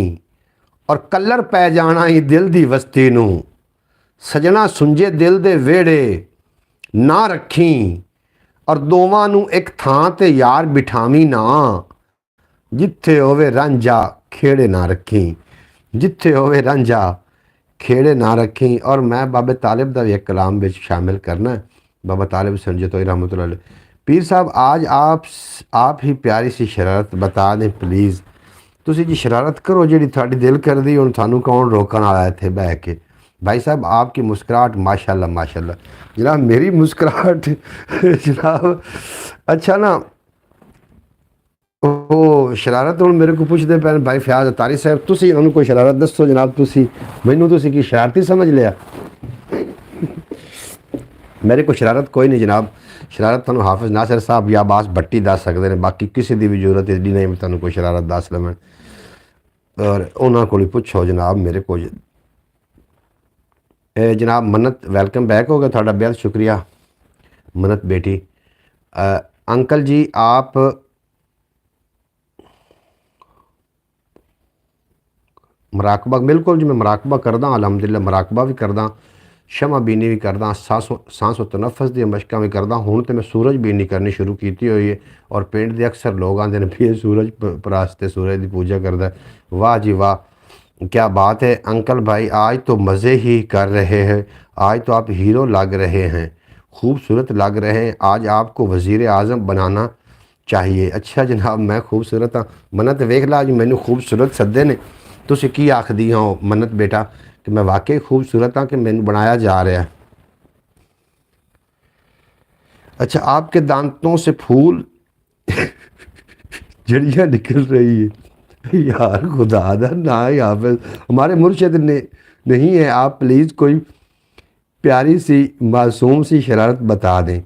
और कलर पै जाना ही दिल दी वस्ती नूं सजना सुंजे दिल दे वेड़े ना रखी और दोवां नूं एक थां ते यार बिठावी ना जिथे होवे रांझा खेड़े ना रखी जिथे होवे रांझा खेड़े ना रखी। और मैं बाबे तालिब का भी एक कलाम में शामिल करना है। बाबा तालिब संजतोई रहमतुल्लाह अलैह पीर साहब आज आप ही प्यारी सी शरारत बता दें प्लीज़। तुसी जी शरारत करो जी थाड़ी दिल कर दी हुण थानू कौन रोकण वाला इत्थे बह के भाई साहब आपकी मुस्कुराहट माशाल्लाह माशाल्लाह। जनाब मेरी मुस्कुराहट जनाब अच्छा ना ਉਹ ਸ਼ਰਾਰਤ ਹੁਣ ਮੇਰੇ ਕੋਲ ਪੁੱਛਦੇ ਪੈਣ ਭਾਈ ਫਿਆਜ਼ ਅਤਾਰੀ ਸਾਹਿਬ ਤੁਸੀਂ ਇਹਨਾਂ ਨੂੰ ਕੋਈ ਸ਼ਰਾਰਤ ਦੱਸੋ ਜਨਾਬ ਤੁਸੀਂ ਮੈਨੂੰ ਤੁਸੀਂ ਕੀ ਸ਼ਰਾਰਤੀ ਸਮਝ ਲਿਆ। ਮੇਰੇ ਕੋਲ ਸ਼ਰਾਰਤ ਕੋਈ ਨਹੀਂ ਜਨਾਬ। ਸ਼ਰਾਰਤ ਤੁਹਾਨੂੰ ਹਾਫਿਜ਼ ਨਾਸਿਰ ਸਾਹਿਬ ਜਾਂ ਬਾਸ ਭੱਟੀ ਦੱਸ ਸਕਦੇ ਨੇ, ਬਾਕੀ ਕਿਸੇ ਦੀ ਵੀ ਜ਼ਰੂਰਤ ਇੱਡੀ ਨਹੀਂ ਮੈਂ ਤੁਹਾਨੂੰ ਕੋਈ ਸ਼ਰਾਰਤ ਦੱਸ ਲਵਾਂ ਔਰ ਉਹਨਾਂ ਕੋਲ ਹੀ ਪੁੱਛੋ ਜਨਾਬ ਮੇਰੇ ਕੋਲ। जनाब मन्नत वेलकम बैक होगा थोड़ा बेहद शुक्रिया मन्नत बेटी। अंकल जी आप मराकबा बिल्कुल जी मैं मराकबा करदा अलहमदुलिल्लाह मराकबा भी करदा शमा बीनी भी करदा सांस व तनफस दी मशकां भी करदा। हुण तो मैं सूरज बीनी करनी शुरू की हुई है और पिंड दे अक्सर लोग आते हैं भी सूरज परास्ते सूरज की पूजा करदा। वाह जी वाह क्या बात है अंकल भाई, आज तो मज़े ही कर रहे हैं, आज तो आप हीरो लग रहे हैं, खूबसूरत लग रहे हैं, आज आपको वज़ीर आज़म बनाना चाहिए। अच्छा जनाब मैं खूबसूरत हाँ मन्नत वेख ला जी मैनू खूबसूरत सदे ने तुसीं की आखदी हो मन्नत बेटा कि मैं वाकई खूबसूरत हाँ कि मैनू बनाया जा रहा है। अच्छा आपके दांतों से फूल जड़ियाँ निकल रही है यार खुदा दा ना यहाँ पे हमारे मुर्शिद ने नहीं है, आप प्लीज़ कोई प्यारी सी मासूम सी शरारत बता दें।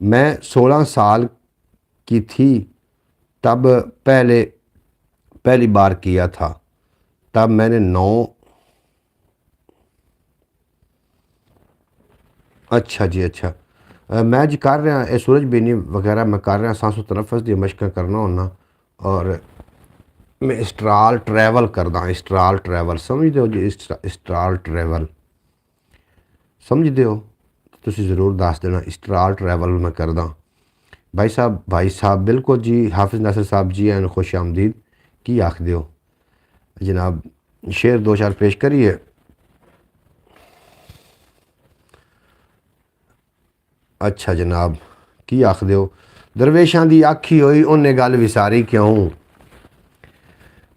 मैं 16 साल की थी तब पहली बार किया था, तब मैंने 9 अच्छा जी अच्छा मैं जी कर रहा ये सूरज बीनी वगैरह मैं कर रहा सांसों तनफस दी मशकां करना होना और मैं स्ट्राल ट्रैवल करदा। स्ट्राल ट्रैवल समझते हो जी स्ट्राल ट्रैवल समझते हो तुसी ज़रूर दस देना। स्ट्राल ट्रैवल मैं करदा भाई साहब बिल्कुल जी हाफिज़ नासिर साहब जी एन खुश आमदीद की आखदे हो जनाब शेर दो चार पेश करिए। अच्छा जनाब की आखदे हो दरवेशां दी आखी होई उन्हें गल विसारी क्यों,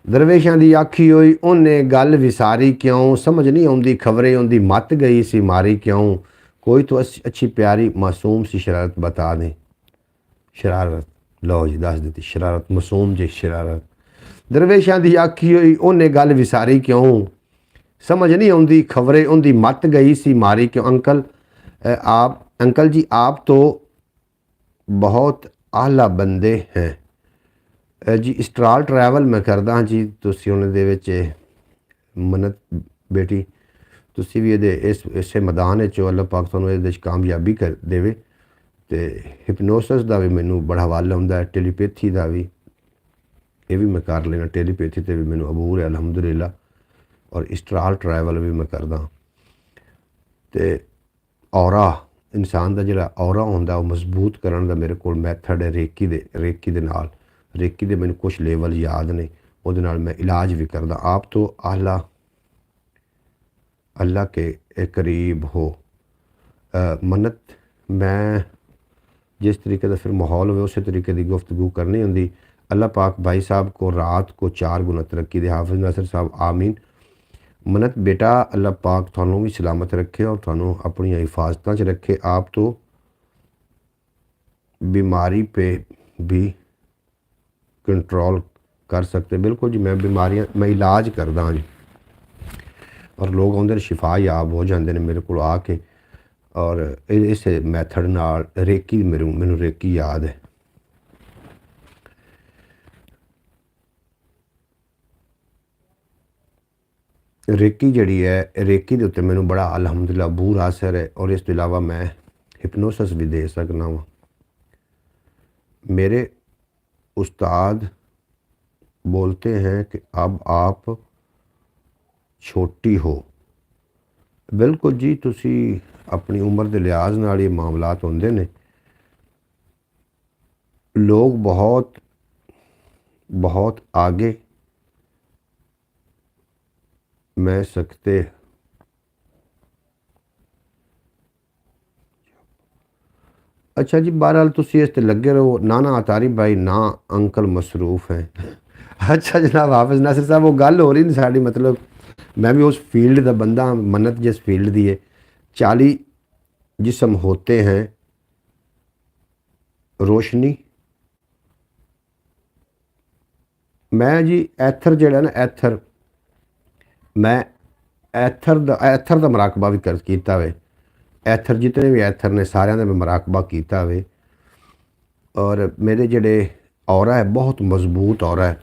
दरवेशां दी आखी होई उन्हें गल विसारी क्यों, समझ नहीं आउंदी खबरें उनदी मत गई सी मारी क्यों, कोई तो अच्छी प्यारी मासूम सी शरारत बता दें। शरारत लो जी दस दी शरारत मासूम जी शरारत। दरवेशां दी आखी होई उन्हें गल विसारी क्यों, समझ नहीं आउंदी खबरें उनदी मत गई सी मारी क्यों। अंकल जी आप तो बहुत आला बंदे हैं जी। स्ट्राल ट्रैवल मैं करदा हाँ जी तुसी उन्हें दे विच मन्नत बेटी तुसी भी इसे मैदान चो अल्लाह पाक तुहानूं इहदे च कामयाबी कर देवे। तो हिपनोसिस का भी मैनू बड़ा हवाला हुंदा है, टेलीपैथी का भी ये भी मैं कर लेना, टेलीपैथी ते भी मैनू अबूर है अलहमदुलिल्लाह और स्ट्राल ट्रैवल भी मैं करदा। तो औरा इंसान का जिहड़ा औरा हुंदा वो मजबूत करने का मेरे को मैथड है रेकी दे नाल। रेकी दे मैनू कुछ लेवल याद ने उहदे नाल मैं इलाज भी करदा। आप तो अल्लाह के करीब हो मन्नत। मैं जिस तरीके का फिर माहौल हो उस तरीके की गुफ्तगू करनी होंगी। अल्लाह पाक भाई साहब को रात को 4 गुना तरक्की दे हाफिज़ नासिर साहब आमीन। मन्नत बेटा अल्लाह पाक थानू भी सलामत रखे और थानू अपनी हिफाजत च रखे। आप तो बीमारी पे भी कंट्रोल कर सकते। बिल्कुल जी मैं बीमारियां मैं इलाज करदा हाँ जी और लोग आउंदे ने शिफा याब हो जाते हैं मेरे को आके और इस मैथड नाल रेकी मैनू रेकी याद है। रेकी जड़ी है रेकी के उत्ते मैनू बड़ा अलहमदुलिल्लाह बूर असर है और इस तो इलावा मैं हिपनोसिस भी दे सकना वा। मेरे उस्ताद बोलते हैं कि अब आप छोटी हो। बिल्कुल जी तुसी अपनी उम्र के लिहाज नाल ये मामलात होंदे ने। लोग बहुत आगे मैं सकते। अच्छा जी बहरहाल तुसी इस ते लगे रहो ना अतारी भाई ना अंकल मसरूफ हैं। अच्छा जनाब हाफिज़ नासिर साहब वो गल हो रही नहीं साड़ी मतलब मैं भी उस फील्ड का बंदा हाँ, मन्नत जिस फील्ड की है 40 जिस्म होते हैं रोशनी। मैं जी ऐथर जड़ा ना ऐथर मैं ऐथर का मुराकबा भी कर किया वे। ऐथर जितने भी ऐथर ने सारिਆਂ ਦਾ मैं मुराकबा किया वे और मेरे जड़े औरा है बहुत मजबूत औरा है।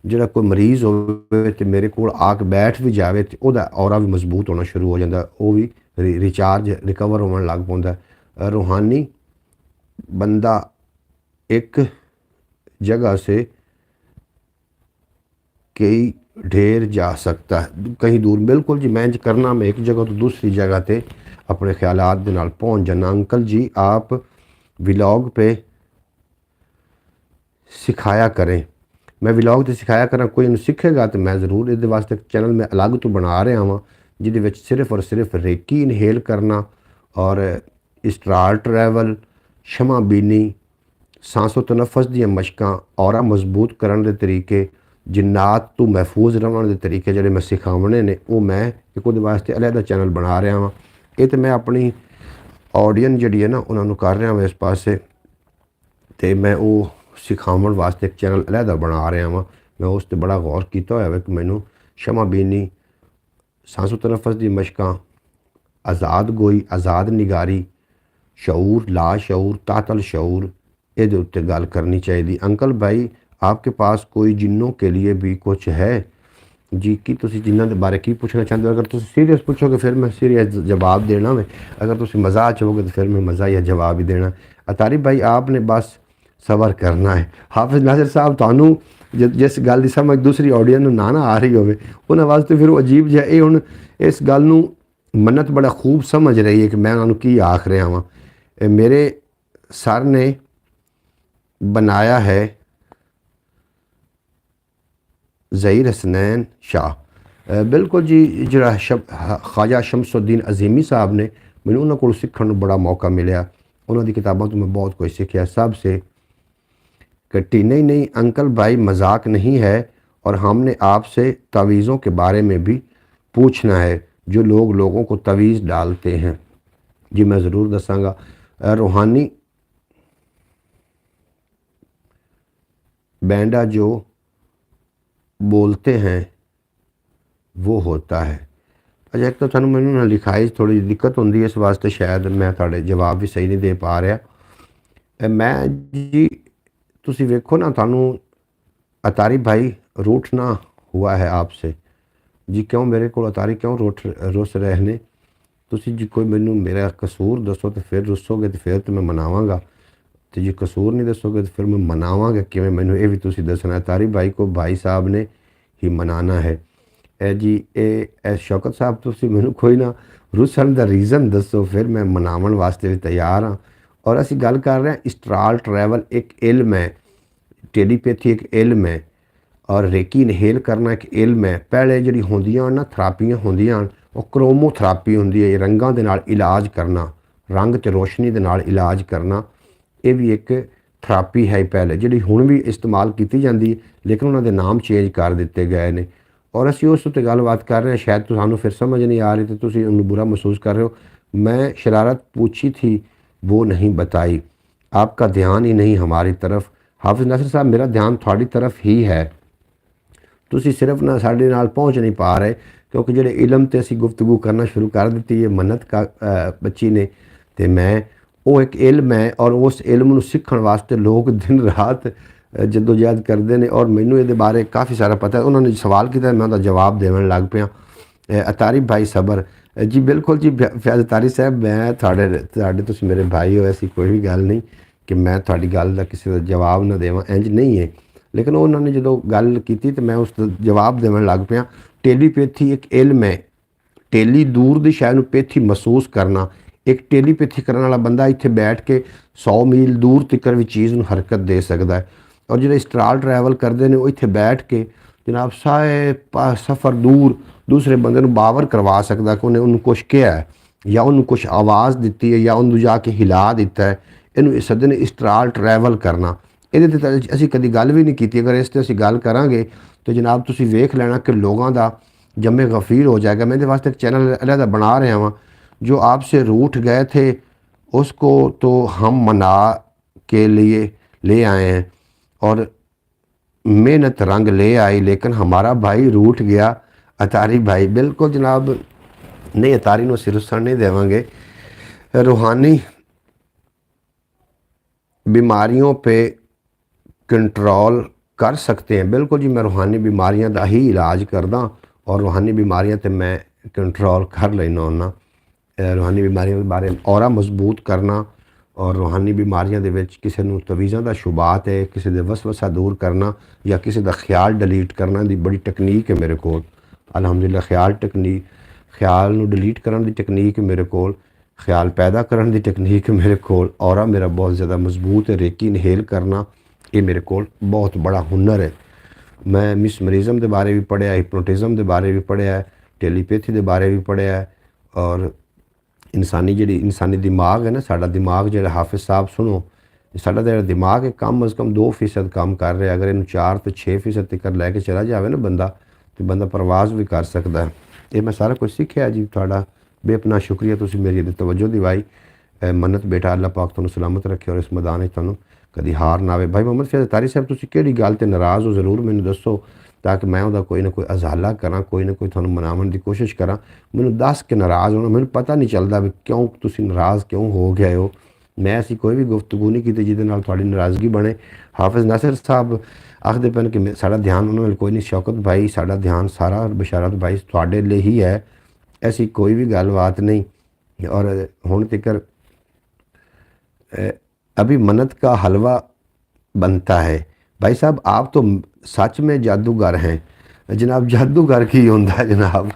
ਜਿਹੜਾ कोई मरीज़ हो तो मेरे को आके बैठ भी जाए तो ਉਹਦਾ ਔਰਾ भी मजबूत होना शुरू हो जाता, वो भी रिचार्ज रिकवर होने लग पाता। रूहानी बंदा एक जगह से कई ढेर जा सकता है, कहीं दूर बिल्कुल जी। मैं करना मैं एक जगह तो दूसरी जगह पे अपने ख्यालात दे नाल पहुँच जाना। अंकल जी आप व्लॉग पे सिखाया करें। मैं व्लॉग तो सिखाया करा, कोई इन्हू सीखेगा तो मैं ज़रूर ये वास्ते चैनल मैं अलग तो बना रहा हाँ जिद सिर्फ और सिर्फ रेकी इनहेल करना और स्टार ट्रैवल शमा बीनी सांसों तनफस दी मशकां और मजबूत करने के तरीके जिन्नात तो महफूज रहने के तरीके जोड़े मैं सिखावने ने वो मैं एक वास्ते अलहदा चैनल बना रहा हाँ। ये तो मैं अपनी ऑडियंस जी है ना उन्होंने कर रहा हाँ इस पासे तो मैं वो सिखावन वास्ते एक चैनल अलहदा बना रहा हाँ। मैं उस पर बड़ा गौर किया हुआ कि मैनू शमा बीनी सांसों तनफस की मशकां आज़ाद गोई आज़ाद निगारी शऊर ला शऊर तातल शऊर ये उत्ते गल करनी चाहिए। अंकल भाई आपके पास कोई जिन्नों के लिए भी कुछ है जी कि तुसी जिन्हों के बारे की पूछना चाहते हो? अगर तुम सीरीयस पूछोगे फिर मैं सीरीयस जवाब देना वे, अगर तुम मजाक चाहोगे तो फिर मैं मज़ा या जवाब ही देना। अतारी भाई आपने बस सबर करना है। हाफिज नासिर साहब थानू जिस गल की समझ दूसरी ऑडियंस ना ना आ रही होवे उन्होंने वास्ते फिर अजीब जिहा ये हुण इस गल नूं मन्नत बड़ा खूब समझ रही है कि मैं उन्होंने की आख रहा हाँ। मेरे सर ने बनाया है ज़हीर हसनैन शाह। बिल्कुल जी जरा ख्वाजा शमसुद्दीन अजीमी साहब ने मैंने उन्होंने को सीखने को बड़ा मौका मिले। उन्होंने किताबों तो मैं बहुत कुछ सीखा सब से कट्टी नहीं नहीं अंकल भाई मजाक नहीं है और हमने आपसे तवीज़ों के बारे में भी पूछना है जो लोगों को तवीज़ डालते हैं। जी मैं ज़रूर दसांगा। रूहानी बैंडा जो बोलते हैं वो होता है। अच्छा एक तो थानू मैनू ना लिखाई थोड़ी दिक्कत होंदी है इस वास्ते शायद मैं थोड़े जवाब भी सही नहीं दे पा रहा। मैं जी तुसी वेखो ना थानू अतारी भाई रूठना हुआ है आपसे जी। क्यों मेरे को अतारी क्यों रुस रहे ने तुसी जी? कोई मैनू मेरा कसूर दसो तो फिर रुसोगे तो फिर तो मैं मनावांगा, तो जी कसूर नहीं दसोगे तो फिर मैं मनावांगा कि मैनू ये भी तुसी दसना। तारी भाई को भाई साहब ने ही मनाना है। ए जी ए शौकत साहब तुसी मैनू कोई ना रुसन का रीज़न दसो फिर मैं मनावन वास्ते भी तैयार हाँ। और असी गल कर रहे हैं स्टार ट्रैवल एक इल्म है, टेलीपैथी एक इल्म है और रेकी इनहेल करना एक इल्म है। पहले जी होंदियां ना थेरापियां होंदियां वो क्रोमोथेरापी होंदी है, रंगां दे नाल इलाज करना, रंग ते रोशनी दे नाल इलाज करना, ये भी एक थेरापी है पहले जी हुण भी इस्तेमाल की जाती है लेकिन उन्होंने नाम चेंज कर दिते गए हैं। और असी उस उत्ते गलबात कर रहे हैं शायद तो सानू फिर समझ नहीं आ रही तो तुसी उन्हें बुरा महसूस कर रहे हो। मैं शरारत पूछी थी वो नहीं बताई, आपका ध्यान ही नहीं हमारी तरफ। हाफिज नासिर साहब मेरा ध्यान थोड़ी तरफ ही है, तुसी सिर्फ ना साडे नाल पहुँच नहीं पा रहे क्योंकि जो इलम ते असी गुफ्तगू करना शुरू कर दी है मन्नत का बच्ची ने तो मैं वो एक इल्म है और उस इल्म नूं सीखण वास्ते लोग दिन रात जदोजहद करते हैं और मैनू ये बारे काफ़ी सारा पता है। उन्होंने सवाल किया मैं उनका जवाब देवन लग पाया। अतारी भाई सबर जी बिल्कुल जी फैज़ अतारी साहब मैं तुहाडे तुसीं मेरे भाई हो, ऐसी कोई भी गल नहीं कि मैं तुहाडी गल दा किसी का जवाब ना देवां, इंज नहीं है। लेकिन उन्होंने जो गल की तो मैं उसका जवाब देवन लग पाया। टेलीपैथी एक इल्म है, टेली दूर की शय पैथी महसूस करना। एक टेलीपैथी करने वाला बंदा इत्थे बैठ के 100 मील दूर तक भी चीज़ में हरकत दे सकता है और जो स्टार ट्रैवल करते हैं वो इत्थे बैठ के जनाब सारे सफ़र दूर दूसरे बंदे बावर करवा सकता कि उन्हें कुछ किया है या उन्होंने कुछ आवाज़ दी है या उन्होंने जाके हिला दिता है। इनू सदे ने स्टार ट्रैवल करना ये असी कभी गल भी नहीं की। अगर इस ते असी गल करांगे तो जनाब तुसी वेख लेना कि लोगों का जमे गफ़ीर हो जाएगा। मैं वास्ते एक चैनल अलहदा बना रहा हूँ। जो आपसे रूठ गए थे उसको तो हम मना के लिए ले आए हैं और मेहनत रंग ले आई, लेकिन हमारा भाई रूठ गया अतारी भाई। बिल्कुल जनाब, नहीं अतारी नूं सिर रुसण नहीं देवांगे। रूहानी बीमारियों पे कंट्रोल कर सकते हैं। बिल्कुल जी, मैं रूहानी बीमारियां का ही इलाज करदा और रूहानी बीमारियां ते मैं कंट्रोल कर लेना हुन्ना। रूहानी बीमारियों के बारे और मजबूत करना और रूहानी बीमारियों के किसी नूं तवीज़ां दा शुबात है, किसी दे वसवसा दूर करना या किसी दा ख्याल डिलीट करना दी बड़ी टकनीक है मेरे कोल। अलहमदुलिल्लाह ख्याल नूं डिलीट करने की टकनीक मेरे कोल, ख्याल पैदा करने की टकनीक मेरे कोल, और मेरा बहुत ज़्यादा मजबूत है। रेकी इनहेल करना ये मेरे कोल बहुत बड़ा हुनर है। मैं मिसमरिज़म के बारे भी पढ़िया, हिप्नोटिज़म के बारे भी पढ़िया है, टेलीपैथी के बारे भी पढ़िया है। और इंसानी दिमाग है ना, साडा दिमाग जो हाफिज़ साहब सुनो, साडा जो दिमाग है कम अज़ कम 2% काम कर रहा है। अगर इन 4 तो 6% तक लैके चला जाए ना बंदा, तो बंदा परवाज़ भी कर सकता है। ये मैं सारा कुछ सीखा जी। थोड़ा बेपना शुक्रिया, तुसी मेरी तवज्जो दिवाई। मन्नत बेटा अल्लाह पाक तुहानू सलामत रखे और इस मैदान तुहानू कभी हार ना आवे। भाई मोहम्मद फैज़ अतारी साहब, तुसी किहड़ी गल ते नाराज़ हो ज़रूर मैनू दसो, ताकि मैं उहदा कोई ना कोई अजाला करा, कोई ना कोई तुहानू मनावन की कोशिश करा। मैनू दस के नाराज़ होना, मैनू पता नहीं चलता भी क्यों तुसी नाराज़ क्यों हो गए हो। मैं ऐसी कोई भी गुफ्तगू नहीं की जिहदे नाल तुहाडी नाराज़गी बने। हाफिज़ नासिर साहब आखदे पैन कि साडा ध्यान उन्होंने वाल कोई नहीं। शौकत भाई, साडा ध्यान सारा बशारत भाई तुहाडे लिए ही है, ऐसी कोई भी गलबात नहीं। और हुण तिकर अभी मन्नत का हलवा बनता है। भाई साहब, आप तो सच में जादूगर हैं जनाब। जादूगर की होंदा जनाब।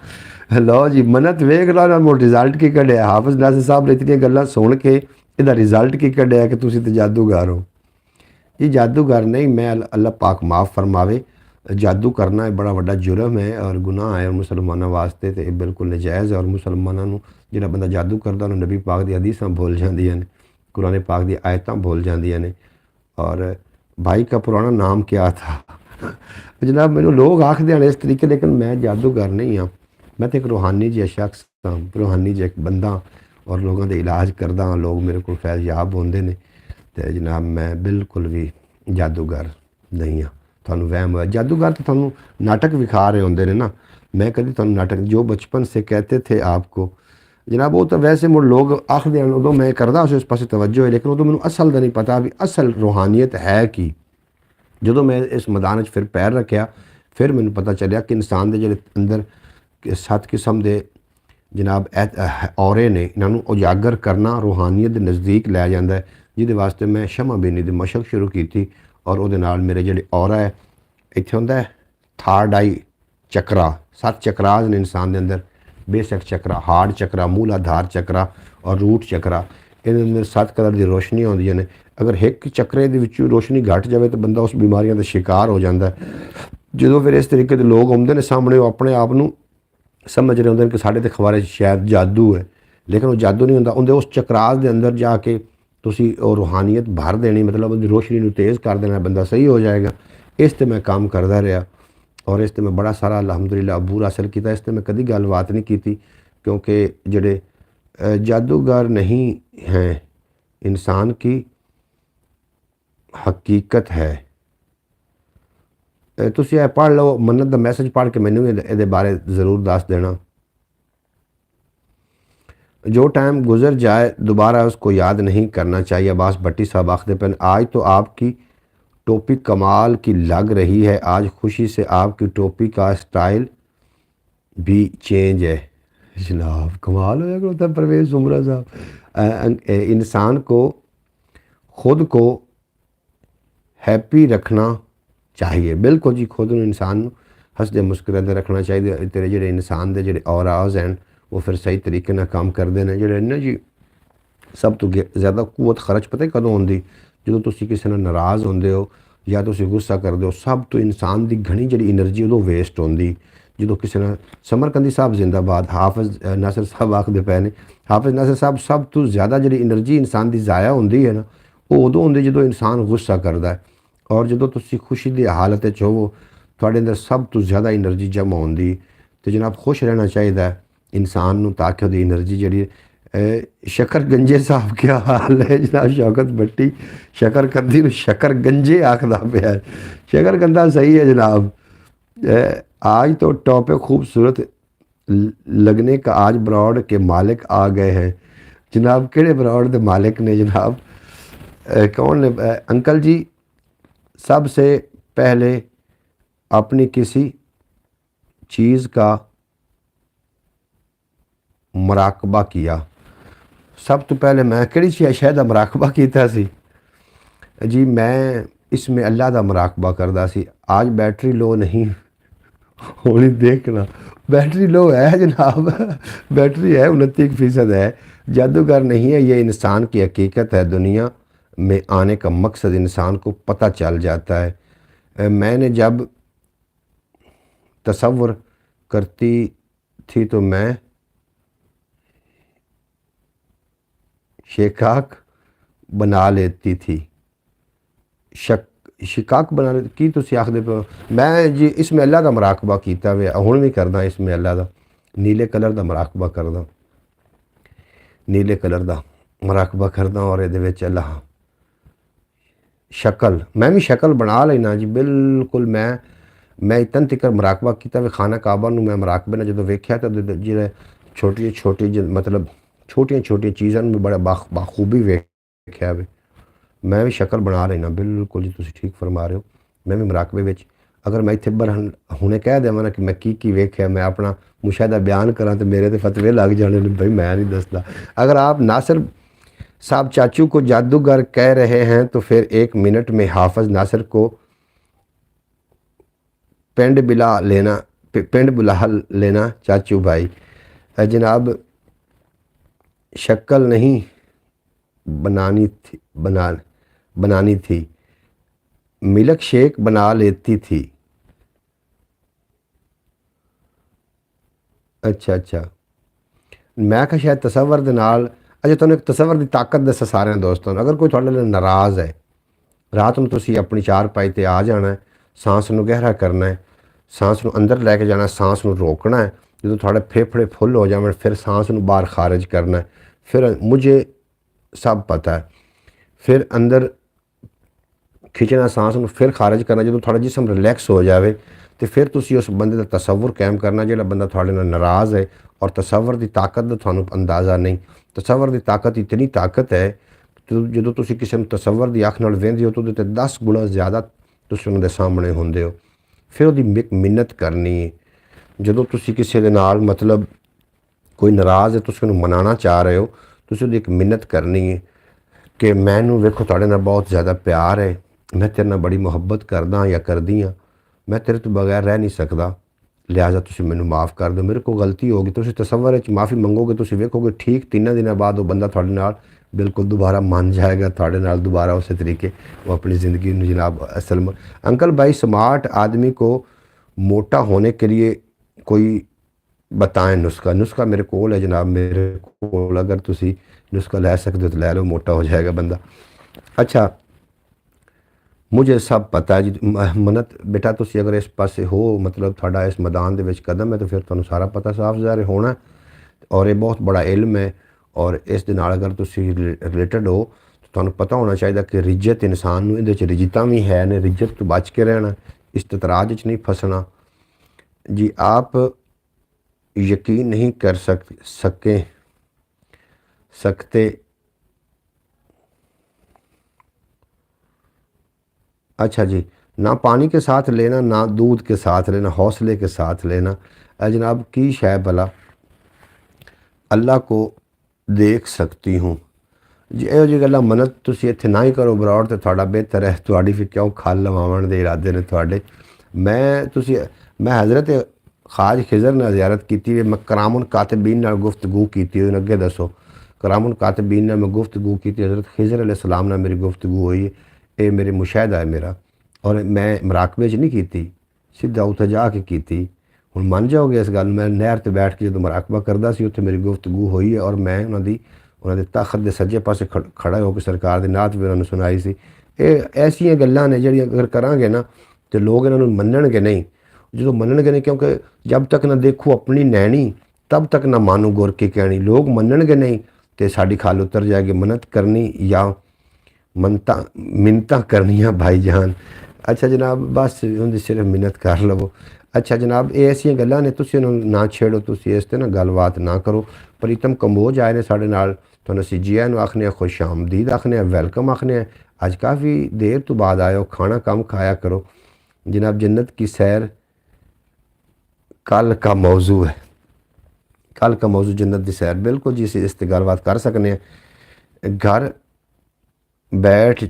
लो जी, मन्नत वेख लो ना, रिजल्ट की कढ़िया। हाफिज़ नासिर साहब ने इतनी गल्लां सुन के इहदा रिजल्ट की कढ़िया कि तुसीं ते जादूगर हो जी। जादूगर नहीं, मैं अल्लाह पाक माफ़ फरमावे। जादू करना बड़ा वड्डा जुर्म है और गुनाह है मुसलमानों वास्ते, तो बिल्कुल नजायज़ है। और मुसलमानों नूं जिहड़ा बंदा जादू करदा उन्हें नबी पाक दी हदीसां भुल जांदियां ने, कुरान पाक दी आयतां भुल जांदियां ने। और भाई का पुराना नाम क्या था जनाब, मैनू लोग आखदे हैं इस तरीके, लेकिन मैं जादूगर नहीं हाँ। मैं तो एक रूहानी जिहा शख्स हाँ, रूहानी जिहा एक बंदा, और लोगों के इलाज करदा हाँ। लोग मेरे को फैज़याब होंदे ने, तो जनाब मैं बिल्कुल भी जादूगर नहीं हाँ। थानू वहम होया, जादूगर तो थानू नाटक विखा रहे होंदे ने ना। मैं कभी थानू नाटक जो बचपन से कहते थे आपको जनाब, वो तो वैसे मुड़ लोग आखदे हैं, उदों मैं करदा उस पासे तवज्जो है, लेकिन उदों मैनू असल का नहीं पता भी असल रूहानियत है की। जो मैं इस मैदान फिर पैर रखा, फिर मैनू पता चलिया कि इंसान के जिहड़े अंदर 7 किस्म के जनाब औरे ने, इन्हों उजागर करना रूहानियत के नज़दीक लै जाता है। जिहदे वास्ते मैं शमा बीनी की मशक शुरू की और उहदे नाल मेरे जिहड़े औरा है इत्थे हुंदा है थर्ड आई चक्रा। 7 चक्राज ने इंसान के अंदर, बेसिक चक्रा, हार्ड चक्रा, मूलाधार चक्रा और रूट चक्रा। इहदे अंदर 7 कलर की रोशनी आउंदियां ने। अगर एक चक्रे दे विचों रोशनी घट जाए तो बंदा उस बीमारियों का शिकार हो जाता है। जो फिर इस तरीके के लोग आउंदे ने सामने, वो अपने आप को समझ रहे होंगे कि साढ़े ते खबारे शायद जादू है, लेकिन वो जादू नहीं होंदा। उनके उस चक्रास के अंदर जाके तुसी रूहानियत भर देनी, मतलब उसकी रोशनी को तेज़ कर देना, बंदा सही हो जाएगा। इस ते मैं काम करता रहा और इस ते मैं बड़ा सारा अलहमदुलिल्लाह अबूर हासिल किया। इस ते मैं कभी गलबात नहीं की, क्योंकि जोड़े जादूगर नहीं हैं, इंसान की हकीकत है। तुसी ये पढ़ लो, मन्नत का मैसेज पढ़ के मैनू ये बारे ज़रूर दस देना। जो टाइम गुजर जाए दोबारा उसको याद नहीं करना चाहिए। अब्बास भट्टी साहब आखदे पे, आज तो आपकी टोपी कमाल की लग रही है, आज खुशी से आपकी टोपी का स्टाइल भी चेंज है। जनाब कमाल हो जाएगा परवेज़ उमरा साहब। इंसान को खुद को हैप्पी रखना चाहिए। बिल्कुल जी, खुद इंसान हसदे मुस्कुराते रखना चाहिए। तेरे जो इंसान के जोड़े औराज हैं वो फिर सही तरीके ना काम करते हैं। जोड़े ना जी सब तो ज़्यादा कुवत खर्च पता कदों होंगी, जो तुसी किसी नाल नाराज़ होंदे हो या तुसी गुस्सा करते हो। सब तो इंसान की घनी जी एनर्जी उदों वेस्ट होंगी जो किसी ने। समरकंदी साहब जिंदाबाद। हाफिज़ नासिर साहब आखदे पे ने, हाफिज़ नासिर साहब सब तो ज़्यादा जी एनर्जी इंसान की ज़ाया होंगी है ना, वो उदों होंगी जो इंसान गुस्सा करता है। और जो तुसी खुशी की हालत होवो, थोड़े अंदर सब तो ज़्यादा एनर्जी जमा होंगी। तो जनाब खुश रहना चाहिए इंसान नूं, ताकि वो एनर्जी जी शकर गंजे साहब क्या हाल है जनाब। शौकत भट्टी शकर कंदी नूं शकर गंजे आखदा पिया है। शकर कंदा सही है जनाब। आज तो टॉपिक खूबसूरत लगने का, आज ब्रॉड के मालिक आ गए हैं जनाब। केड़े ब्रॉड के मालिक ने जनाब? कौन ने? अंकल जी, सबसे पहले अपनी किसी चीज़ का मुराकबा किया। सब तो पहले मैं किहड़ी शै दा मुराकबा कीता सी जी? मैं इसमें अल्लाह दा मुराकबा करदा सी। आज बैटरी लो नहीं होनी, देखना बैटरी लो है जनाब। बैटरी है 29% है। जादूगर नहीं है, ये इंसान की हकीकत है। दुनिया में आने का मकसद इंसान को पता चल जाता है। मैंने जब तसव्वुर करती थी तो मैं शिकाक बना लेती थी। शिकाक बना लेती की तुसी आखदे पे? मैं जी इसमें अल्लाह का मुराकबा कीता वे, हुण भी करदा। इसमें अल्लाह का नीले कलर का मुराकबा करदा, नीले कलर का मुराकबा करदा। और ये अल्लाह शक्ल, मैं भी शक्ल बना लेना जी बिल्कुल। मैं इतन तिकर मुराकबा किया वे खाना काबा नूं। मैं मुराकबे ने जो वेख्या तो जो छोटी छोटी मतलब छोटिया छोटिया चीज़ों में बड़ा बाखूबी वेख्या वे। मैं भी शक्ल बना लेना बिल्कुल जी, तुसीं ठीक फरमा रहे हो। मैं भी मुराकबे विच अगर मैं इत्थे हुणे कह देवां ना कि मैं की वेख्या, मैं अपना मुशाहिदा बयान करां तो मेरे तो फतवे लग जाने ने, भाई मैं नहीं दसदा। अगर आप नासिर साहब चाचू को जादूगर कह रहे हैं तो फिर 1 मिनट में हाफिज नासिर को पिंड बुला लेना चाचू भाई। जनाब शक्ल नहीं बनानी थी, मिल्क शेक बना लेती थी। अच्छा अच्छा, मैं क्या शायद तसव्वुर दे नाल। अच्छा, तुहानूं एक तसव्वुर की ताकत दसां सारे दोस्तों नूं। अगर कोई तुहाडे नाल नाराज़ है, रात में तुसीं अपनी चारपाई ते आ जाना है, सांस नूं गहरा करना है, सांस नूं अंदर लैके जाना, सांस नूं रोकना है। जो थोड़े फेफड़े फुल हो जाए फिर सांस नूं बाहर खारिज करना है। फिर मुझे सब पता है, फिर अंदर खिंचना सांस नूं, फिर खारिज करना। जो थोड़ा जिसम रिलैक्स हो जाए तो फिर तुसीं उस बंदे का तसव्वुर कायम करना जिहड़ा बंदा थोड़े नाल नाराज़ है। और तसव्वुर की ताकत का तुहानूं अंदाज़ा नहीं। तसव्वुर की ताकत इतनी ताकत है जो तुसीं किसी नूं तसव्वुर की अख नाल वेंदे हो तो उहदे ते 10 गुणा ज़्यादा तुसीं उहदे सामने हुंदे हो। फिर उहदी मिन्नत करनी है। जो तुसीं किसी दे नाल मतलब कोई नाराज़ है, तुसीं उहनूं मनाना चाह रहे हो, तुसीं उहदी एक मिन्नत करनी है कि मैनूं वेखो तुहाडे नाल बहुत ज़्यादा प्यार है, मैं तेरे नाल बड़ी मुहब्बत करदा या करदी हाँ, मैं तेरे तो बगैर रह नहीं सकदा, लिहाजा तुसीं मैनूं माफ़ कर दो, मेरे को गलती हो गई। तुसीं तसव्वुर विच माफ़ी मंगोगे, तुसीं वेखोगे ठीक 3 दिनों बाद वो बंदा तुहाडे नाल बिल्कुल दोबारा मन जाएगा, तुहाडे नाल दोबारा उस तरीके वो अपनी ज़िंदगी में जनाब असल में। अंकल भाई, स्मार्ट आदमी को मोटा होने के लिए कोई बताएं नुस्खा मेरे कोल है जनाब, मेरे कोल अगर तुसी नुस्खा लै सकते हो तो लै लो, मोटा हो जाएगा बंदा। अच्छा, मुझे सब पता है जी। मन्नत बेटा, तुसी अगर इस पासे हो, मतलब थोड़ा इस मैदान दे विच कदम है तो फिर तुहानूं सारा पता साफ ज़ाहिर होना। और ये बहुत बड़ा इल्म है और इस दे नाल अगर तुसी रिलेटेड हो तो तुहानूं पता होना चाहिए कि रिज्जत इंसान नूं, इहदे च रिज्जतां भी है ने, रिज्जत तो बच के रहना, इस्ततराज च नहीं फसना जी। आप यकीन नहीं कर सकते। अच्छा जी, ना पानी के साथ लेना, ना दूध के साथ लेना, हौसले के साथ लेना। जनाब की शै भला अल्लाह को देख सकती हूँ जी। इहो जी गल्लां मन्नत तुसीं इत्थे ना ही करो बरौड़, तो तुहाडा बेहतर है। तुहाडी फिर क्यों खल लवाउण दे इरादे ने तुहाडे। मैं हज़रत ख्वाजा खिज़र नाल ज़ियारत की, मैं करामुल कातिबीन नाल गुफ्तगू की, अगे दसो करामुल कातिबीन नाल मैं गुफ्तगू की, हज़रत खिज़र अलैहिस्सलाम नाल मेरी गुफ्तगू हुई है। ये मेरे मुशाहिदा है मेरा, और मैं मुराकबे च नहीं की, सीधा उत्थे जाके की। हुण मन जाओगे इस गल, मैं नहर ते बैठ के जो मुराकबा करदा सी उत्थे मेरी गुफ्तगू हुई है। और मैं उन्होंने तख्त के सज्जे पासे खड़ा होकर सरकार की नात भी उन्होंने सुनाई सी। ये ऐसियां गल्लां ने जिहड़ियां अगर करांगे ना तो लोग इन्हों मनणगे नहीं। जो मनणगे नहीं, क्योंकि जब तक ना देखो अपनी नैनी तब तक ना मानू गुर की कहनी। लोग मनणगे नहीं तो साड़ी खाल उतर जाएगी। मन्नत करनी या मनता मिन्नतां करनियां भाईजान। अच्छा जनाब, बस उन्हें सिर्फ मिन्नत कर लवो। अच्छा जनाब, ये ऐसिया गल्लां ने, तुसीं इन्हूं ना छेड़ो, तुसीं इस ते ना गलबात ना करो। प्रीतम कंबोज आए ने साढ़े नाल, तुहानूं असीं जी आइयां नूं आखने, खुश आमदीद आखने, वेलकम आखने। अज काफ़ी देर तो बाद आए हो, खाना कम खाया करो जनाब। जन्नत की सैर कल का मौजू है, कल का मौजू जन्नत की सैर। बिल्कुल जी, असीं इस ते गलबात कर सकने हैं। घर बैठ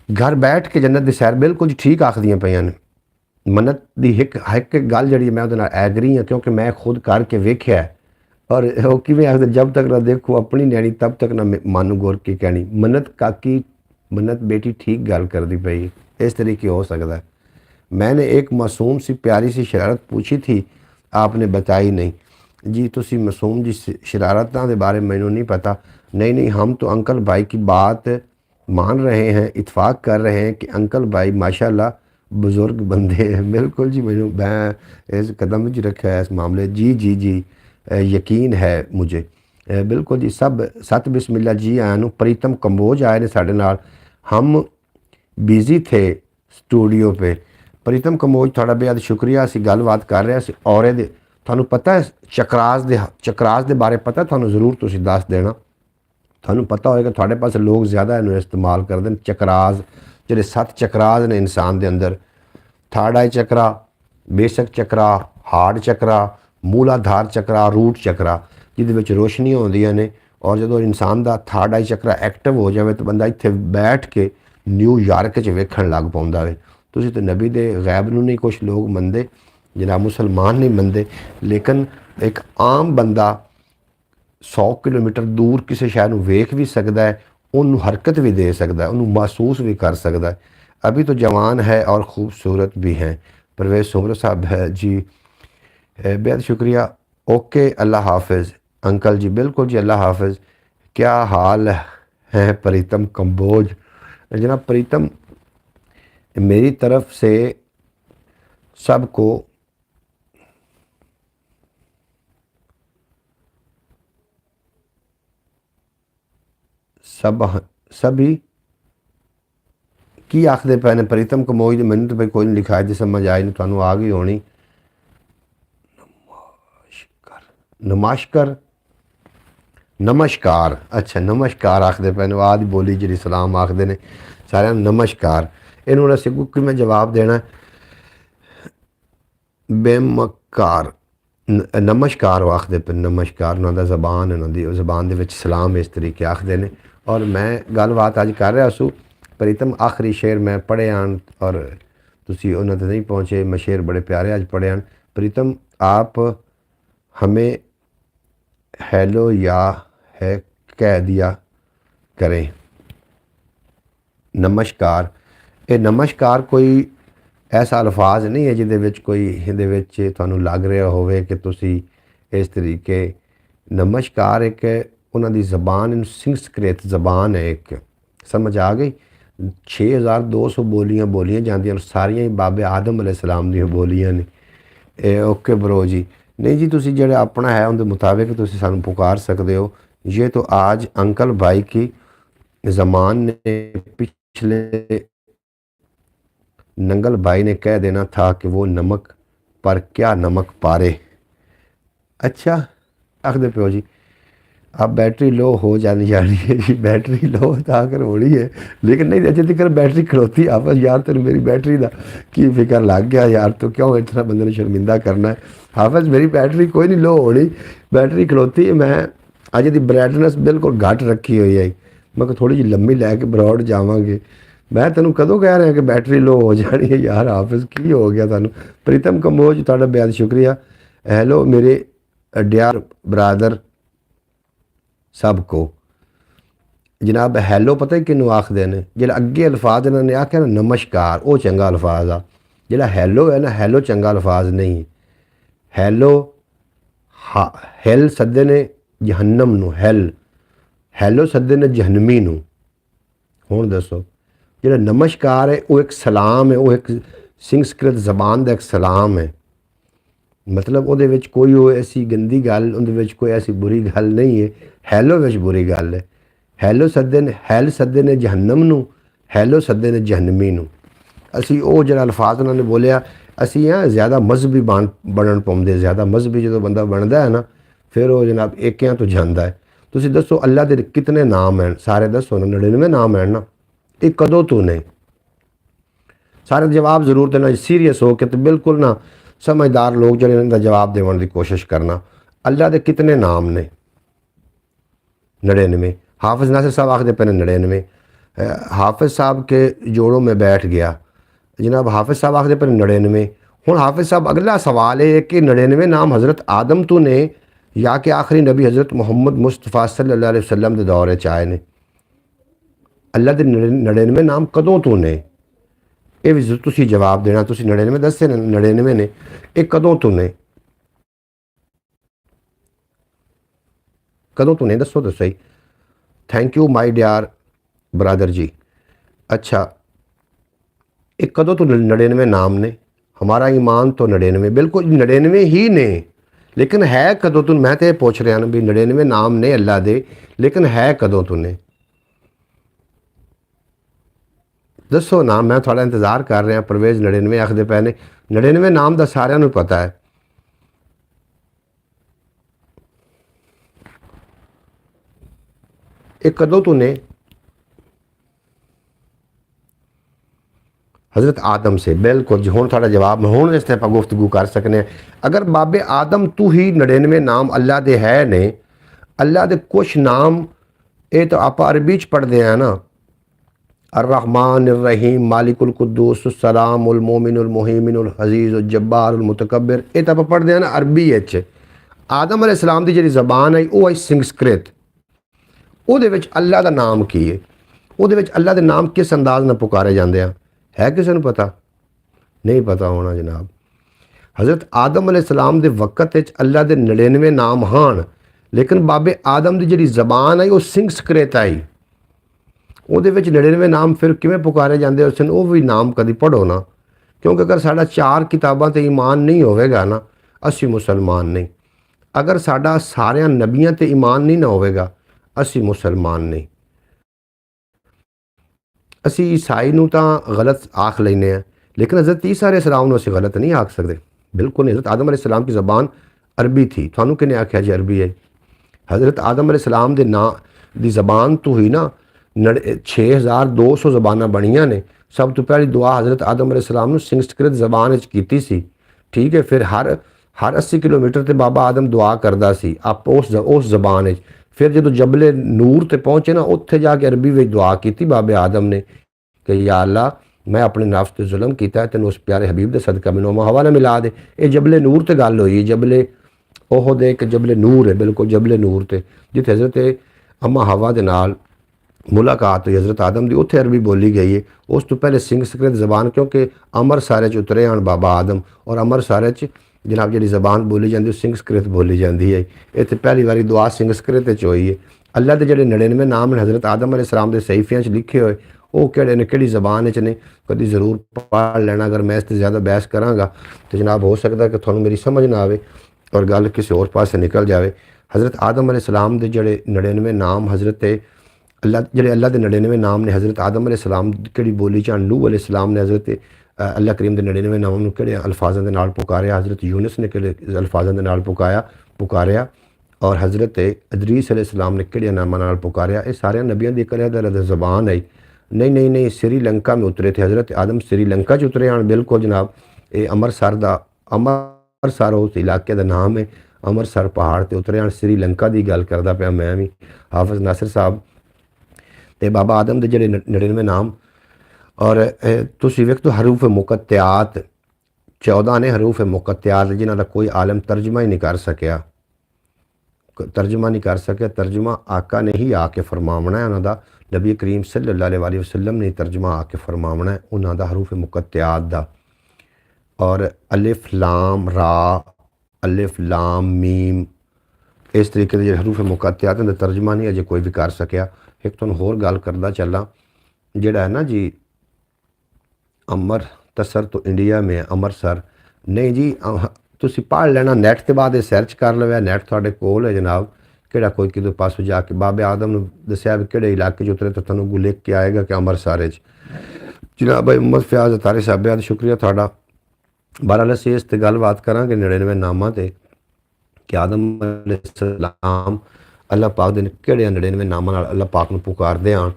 घर बैठ के जन्नत की सैर, बिल्कुल जी ठीक आखदियां पईयां ने। मन्नत की एक गल जी मैं उहदे नाल एग्री हाँ, क्योंकि मैं खुद करके वेख्या है। और वो किवें आखदे, जब तक ना देखो अपनी नैनी तब तक ना मानू गुर की कहनी। मन्नत काकी, मन्नत बेटी ठीक गल करदी पई, इस तरीके हो सकता है। मैंने एक मासूम सी प्यारी सी शरारत पूछी थी, आपने बताई नहीं जी। तुसी मासूम जी शरारतों के बारे में मैनू नहीं पता। नहीं नहीं, हम तो अंकल भाई की बात मान रहे हैं, इत्फाक कर रहे हैं कि अंकल भाई माशाल्लाह बुज़ुर्ग बंदे हैं। बिल्कुल जी, मैं इस कदम च रखा है इस मामले। जी जी जी, यकीन है मुझे। बिल्कुल जी, सब सत बिस्मिल्ला जी आया नूं। प्रीतम कंबोज आए ने साढ़े नाल। हम बिजी थे स्टूडियो पे। प्रीतम कंबोज थोड़ा बेहद शुक्रिया। असीं गलबात कर रहे हैं औरे दे, थानू पता है चक्रास दे बारे पता है थानू, ज़रूर तुसीं दस देना। थानू पता होएगा, थोड़े पास लोग ज़्यादा इन्हूं इस्तेमाल करते हैं। चक्रास जिहड़े 7 चक्रास ने इंसान के अंदर, थर्ड आई चक्रा, बेसक चक्रा, हार्ड चक्रा, मूलाधार चक्रा, रूट चक्रा, जिहदे विच रोशनियां होंदियां ने। और जो इंसान का थर्ड आई चक्रा एक्टिव हो जाए तो बंदा इत्थे बैठ के न्यूयॉर्क च वेखण लग पाउंदा वे। तुसीं तो नबी दे गैब नूं नहीं कुछ लोग मनदे, जनाब मुसलमान नहीं मनदे, लेकिन एक आम बंदा 100 किलोमीटर दूर किसी शहर में वेख भी सकता है, उन्होंने हरकत भी दे सकता है, उन्होंने महसूस भी कर सकता है। अभी तो जवान है और ख़ूबसूरत भी हैं। परवेज़ सुमर साहब है जी, बेहद शुक्रिया। ओके, अल्लाह हाफिज़ अंकल जी। बिल्कुल जी, अल्लाह हाफिज़। क्या हाल है प्रीतम कंबोज? जनाब प्रीतम, मेरी तरफ से सबको सब सभी की आखते पे ने प्रीतम कंबोज। मैंने तो भाई कोई नहीं लिखा है, जी समझ आई नहीं, तुहानू आ गई होनी। नमस्कार, नमस्कार, अच्छा नमस्कार आखते पे ने। आदि बोली जी सलाम आखते ने सारे नमस्कार। इन्होंने असीं कि मैं जवाब देना बेमकार नमस्कार वो आखते पे। नमस्कार उन्होंने जबान, उन्होंने जबान दे विच सलाम इस तरीके आखते ने। और मैं गलबात अज कर रहा सू। प्रीतम आखिरी शेर मैं पढ़े आन और तुसी उन्होंने तो नहीं पहुँचे। मैं शेर बड़े प्यारे अज पढ़े आन। प्रीतम, आप हमें हेलो या है कह दिया करें। नमस्कार, ये नमस्कार कोई ऐसा अल्फाज नहीं है जिहदे विच कोई इहदे विच तुहानू लग रहा होवे कि तुसी इस तरीके। नमस्कार एक उन्हां दी ज़बान, संस्कृत ज़बान है एक, समझ आ गई। 6200 बोलियां बोलियां जांदियां, सारियां ही बाबे आदम अलैहिस्सलाम दी बोलियां ने। ओके ब्रो जी। नहीं जी, तुसी जेड़ा अपना है उनके मुताबिक तुसी सानू पुकार सकते हो। ये तो आज अंकल भाई की ज़मान ने पिछले नंगल भाई ने कह देना था कि वो नमक पर क्या नमक पारे। अच्छा आखदे पे हो जी, अब बैटरी लो हो जानी है जी। बैटरी लो तो आकर होनी है, लेकिन नहीं अजे तक बैटरी खड़ोती। आप यार तेन मेरी बैटरी का की फिक्र लग गया यार, तो क्यों इतना बंदे ने शर्मिंदा करना है। हाफिज मेरी बैटरी कोई नहीं लो होनी, बैटरी खड़ोती है। मैं अजे की ब्राइटनेस बिल्कुल घट रखी हुई है। मैं थोड़ी जी लम्मी लैके बरौड़ जावांगे। मैं तेन कदों कह रहा कि बैटरी लो हो जानी है यार। हाफिज की हो गया तुहानू? प्रीतम कंबोज तुहाडा बेहद शुक्रिया। हैलो मेरे डियर ब्रादर सबको। जनाब हैलो पता ही किनू आखते हैं? जो अगे अल्फाज इन्होंने आख्या ना नमस्कार, वो चंगा अल्फाज आ। जो हैलो है ना, हैलो चंगा अल्फाज नहीं। हैलो हैल सदे ने जहन्नम नू, हैल हैलो सदे ने जहन्नमी नू। ਹੁਣ ਦੱਸੋ, ਜਿਹੜਾ ਨਮਸਕਾਰ ਹੈ ਉਹ ਇੱਕ ਸਲਾਮ ਹੈ, ਉਹ ਇੱਕ ਸੰਸਕ੍ਰਿਤ ਜ਼ਬਾਨ ਦਾ ਇੱਕ ਸਲਾਮ ਹੈ। ਮਤਲਬ ਉਹਦੇ ਵਿੱਚ ਕੋਈ ਉਹ ਐਸੀ ਗੰਦੀ ਗੱਲ, ਉਹਦੇ ਵਿੱਚ ਕੋਈ ਐਸੀ ਬੁਰੀ ਗੱਲ ਨਹੀਂ ਹੈ। ਹੈਲੋ ਵਿੱਚ ਬੁਰੀ ਗੱਲ ਹੈ। ਹੈਲੋ ਸੱਦੇ ਨੇ, ਹੈਲ ਸੱਦੇ ਨੇ ਜਹੰਨਮ ਨੂੰ, ਹੈਲੋ ਸੱਦੇ ਨੇ ਜਹੰਨਮੀ ਨੂੰ। ਅਸੀਂ ਉਹ ਜਿਹੜਾ ਅਲਫਾਜ਼ ਉਹਨਾਂ ਨੇ ਬੋਲਿਆ, ਅਸੀਂ ਜ਼ਿਆਦਾ ਮਜ਼ਹਬੀ ਬਣਨ ਪਾਉਂਦੇ। ਜ਼ਿਆਦਾ ਮਜ਼ਹਬੀ ਜਦੋਂ ਬੰਦਾ ਬਣਦਾ ਹੈ ਨਾ, ਫਿਰ ਉਹ ਜਨਾਬ ਏਕਿਆਂ ਤੋਂ ਜਾਂਦਾ ਹੈ। ਤੁਸੀਂ ਦੱਸੋ ਅੱਲਾ ਦੇ ਕਿਤਨੇ ਨਾਮ ਹਨ? ਸਾਰੇ ਦੱਸੋ ਨਾ, 99 ਨਾਮ ਹਨ ਨਾ। ਇਹ ਕਦੋਂ ਤੋਂ ਨੇ? ਸਾਰੇ ਜਵਾਬ ਜ਼ਰੂਰ ਦੇਣਾ ਸੀਰੀਅਸ ਹੋ ਕੇ, ਤੇ ਬਿਲਕੁਲ ਨਾ ਸਮਝਦਾਰ ਲੋਕ ਜਿਹੜੇ ਇਹਨਾਂ ਦਾ ਜਵਾਬ ਦੇਣ ਦੀ ਕੋਸ਼ਿਸ਼ ਕਰਨਾ। ਅੱਲਾ ਦੇ ਕਿਤਨੇ ਨਾਮ ਨੇ? 99। हाफिज़ नासिर साहब आखते पे 99। हाफिज़ साहब के जोड़ों में बैठ गया जनाब। हाफिज़ साहब आखते पे 99। हूँ हाफिज़ साहब अगला सवाल है कि 99 नाम हज़रत आदम तो ने या कि आखिरी नबी हज़रत मुहम्मद मुस्तफ़ा सल्लल्लाहु अलैहि वसल्लम के दौर च आए ने? अल्लाह के 99 नाम कदों तो ने? ये भी तुसी जवाब देना। तुसी 99 दसे ने, 99 ने, ये कदों तो ने? कदों तो ने? दसो तो सही। Thank you my dear brother ji. अच्छा, ये कदों तो 99 नाम ने? हमारा ईमान तो 99, बिल्कुल 99 ही ने, लेकिन है कदों तो? मैं तो ये पूछ रहा ना भी 99 नाम ने अल्लाह दे, लेकिन है कदों तो ने? दसो ना, मैं थोड़ा इंतज़ार कर रहा। परवेज़ 99 आखते पे ने। 99 नाम का सारिਆਂ ਨੂੰ पता है। ये कदों तो ने? हज़रत आदम से। बिल्कुल जी, हूँ थोड़ा जवाब हूँ इस पर गुफ्तगू कर सकने। अगर बाबे आदम तू ही 99 नाम अल्लाह दे है ने, अल्लाह दे कुछ नाम ये तो आप अरबी च पढ़ते हैं ना, अर्रहमान अर्रहीम मालिकुल कुद्दूस सलामुल मोमिनुल मुहीमिनुल अजीज़ुल जब्बारुल मुतकब्बिर, ये तो आप पढ़ते हैं ना अरबी। आदम अलैहिस्सलाम दी जिहड़ी ज़बान है वो है संस्कृत। ਉਹਦੇ ਵਿੱਚ ਅੱਲਾ ਦਾ ਨਾਮ ਕੀ ਹੈ? ਉਹਦੇ ਵਿੱਚ ਅੱਲਾ ਦੇ ਨਾਮ ਕਿਸ ਅੰਦਾਜ਼ ਨਾਲ ਪੁਕਾਰੇ ਜਾਂਦੇ ਆ? ਹੈ ਕਿਸੇ ਨੂੰ ਪਤਾ? ਨਹੀਂ ਪਤਾ ਹੋਣਾ ਜਨਾਬ। ਹਜ਼ਰਤ ਆਦਮ अलैहिस्सलाम ਦੇ ਵਕਤ ਵਿੱਚ ਅੱਲਾ ਦੇ 99 ਨਾਮ ਹਨ, ਲੇਕਿਨ ਬਾਬੇ ਆਦਮ ਦੀ ਜਿਹੜੀ ਜ਼ਬਾਨ ਹੈ ਉਹ ਸੰਸਕ੍ਰਿਤ ਆਈ। ਉਹਦੇ ਵਿੱਚ 99 ਨਾਮ ਫਿਰ ਕਿਵੇਂ ਪੁਕਾਰੇ ਜਾਂਦੇ ਉਸ ਨੂੰ? ਉਹ ਵੀ ਨਾਮ ਕਦੀ ਪੜ੍ਹੋ ਨਾ, ਕਿਉਂਕਿ ਅਗਰ ਸਾਡਾ 4 ਕਿਤਾਬਾਂ ਤੇ ਈਮਾਨ ਨਹੀਂ ਹੋਵੇਗਾ ਨਾ, ਅਸੀਂ ਮੁਸਲਮਾਨ ਨਹੀਂ। ਅਗਰ ਸਾਡਾ ਸਾਰਿਆਂ ਨਬੀਆਂ ਤੇ ਈਮਾਨ ਨਹੀਂ ਨਾ ਹੋਵੇਗਾ, ਅਸੀਂ ਮੁਸਲਮਾਨ ਨਹੀਂ। ਅਸੀਂ ਈਸਾਈ ਨੂੰ ਤਾਂ गलत आख लेने हैं, लेकिन हज़रत ईसा अलैहिस्सलाम ਨੂੰ ਅਸੀਂ गलत नहीं आख सकते। बिल्कुल नहीं। हज़रत आदम अलैहिस्सलाम की ज़बान अरबी थी। थानू किने आख्या जी अरबी है? हज़रत आदम अलैहिस्सलाम दे नां दी ज़बान तो ही ना 6200 ज़बानां बणियां ने। सब तो पहली दुआ हज़रत आदम अलैहिस्सलाम ਨੂੰ संस्कृत ज़बान ਵਿੱਚ ਕੀਤੀ ਸੀ। ठीक है। फिर हर 80 किलोमीटर ਤੇ ਬਾਬਾ ਆਦਮ ਦੁਆ ਕਰਦਾ ਸੀ ਆਪ ਉਸ ਜ਼ਬਾਨ ਵਿੱਚ। फिर जो जबले नूर ते पहुँचे ना, उत्थे जाके अरबी में दुआ की बाबे आदम ने कि या अल्लाह, मैं अपने नफ्स ते जुल्म किया है, तेन उस प्यारे हबीब दे सदका मैनूं हवा ना मिला दे। ये जबले नूर ते गल हुई। जबले ओहद एक जबले नूर है, बिल्कुल जबले नूर ते, जिथे हज़रत अम्मा हवा दे नाल मुलाकात हुई हज़रत आदम की, उत्थे अरबी बोली गई है। उस तो पहले संस्कृत ज़बान, क्योंकि अमृतसर च उतरे हैं बाबा आदम, और अमृतसर च जनाब जी ज़बान बोली जाती संस्कृत बोली जाती है। इतने पहली बारी दुआ संस्कृत हुई है। अल्लाह के जोड़े 99 नाम ने हज़रत आदम अलैहिस्सलाम के सहीफियाँ लिखे हुए, वो किहड़े ने, किहड़ी ज़बान ने, कभी ज़रूर पढ़ लेना। अगर मैं इस ते ज़्यादा बहस कराँगा तो जनाब हो सकता है कि तुहानूं मेरी समझ ना आए और गल किसी होर पासे निकल जाए। हज़रत आदम अलैहिस्सलाम के जोड़े 99 नाम हज़रत अल्लाह, जोड़े अल्लाह के 99 नाम ने हज़रत आदम अलैहिस्सलाम किहड़ी बोली च नूह अलैहिस्सलाम ने हज़रत अल्लाह करीम के 99 नामों किहड़े अल्फाज़ों के नाल पुकारिया। हज़रत यूनुस ने किहड़े अल्फाज़ों के नाल पुकारिया, और हज़रत इदरीस अलैहिस्सलाम ने किहड़े नामां नाल पुकारिया। ये सारे नबियों की अलग ज़बान है। नहीं, श्रीलंका में उतरे थे हज़रत आदम, श्रीलंका च उतरे हैं। बिल्कुल जनाब, ये अमृतसर उस इलाके का नाम है। अमृतसर पहाड़ ते उतरे हैं। श्रीलंका की गल करदा पिया मैं भी। हाफिज़ नासिर साहब ते बाबा आदम के जोड़े 99 नाम। और तुसी वेख तो हरूफ मुकत्तियात 14 ने, हरूफ मुकत्तियात जिन्हां दा कोई आलम तर्जमा ही नहीं कर सकिया। तर्जमा आका ने ही आके फरमावना है। उन्होंने नबी करीम सल्लल्लाहु अलैहि वसल्लम ने तर्जमा आके फरमावना है उन्होंने हरूफ मुकत्तियात दा। और अलिफ लाम रा, अलिफ लाम मीम, इस तरीके के हरूफ मुकत्तियात दा तर्जमा नहीं अजे कोई भी कर सकिया। एक तुहानूं होर गल करदा चलां ਜਿਹੜਾ ਹੈ ਨਾ ਜੀ ਅੰਮ੍ਰਿਤਸਰ ਤੋਂ ਇੰਡੀਆ में ਅੰਮ੍ਰਿਤਸਰ ਨਹੀਂ ਜੀ ਤੁਸੀਂ ਪੜ੍ਹ ਲੈਣਾ ਨੈੱਟ ਤੇ ਬਾਅਦ ਇਹ ਸਰਚ ਕਰ ਲਵਿਆ ਨੈੱਟ ਤੁਹਾਡੇ ਕੋਲ ਹੈ ਜਨਾਬ ਕਿਹੜਾ ਕੋਈ ਕਿਤੇ ਪਾਸੋਂ ਜਾ ਕੇ ਬਾਬੇ ਆਦਮ ਨੂੰ ਦੱਸਿਆ ਵੀ ਕਿਹੜੇ ਇਲਾਕੇ 'ਚ ਉਤਰੇ ਤਾਂ ਤੁਹਾਨੂੰ ਅੱਗੋਂ ਲਿਖ ਕੇ ਆਏਗਾ ਕਿ ਅੰਮ੍ਰਿਤਸਰ 'ਚ ਜਨਾਬ ਭਾਈ ਮੁਹੰਮਦ ਫਿਆਜ਼ ਤਾਰੇ ਸਾਹਿਬ ਸ਼ੁਕਰੀਆ ਤੁਹਾਡਾ। ਬਹਰਾਲ ਅਸੀਂ ਇਸ ਤੇ ਗੱਲਬਾਤ ਕਰਾਂਗੇ 99 ਨਾਮਾਂ ਤੇ ਕਿ ਆਦਮ अलैहिस्सलाम अल्लाह पाक ਦੇ ਕਿਹੜੇ 99 ਨਾਮਾਂ ਨਾਲ अल्लाह पाक ਨੂੰ ਪੁਕਾਰਦੇ ਆਣ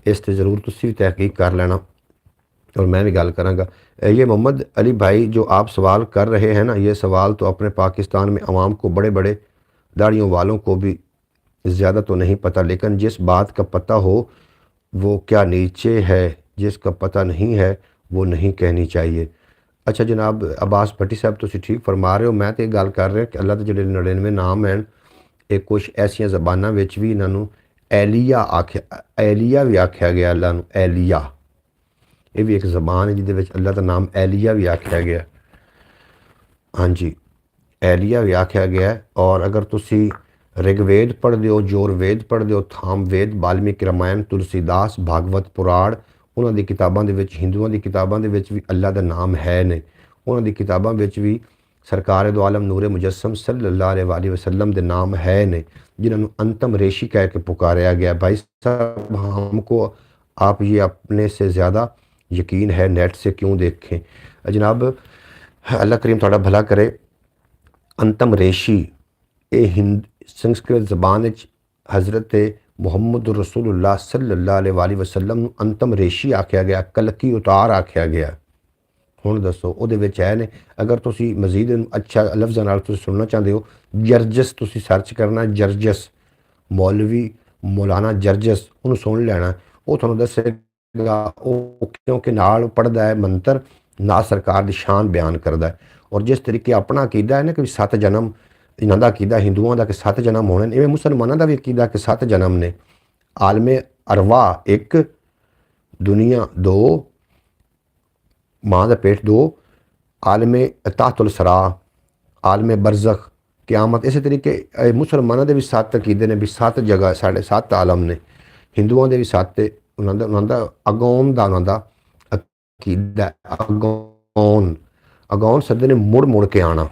इस पर ज़रूर तुसी भी तहकीक कर लेना और मैं भी गल कराँगा। ये मोहम्मद अली भाई जो आप सवाल कर रहे हैं ना ये सवाल तो अपने पाकिस्तान में आवाम को बड़े बड़े दाढ़ियों वालों को भी ज़्यादा तो नहीं पता लेकिन जिस बात का पता हो वो क्या नीचे है जिसका पता नहीं है वो नहीं कहनी चाहिए। अच्छा जनाब अब्बास भट्टी साहब तुसी ठीक फरमा रहे हो मैं तो गल कर रहा कि अल्लाह के जो 99 नाम हैं ये कुछ ऐसिया जबाना भी इन्हों एलिया आख्या एलिया भी आख्या गया अल्लाह नूं एलिया ये भी एक जबान है जिहदे विच अल्लाह का नाम एलिया भी आख्या गया। हाँ जी एलिया भी आख्या गया और अगर तुसी ऋग्वेद पढ़ते हो जोरवेद पढ़ते हो थामवेद वाल्मीकि रामायण तुलसीदास भागवत पुराण उन्होंने किताबों के हिंदुओं की किताबों के भी अल्लाह का नाम है ने उन्होंने किताबों भी सरकार दो आलम नूर मुजस्सम सल्लल्लाहु अलैहि वसल्लम के नाम है ने जिन्होंने अंतम रेशी कह के पुकारा गया। भाई साहब हमको आप ये अपने से ज़्यादा यकीन है नेट से क्यों देखें जनाब अल्लाह करीम थोड़ा भला करे। अंतम रेशी ये हिंद संस्कृत जबान हज़रत मुहम्मद रसूलुल्लाह सल्लल्लाहु अलैहि वसल्लम अंतम रेशी आख्या गया कलकी उतार आख्या गया। हुण दसो उहदे विच है ने अगर तुसी मजीद अच्छा लफ्ज़ां नाल तुसी सुनना चाहते हो जर्जस तुसी सर्च करना जर्जस मौलवी मौलाना जर्जस उन्होंने सुन लेना वो तुहानूं दसेगा क्योंकि नाल पढ़दा है मंत्र ना सरकार की शान बयान करता है और जिस तरीके अपना अकीदा है ना कि 7 जन्म इन्हां दा अकीदा हिंदुओं का कि 7 जन्म होने इवें मुसलमानों का भी अकीदा कि 7 जन्म ने आलमे अरवा 1 दुनिया 2 माँ का पेट 2 आलमे तातुल सरा आलमे बरज़ख क़यामत इस तरीके मुसलमानों के भी 7 अकीदे ने भी 7 जगह साढ़े 7 आलम ने हिंदुओं के भी 7 उन्होंने अगौन का उन्होंने अकीदा अगौन अगौन सदे ने मुड़ मुड़ के आना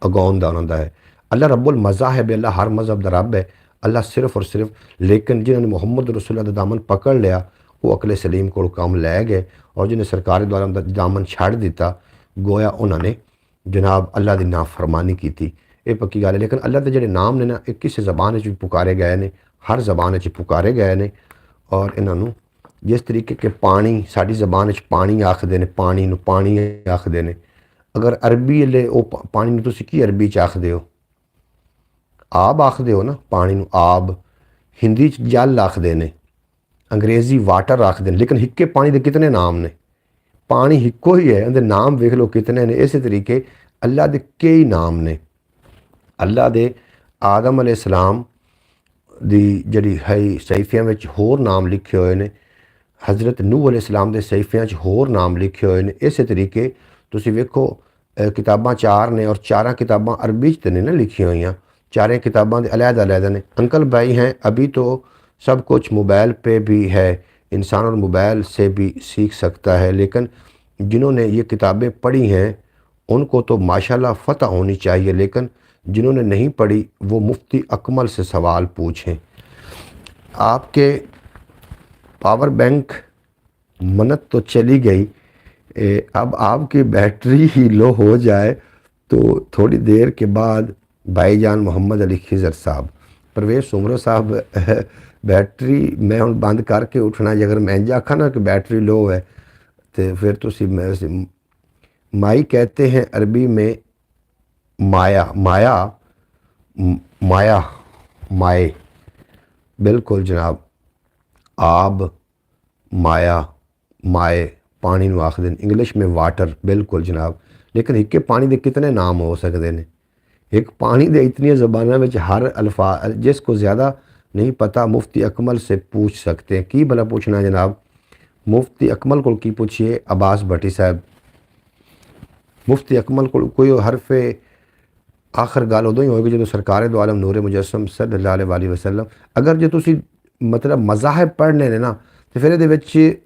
अगौन का उन्होंने है। अल्लाह रब्बुल मज़ाहिब अल्लाह हर मज़हब का रब है अल्लाह सिर्फ और सिर्फ लेकिन जिन्होंने मुहम्मद रसूलुल्लाह का दामन पकड़ लिया वो अकले सलीम को काम लै गए और जिन्हें सरकारी द्वारा दामन छड़ दिता गोया उन्होंने जनाब अल्लाह की नाफरमानी की थी ये पक्की गल है। लेकिन अल्लाह के जोड़े नाम ने ना एक किसी जबान भी पुकारे गए ने हर जबान पुकारे गए ने और इन्हों जिस तरीके के पानी साड़ी जबान पानी आखते ने पानी नूं पानी आखते ने अगर अरबी ले वो पानी नूं तुसीं की अरबी च आखदे हो आब आखदे हो ना पानी नूं आब हिंदी च जल आखदे ने अंग्रेजी वाटर आखते हैं लेकिन हिक्के पानी के कितने नाम ने पानी हिक्को ही है उनके नाम वेख लो कितने ने। इस तरीके अल्लाह के कई नाम ने अल्लाह के आदम अलैहिस्सलाम दी जड़ी है सहीफियां में होर नाम लिखे हुए हैं हज़रत नूह अलैहिस्सलाम के सहीफियां होर नाम लिखे हुए हैं। इस तरीके तुसी वेखो किताबां 4 ने और 4 किताबां अरबी च नहीं ना लिखी हुई 4 किताबां अलहदा अलहदा ने। अंकल भाई हैं अभी तो सब कुछ मोबाइल पे भी है इंसान और मोबाइल से भी सीख सकता है लेकिन जिन्होंने ये किताबें पढ़ी हैं उनको तो माशाल्लाह फ़तह होनी चाहिए लेकिन जिन्होंने नहीं पढ़ी वो मुफ्ती अकमल से सवाल पूछें। आपके पावर बैंक मन्नत तो चली गई अब आपकी बैटरी ही लो हो जाए तो थोड़ी देर के बाद भाईजान मोहम्मद अली खिज़र साहब परवेज़ सुमरो साहब बैटरी मैं हम बंद करके उठना अगर मैं इंज आखा ना कि बैटरी लो है तो फिर तुसी माई कहते हैं अरबी में माया माया माया माए बिल्कुल जनाब आब माया माए पानी नूं आखदे ने इंग्लिश में वाटर बिल्कुल जनाब लेकिन इक्के पानी के कितने नाम हो सकते हैं एक पानी दे इतनी ज़बानों में हर अल्फाज जिसको ज़्यादा नहीं पता मुफ्ती अकमल से पूछ सकते हैं। की भला पूछना जनाब मुफ्ती अकमल को की पूछिए अब्बास भट्टी साहब मुफ्ती अकमल को कोई हरफे आखिर गल उदों ही होगी जो सरकार दो आलम नूर मुजस्सम सल्लल्लाहु अलैहि वसल्लम अगर जो तुसी मतलब मज़ाहिब पढ़ने ने ना तो फिर ये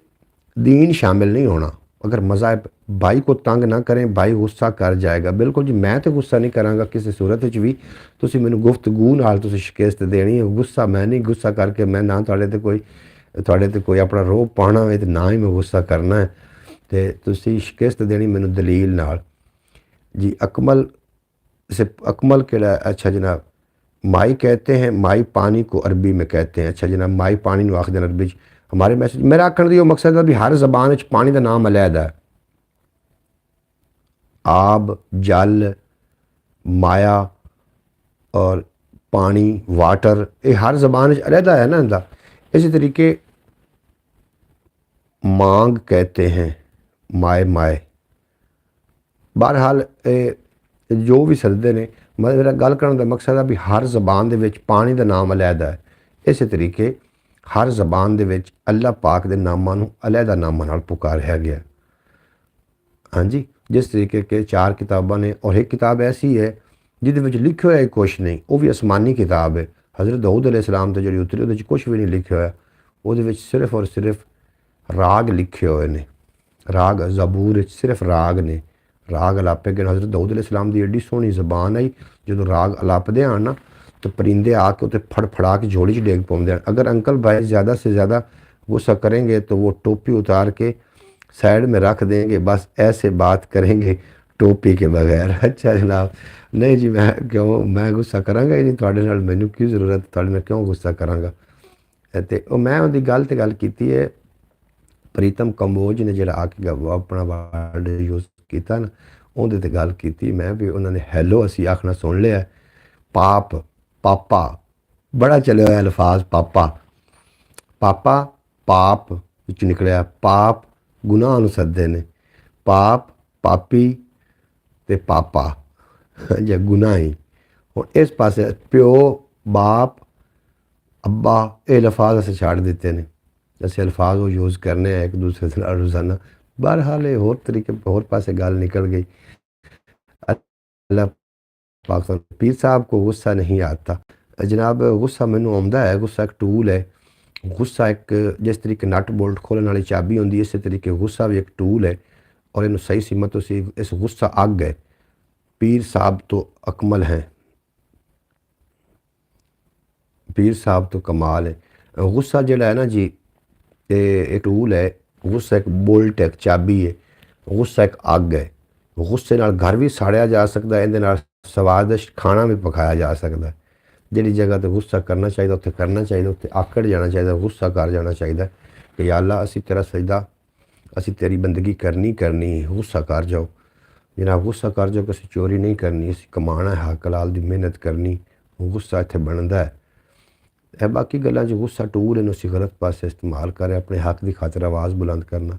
दीन शामिल नहीं होना। अगर मज़हब भाई को तंग ना करें, भाई गुस्सा कर जाएगा। बिल्कुल जी, मैं तो गुस्सा नहीं करांगा किसी सूरत भी। तुसी मैनू गुफ्तगू नाल तुसी शिकस्त देनी है, गुस्सा मैं नहीं, गुस्सा करके मैं ना तुहाडे ते कोई अपना रोह पाना है, ना ही मैं गुस्सा करना है। तो तुसी शिकस्त देनी मैनू दलील नाल जी। अकमल से अकमल केड़ा? अच्छा जनाब, माई कहते हैं, माई पानी को अरबी में कहते हैं। अच्छा जनाब, माई पानी नूं आखदे अरबी च। हमारे मैसेज मेरा आखण दा मकसद है भी हर जबान च पानी का नाम अलहदा है। आब, जल, माया और पानी, वाटर, ये हर जबान अलहदा है ना इनका। इसी तरीके मांग कहते हैं, माए माए। बहरहाल जो भी सददे ने, मतलब मेरा गल करने का मकसद है भी हर जबान दे विच पानी का नाम अलहदा है। इस तरीके हर जबान दे विच अल्लाह पाक के नामां नूं अलहदा नामां नाल पुकारिया गया। हाँ जी, जिस तरीके के 4 किताबां ने और एक किताब ऐसी है जिहदे विच लिखे होया कुछ नहीं, वो भी आसमानी किताब है। हज़रत दाऊद अलैहिस्सलाम तो जी उतरी उहदे कुछ भी नहीं लिखे होया, उहदे विच सिर्फ और सिर्फ राग लिखे हुए ने। राग ज़बूर सिर्फ राग ने, राग अलापे गए। हज़रत दाऊद अलैहिस्सलाम की एड्डी सोहनी जबान आई, जो राग अलापदे आन ना तो परिंदे आके उत्ते फड़फड़ा के झोली च डेग पाउंदे हैं। अगर अंकल भाई ज़्यादा से ज़्यादा गुस्सा करेंगे तो वो टोपी उतार के साइड में रख देंगे, बस ऐसे बात करेंगे टोपी के बगैर। अच्छा जनाब, नहीं जी, मैं गुस्सा करांगा ही नहीं तुहाडे नाल, मैनू की जरूरत तुहाडे नाल क्यों गुस्सा करांगा। तो मैं उहदी गल ते गल कीती है। प्रीतम कंबोज ने जिहड़ा आके अपना वर्ड यूज़ किया ना, उहदे ते गल कीती मैं भी। उन्होंने हैलो असी आखना सुन लिया। पाप, पापा, बड़ा चले हुआ अल्फाज पापा। पापा पाप विच निकलिया, पाप गुनाह नूं सददे ने। पाप, पापी ते पापा या गुनाही। हुण इस पासे प्यो, बाप, अब्बा, ये लफाज असें छड्ड दिते ने। ऐसे अल्फाज वो यूज़ करने हैं एक दूसरे से रोज़ाना। बहरहाल ये होर तरीके होर पासे गल निकल गई। अल्लाह पाक पीर साहब को गुस्सा नहीं आता। जनाब गुस्सा मैनू आउंदा है, गुस्सा एक टूल है। गुस्सा एक जिस तरीके नट बोल्ट खोलने वाली चाबी होंदी है, इस तरीके गुस्सा भी एक टूल है और इन्हू सही सीमत तो सी। इस गुस्सा अग है। पीर साहब तो अकमल हैं, पीर साहब तो कमाल है। गुस्सा जिहड़ा है ना जी, एक टूल है। गुस्सा एक बोल्ट है, एक चाबी है। गुस्सा एक अग है। गुस्से नाल घर भी साड़िया जा सकता है, इहदे नाल स्वादिष्ट खाना भी पकाया जा सकता है। जिहड़ी जगह तो गुस्सा करना चाहिए उत्थे करना चाहिए, उत्थे आकड़ जाना चाहिए, गुस्सा कर जाना चाहिए कि या अल्लाह असी तेरा सजदा, असी तेरी बंदगी करनी करनी, गुस्सा कर जाओ जनाब, गुस्सा कर जाओ कि असी चोरी नहीं करनी, असी कमाना है, हक हलाल दी मेहनत करनी। गुस्सा इत्थे बनदा है। बाकी गल्लां च गुस्सा टूल इनू असी गलत पासे इस्तेमाल करें, अपने हक की खातर आवाज़ बुलंद करना।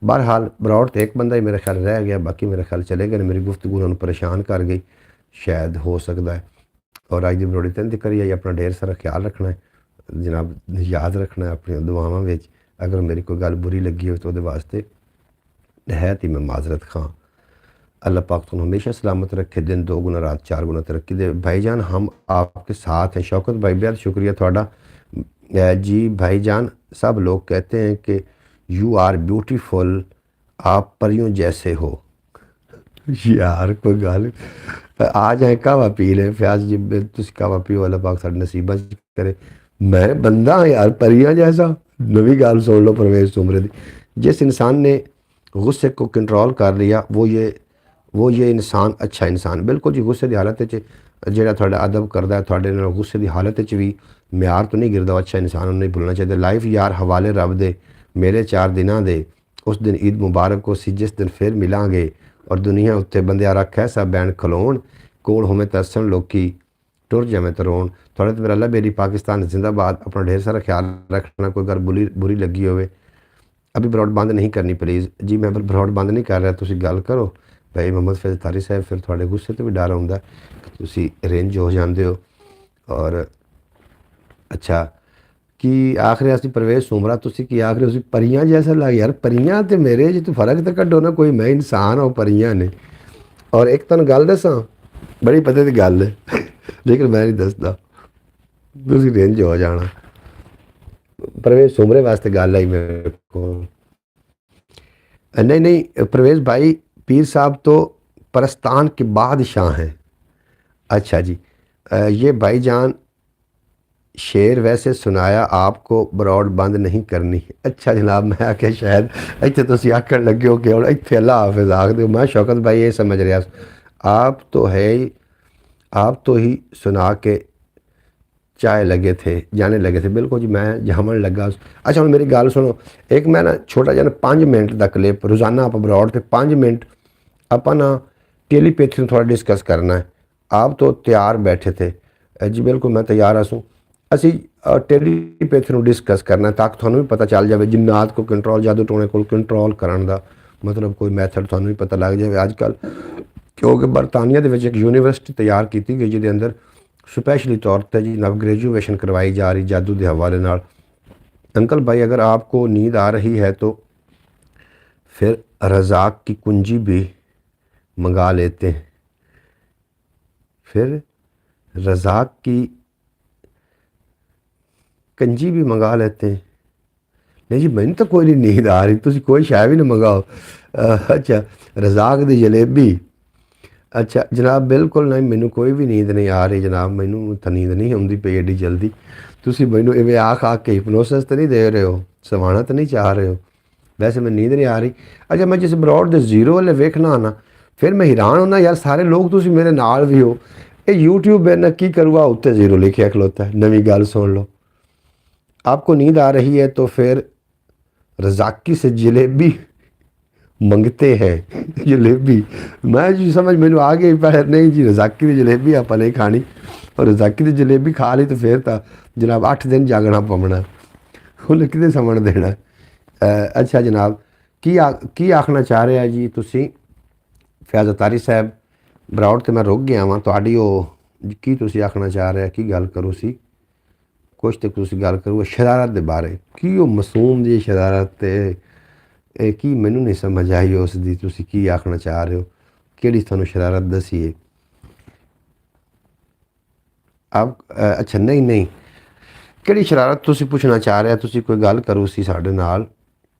बहरहाल बरौड़ तो एक बंदा ही मेरे ख्याल रह गया, बाकी मेरे ख्याल चले गए। मेरी गुफ्तगू उन्होंने परेशान कर गई, शायद हो सकता है। और अज की बरौड़ी तैन तक करिए। अपना ढेर सारा ख्याल रखना है जनाब, याद रखना है अपनी दुआवां में। अगर मेरी कोई गल बुरी लगी हो तो वो वास्ते नहायत ही मैं माजरत खां। अल्लाह पाक तुम हमेशा सलामत रखे, दिन 2 गुना रात 4 गुना तरक्की दे। भाईजान हम आपके साथ हैं। शौकत भाई बेहद शुक्रिया थोड़ा जी। भाईजान सब लोग कहते हैं कि यू आर ब्यूटीफुल, आप परियों जैसे हो। यार कोई गल आ जाए कहवा पी ले फ्याज जी, तुम कहवा पियो, अल्लाह पाक साडे नसीबां च करे। मैं बंदा हाँ यार परियां जैसा। नवी गल सुन लो परवेज सुमरे दी। जिस इंसान ने गुस्से को कंट्रोल कर लिया वो ये इंसान अच्छा इंसान। बिल्कुल जी, गुस्से की हालत जो थोड़ा अदब करता है, थोड़े गुस्से की हालत भी म्यार तो नहीं गिरता, अच्छा इंसान नहीं भुलना चाहिए। लाइफ यार हवाले रब दे, मेरे 4 दिनों दे। उस दिन ईद मुबारक को सी जिस दिन फिर मिलांगे और दुनिया उत्ते बंदे रख ऐसा बैन खलोण, कोल होवे तरसन लोकी, टुर जावे तरोण। थोड़े तो मेरा अल्लाह बेरी पाकिस्तान जिंदाबाद। अपना ढेर सारा ख्याल रखना। कोई गल बुरी लगी होवे अभी ब्रॉड बंद नहीं करनी प्लीज़ जी। मैं ब्रॉड बंद नहीं कर रहा, तुम गल करो भाई मोहम्मद फैज़ तारी साहब। फिर थोड़े गुस्से तो भी डर आता कि तुम रेंज हो जाते हो। और अच्छा कि आखिर असी परवेज सुमरा, तुम कि आखिर उसी परियां जैसा लग। यार परियां तो मेरे जी, तू फर्क तो कड्डो ना, कोई मैं इंसान हो परियां ने। और एक तुम गल दसा, बड़ी पते की गल है लेकिन मैं नहीं दसदा, तुम रेंज हो जाना। परवेज सुमरे वास्ते गल आई मेरे को। नहीं नहीं परवेज भाई, पीर साहब तो परस्तान के बादशाह हैं। अच्छा जी। ये भाईजान शेर वैसे सुनाया आपको ब्रॉड बंद नहीं करनी। अच्छा जनाब, मैं आख्या शायद इतने तुम आखन लगे हो कि हम इतने अल्लाह हाफिज आख दो। मैं शौकत भाई ये समझ रहा आप तो है ही, आप तो ही सुना के चाय लगे थे, जाने लगे थे। बिल्कुल जी, मैं जामन लगा। अच्छा हम मेरी गल सुनो, एक मैं ना छोटा जहा 5 मिनट का क्लिप रोज़ाना आप ब्रॉड से 5 मिनट आप ना टेलीपैथी थोड़ा डिस्कस करना है। आप तो तैयार बैठे थे जी, बिल्कुल मैं तैयार हसूँ। असी टेलीपैथी डिस्कस करना ताकि थानू भी पता चल जाए जिन्नात को कंट्रोल, जादू टोने को कंट्रोल करने का मतलब कोई मैथड थानू भी पता लग जाए अजकल। क्योंकि बरतानिया एक यूनिवर्सिटी तैयार की गई जिसके अंदर स्पैशली तौर पर जी नव ग्रेजुएशन करवाई जा रही जादू के हवाले नाल। अंकल भाई अगर आपको नींद आ रही है तो फिर रज़ाक की कुंजी भी मंगा लेते हैं। फिर रज़ाक की कंजी भी मंगा लेते हैं। नहीं जी मैंने तो कोई नहीं नींद आ रही, तुम कोई शाय भी ना मंगाओ। अच्छा रज़ाक दी जलेबी। अच्छा जनाब बिल्कुल नहीं, मैनू कोई भी नींद नहीं आ रही जनाब, मैनू तो नींद नहीं आती पई एडी जल्दी। तुम मैनू इवें आख के हिप्नोसिस तो नहीं दे रहे हो, सवाना तो नहीं चाह रहे हो? वैसे मैं नींद नहीं आ रही। अच्छा मैं जिस ब्रॉड के जीरो वाले वेखना ना फिर मैं हैरान होना यार, सारे लोग तुम मेरे नाल भी हो। ये यूट्यूब मेरे ना की करूँगा, उत्ते जीरो लिखे खलोता है। नवी गल सुन लो, आपको नींद आ रही है तो फिर रज़ाकी से जलेबी मंगते हैं। जलेबी मैं जी समझ मैनू आ गई पर नहीं जी, रज़ाकी की जलेबी आप नहीं खानी। और रज़ाकी की जलेबी खा ली तो फिर तो जनाब 8 दिन जागना पवना, उन्हें कि समझ देना। अच्छा जनाब की आखना चाह रहे हैं जी तुसी फैज़ अतारी साहब? ब्रॉड तो मैं रुक गया वहाँ थोड़ी की तुसी आखना चाह रहे की गल करो सी कुछ तो तुसी गल करो शरारत के बारे की मासूम जी शरारत की मैनू नहीं समझ आई उसकी तुसी की आखना चाह रहे हो, कि थानू शरारत दसी है आप? अच्छा नहीं नहीं कि शरारत तुसी पूछना चाह रहे तुसी कोई गल करो सी साढ़े नाल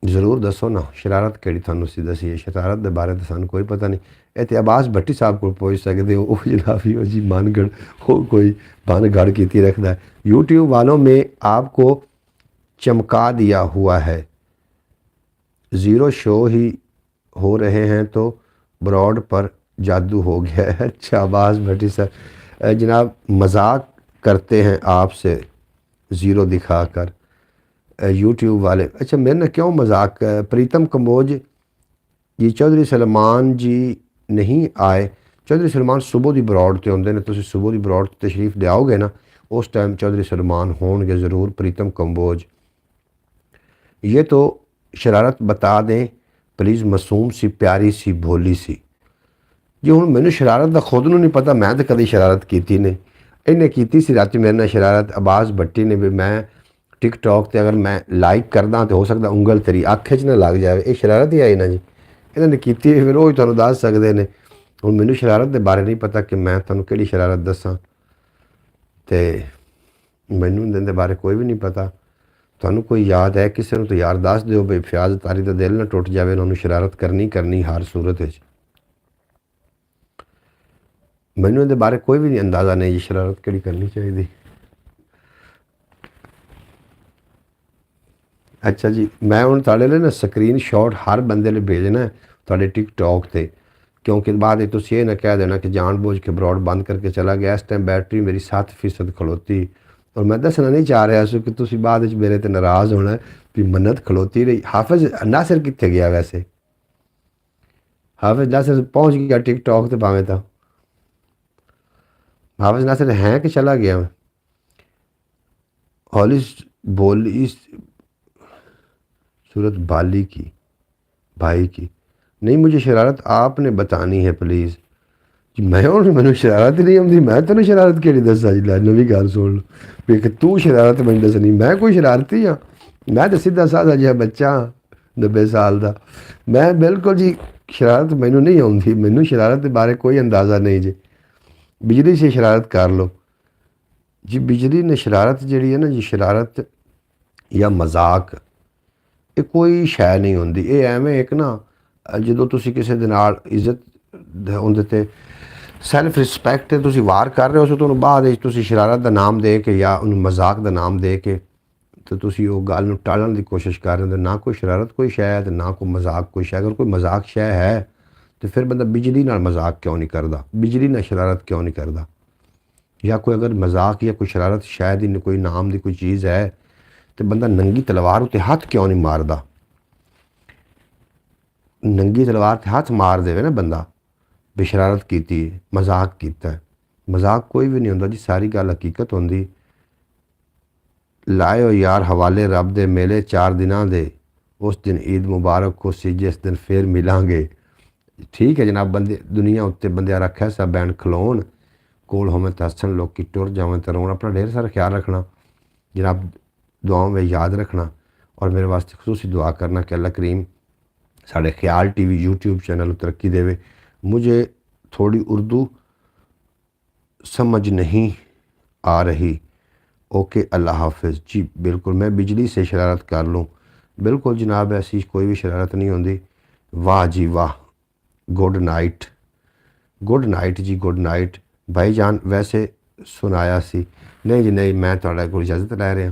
जरूर दसो ना, शरारत कि थानू सी दसी है? शरारत के बारे तो सानू कोई पता नहीं। इतने अब्बास भट्टी साहब को पूछ सकते हो, वो जनाब ही जी मानगढ़ वो कोई भानगढ़ की रखता है। यूट्यूब वालों में आपको चमका दिया हुआ है, ज़ीरो शो ही हो रहे हैं तो ब्रॉड पर जादू हो गया है। अच्छा अब्बास भट्टी साहब जनाब मजाक करते हैं आपसे ज़ीरो दिखाकर यूट्यूब वाले। अच्छा मेरे ना क्यों मजाक? प्रीतम कंबोज जी चौधरी सलमान जी नहीं आए। चौधरी सलमान सुबह की ब्रॉड से आते हैं, तुम सुबह की ब्रॉड तशरीफ लियाओगे ना उस टाइम चौधरी सलमान होंगे ज़रूर। प्रीतम कंबोज ये तो शरारत बता दें प्लीज़, मासूम सी प्यारी सी भोली सी जी। हूँ मैनू शरारत का खुद नूं नहीं पता, मैं तो कभी शरारत की नहीं। इन्हें की सी रात मेरे नाल शरारत अब्बास भट्टी ने भी। मैं टिकटॉक से अगर मैं लाइक करदा तो हो सकता उंगल तेरी अख च ना लग जाए, ये शरारत ही आई ना जी। इन्होंने की फिर वो तुहानूं दस सकते हैं। हुण मैनू शरारत के बारे नहीं पता कि मैं तुहानूं किहड़ी शरारत दसां, ते मैनू इहदे बारे कोई भी नहीं पता। तुहानूं कोई याद है किसी नूं तो यार दस दिओ भी फयाज़ तारी का दिल ना टुट जाए, उन्होंने शरारत करनी हर सूरत विच। मैनू इहदे बारे कोई भी नहीं अंदाज़ा नहीं जी शरारत किहड़ी करनी चाहिए। अच्छा जी मैं हूँ थोड़े लिए ना स्क्रीन शॉट हर बंदे ने भेजना है थोड़े टिकटॉक से, क्योंकि बाद तुम ये ना कह देना कि जानबूझ के ब्रॉड बंद करके चला गया। इस टाइम बैटरी मेरी 7% खलोती और मैं दसना नहीं चाह रहा कि तुम बाद मेरे तो नाराज़ होना भी मन्नत खलोती रही। हाफिज नासिर कितने गया वैसे? हाफिज नासिर पहुँच गया टिकटॉक तो भावें तो हाफिज नासिर हैं कि चला गया? हॉली बोली सूरत बाली की भाई की नहीं, मुझे शरारत आपने बतानी है प्लीज़ जी। मैं और मैंने शरारत ही नहीं आती, मैं तेन शरारत कि दसा जी। लै नवी गल सुन लो भी कि तू शरारत मैं दसनी, मैं कोई शरारती हाँ? मैं तो सीधा साधा जिहा बच्चा 90 साल का। मैं बिल्कुल जी शरारत मैनू नहीं आती, मैनू शरारत के बारे कोई अंदाज़ा नहीं जी। बिजली से शरारत कर लो जी, बिजली ने शरारत जी है ना जी, शरारत ਜਾਂ ਮਜ਼ਾਕ, ਇਹ ਕੋਈ ਸ਼ੈ ਨਹੀਂ ਹੁੰਦੀ। ਇਹ ਐਵੇਂ ਇੱਕ ਨਾ ਜਦੋਂ ਤੁਸੀਂ ਕਿਸੇ ਦੇ ਨਾਲ ਇੱਜ਼ਤ ਉਹਦੇ 'ਤੇ ਸੈਲਫ ਰਿਸਪੈਕਟ 'ਤੇ ਤੁਸੀਂ ਵਾਰ ਕਰ ਰਹੇ ਹੋ, ਸੋ ਤੁਹਾਨੂੰ ਬਾਅਦ ਵਿੱਚ ਤੁਸੀਂ ਸ਼ਰਾਰਤ ਦਾ ਨਾਮ ਦੇ ਕੇ ਜਾਂ ਉਹਨੂੰ ਮਜ਼ਾਕ ਦਾ ਨਾਮ ਦੇ ਕੇ ਤੇ ਤੁਸੀਂ ਉਹ ਗੱਲ ਨੂੰ ਟਾਲਣ ਦੀ ਕੋਸ਼ਿਸ਼ ਕਰ ਰਹੇ ਹੋ। ਨਾ ਕੋਈ ਸ਼ਰਾਰਤ ਕੋਈ ਸ਼ੈ ਹੈ ਅਤੇ ਨਾ ਕੋਈ ਮਜ਼ਾਕ ਕੋਈ ਸ਼ੈ। ਅਗਰ ਕੋਈ ਮਜ਼ਾਕ ਸ਼ੈ ਹੈ ਤੇ ਫਿਰ ਬੰਦਾ ਬਿਜਲੀ ਨਾਲ ਮਜ਼ਾਕ ਕਿਉਂ ਨਹੀਂ ਕਰਦਾ, ਬਿਜਲੀ ਨਾਲ ਸ਼ਰਾਰਤ ਕਿਉਂ ਨਹੀਂ ਕਰਦਾ? ਜਾਂ ਕੋਈ ਅਗਰ ਮਜ਼ਾਕ ਜਾਂ ਕੋਈ ਸ਼ਰਾਰਤ ਸ਼ਾਇਦ ਹੀ ਕੋਈ ਨਾਮ ਦੀ ਕੋਈ ਚੀਜ਼ ਹੈ ਤੇ ਬੰਦਾ ਨੰਗੀ ਤਲਵਾਰ ਉੱਤੇ ਹੱਥ ਕਿਉਂ ਨਹੀਂ ਮਾਰਦਾ? ਨੰਗੀ ਤਲਵਾਰ 'ਤੇ ਹੱਥ ਮਾਰ ਦੇਵੇ ਨਾ ਬੰਦਾ, ਬੇਸ਼ਰਾਰਤ ਕੀਤੀ, ਮਜ਼ਾਕ ਕੀਤਾ। ਮਜ਼ਾਕ ਕੋਈ ਵੀ ਨਹੀਂ ਹੁੰਦਾ ਜੀ, ਸਾਰੀ ਗੱਲ ਹਕੀਕਤ ਹੁੰਦੀ। ਲਾਇਓ ਯਾਰ ਹਵਾਲੇ ਰੱਬ ਦੇ ਮੇਲੇ 4 ਦਿਨਾਂ ਦੇ, ਉਸ ਦਿਨ ਈਦ ਮੁਬਾਰਕ ਹੋ ਸੀ ਜਿਸ ਦਿਨ ਫੇਰ ਮਿਲਾਂਗੇ। ਠੀਕ ਹੈ ਜਨਾਬ, ਬੰਦੇ ਦੁਨੀਆ ਉੱਤੇ ਬੰਦਿਆਂ ਰੱਖਿਆ ਸਾ ਬੈਣ ਖਲੋਣ, ਕੋਲ ਹੋਵੇਂ ਤਾਂ ਹੱਸਣ, ਲੋਕੀ ਟੁਰ ਜਾਵੇਂ ਤਾਂ ਰੋਣ। ਆਪਣਾ ਢੇਰ ਸਾਰਾ ਖਿਆਲ ਰੱਖਣਾ जनाब, दुआओं में याद रखना और मेरे वास्ते खसूसी दुआ करना कि अल्लाह करीम साढ़े ख्याल टीवी यूट्यूब चैनल तरक्की देवे। मुझे थोड़ी उर्दू समझ नहीं आ रही। ओके, अल्लाह हाफिज़। जी बिल्कुल, मैं बिजली से शरारत कर लूँ? बिल्कुल जनाब, ऐसी कोई भी शरारत नहीं होती। वाह जी वाह, गुड नाइट, गुड नाइट जी, गुड नाइट भाईजान। वैसे सुनाया सी नहीं जी नहीं, मैं थोड़ा को इजाज़त लै रहा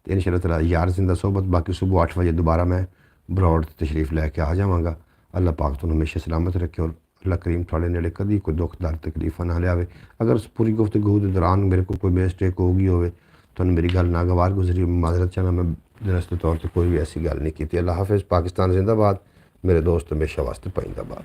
तो इंशाअल्लाह ताला यार जिंदा सोबत। बाकी सुबह 8 बजे दोबारा मैं ब्रॉड तशरीफ़ लैके आ जावांगा। अल्लाह पाक तुहानूं हमेशा सलामत रखे और अल्लाह करीम थोड़े नेड़े कभी कोई दुख दर्द तकलीफ़ ना लियावे। अगर पूरी गुफ्तगू के दौरान मेरे को कोई मिस्टेक हो गई होवे तो मेरी गल नागवार गुजरी, माजरत चाहना। मैं दरअसल तौर पर कोई भी ऐसी गल नहीं की। अल्लाह हाफिज़। पाकिस्तान जिंदाबाद। मेरे दोस्त हमेशा वास्ते पाइंदाबाद।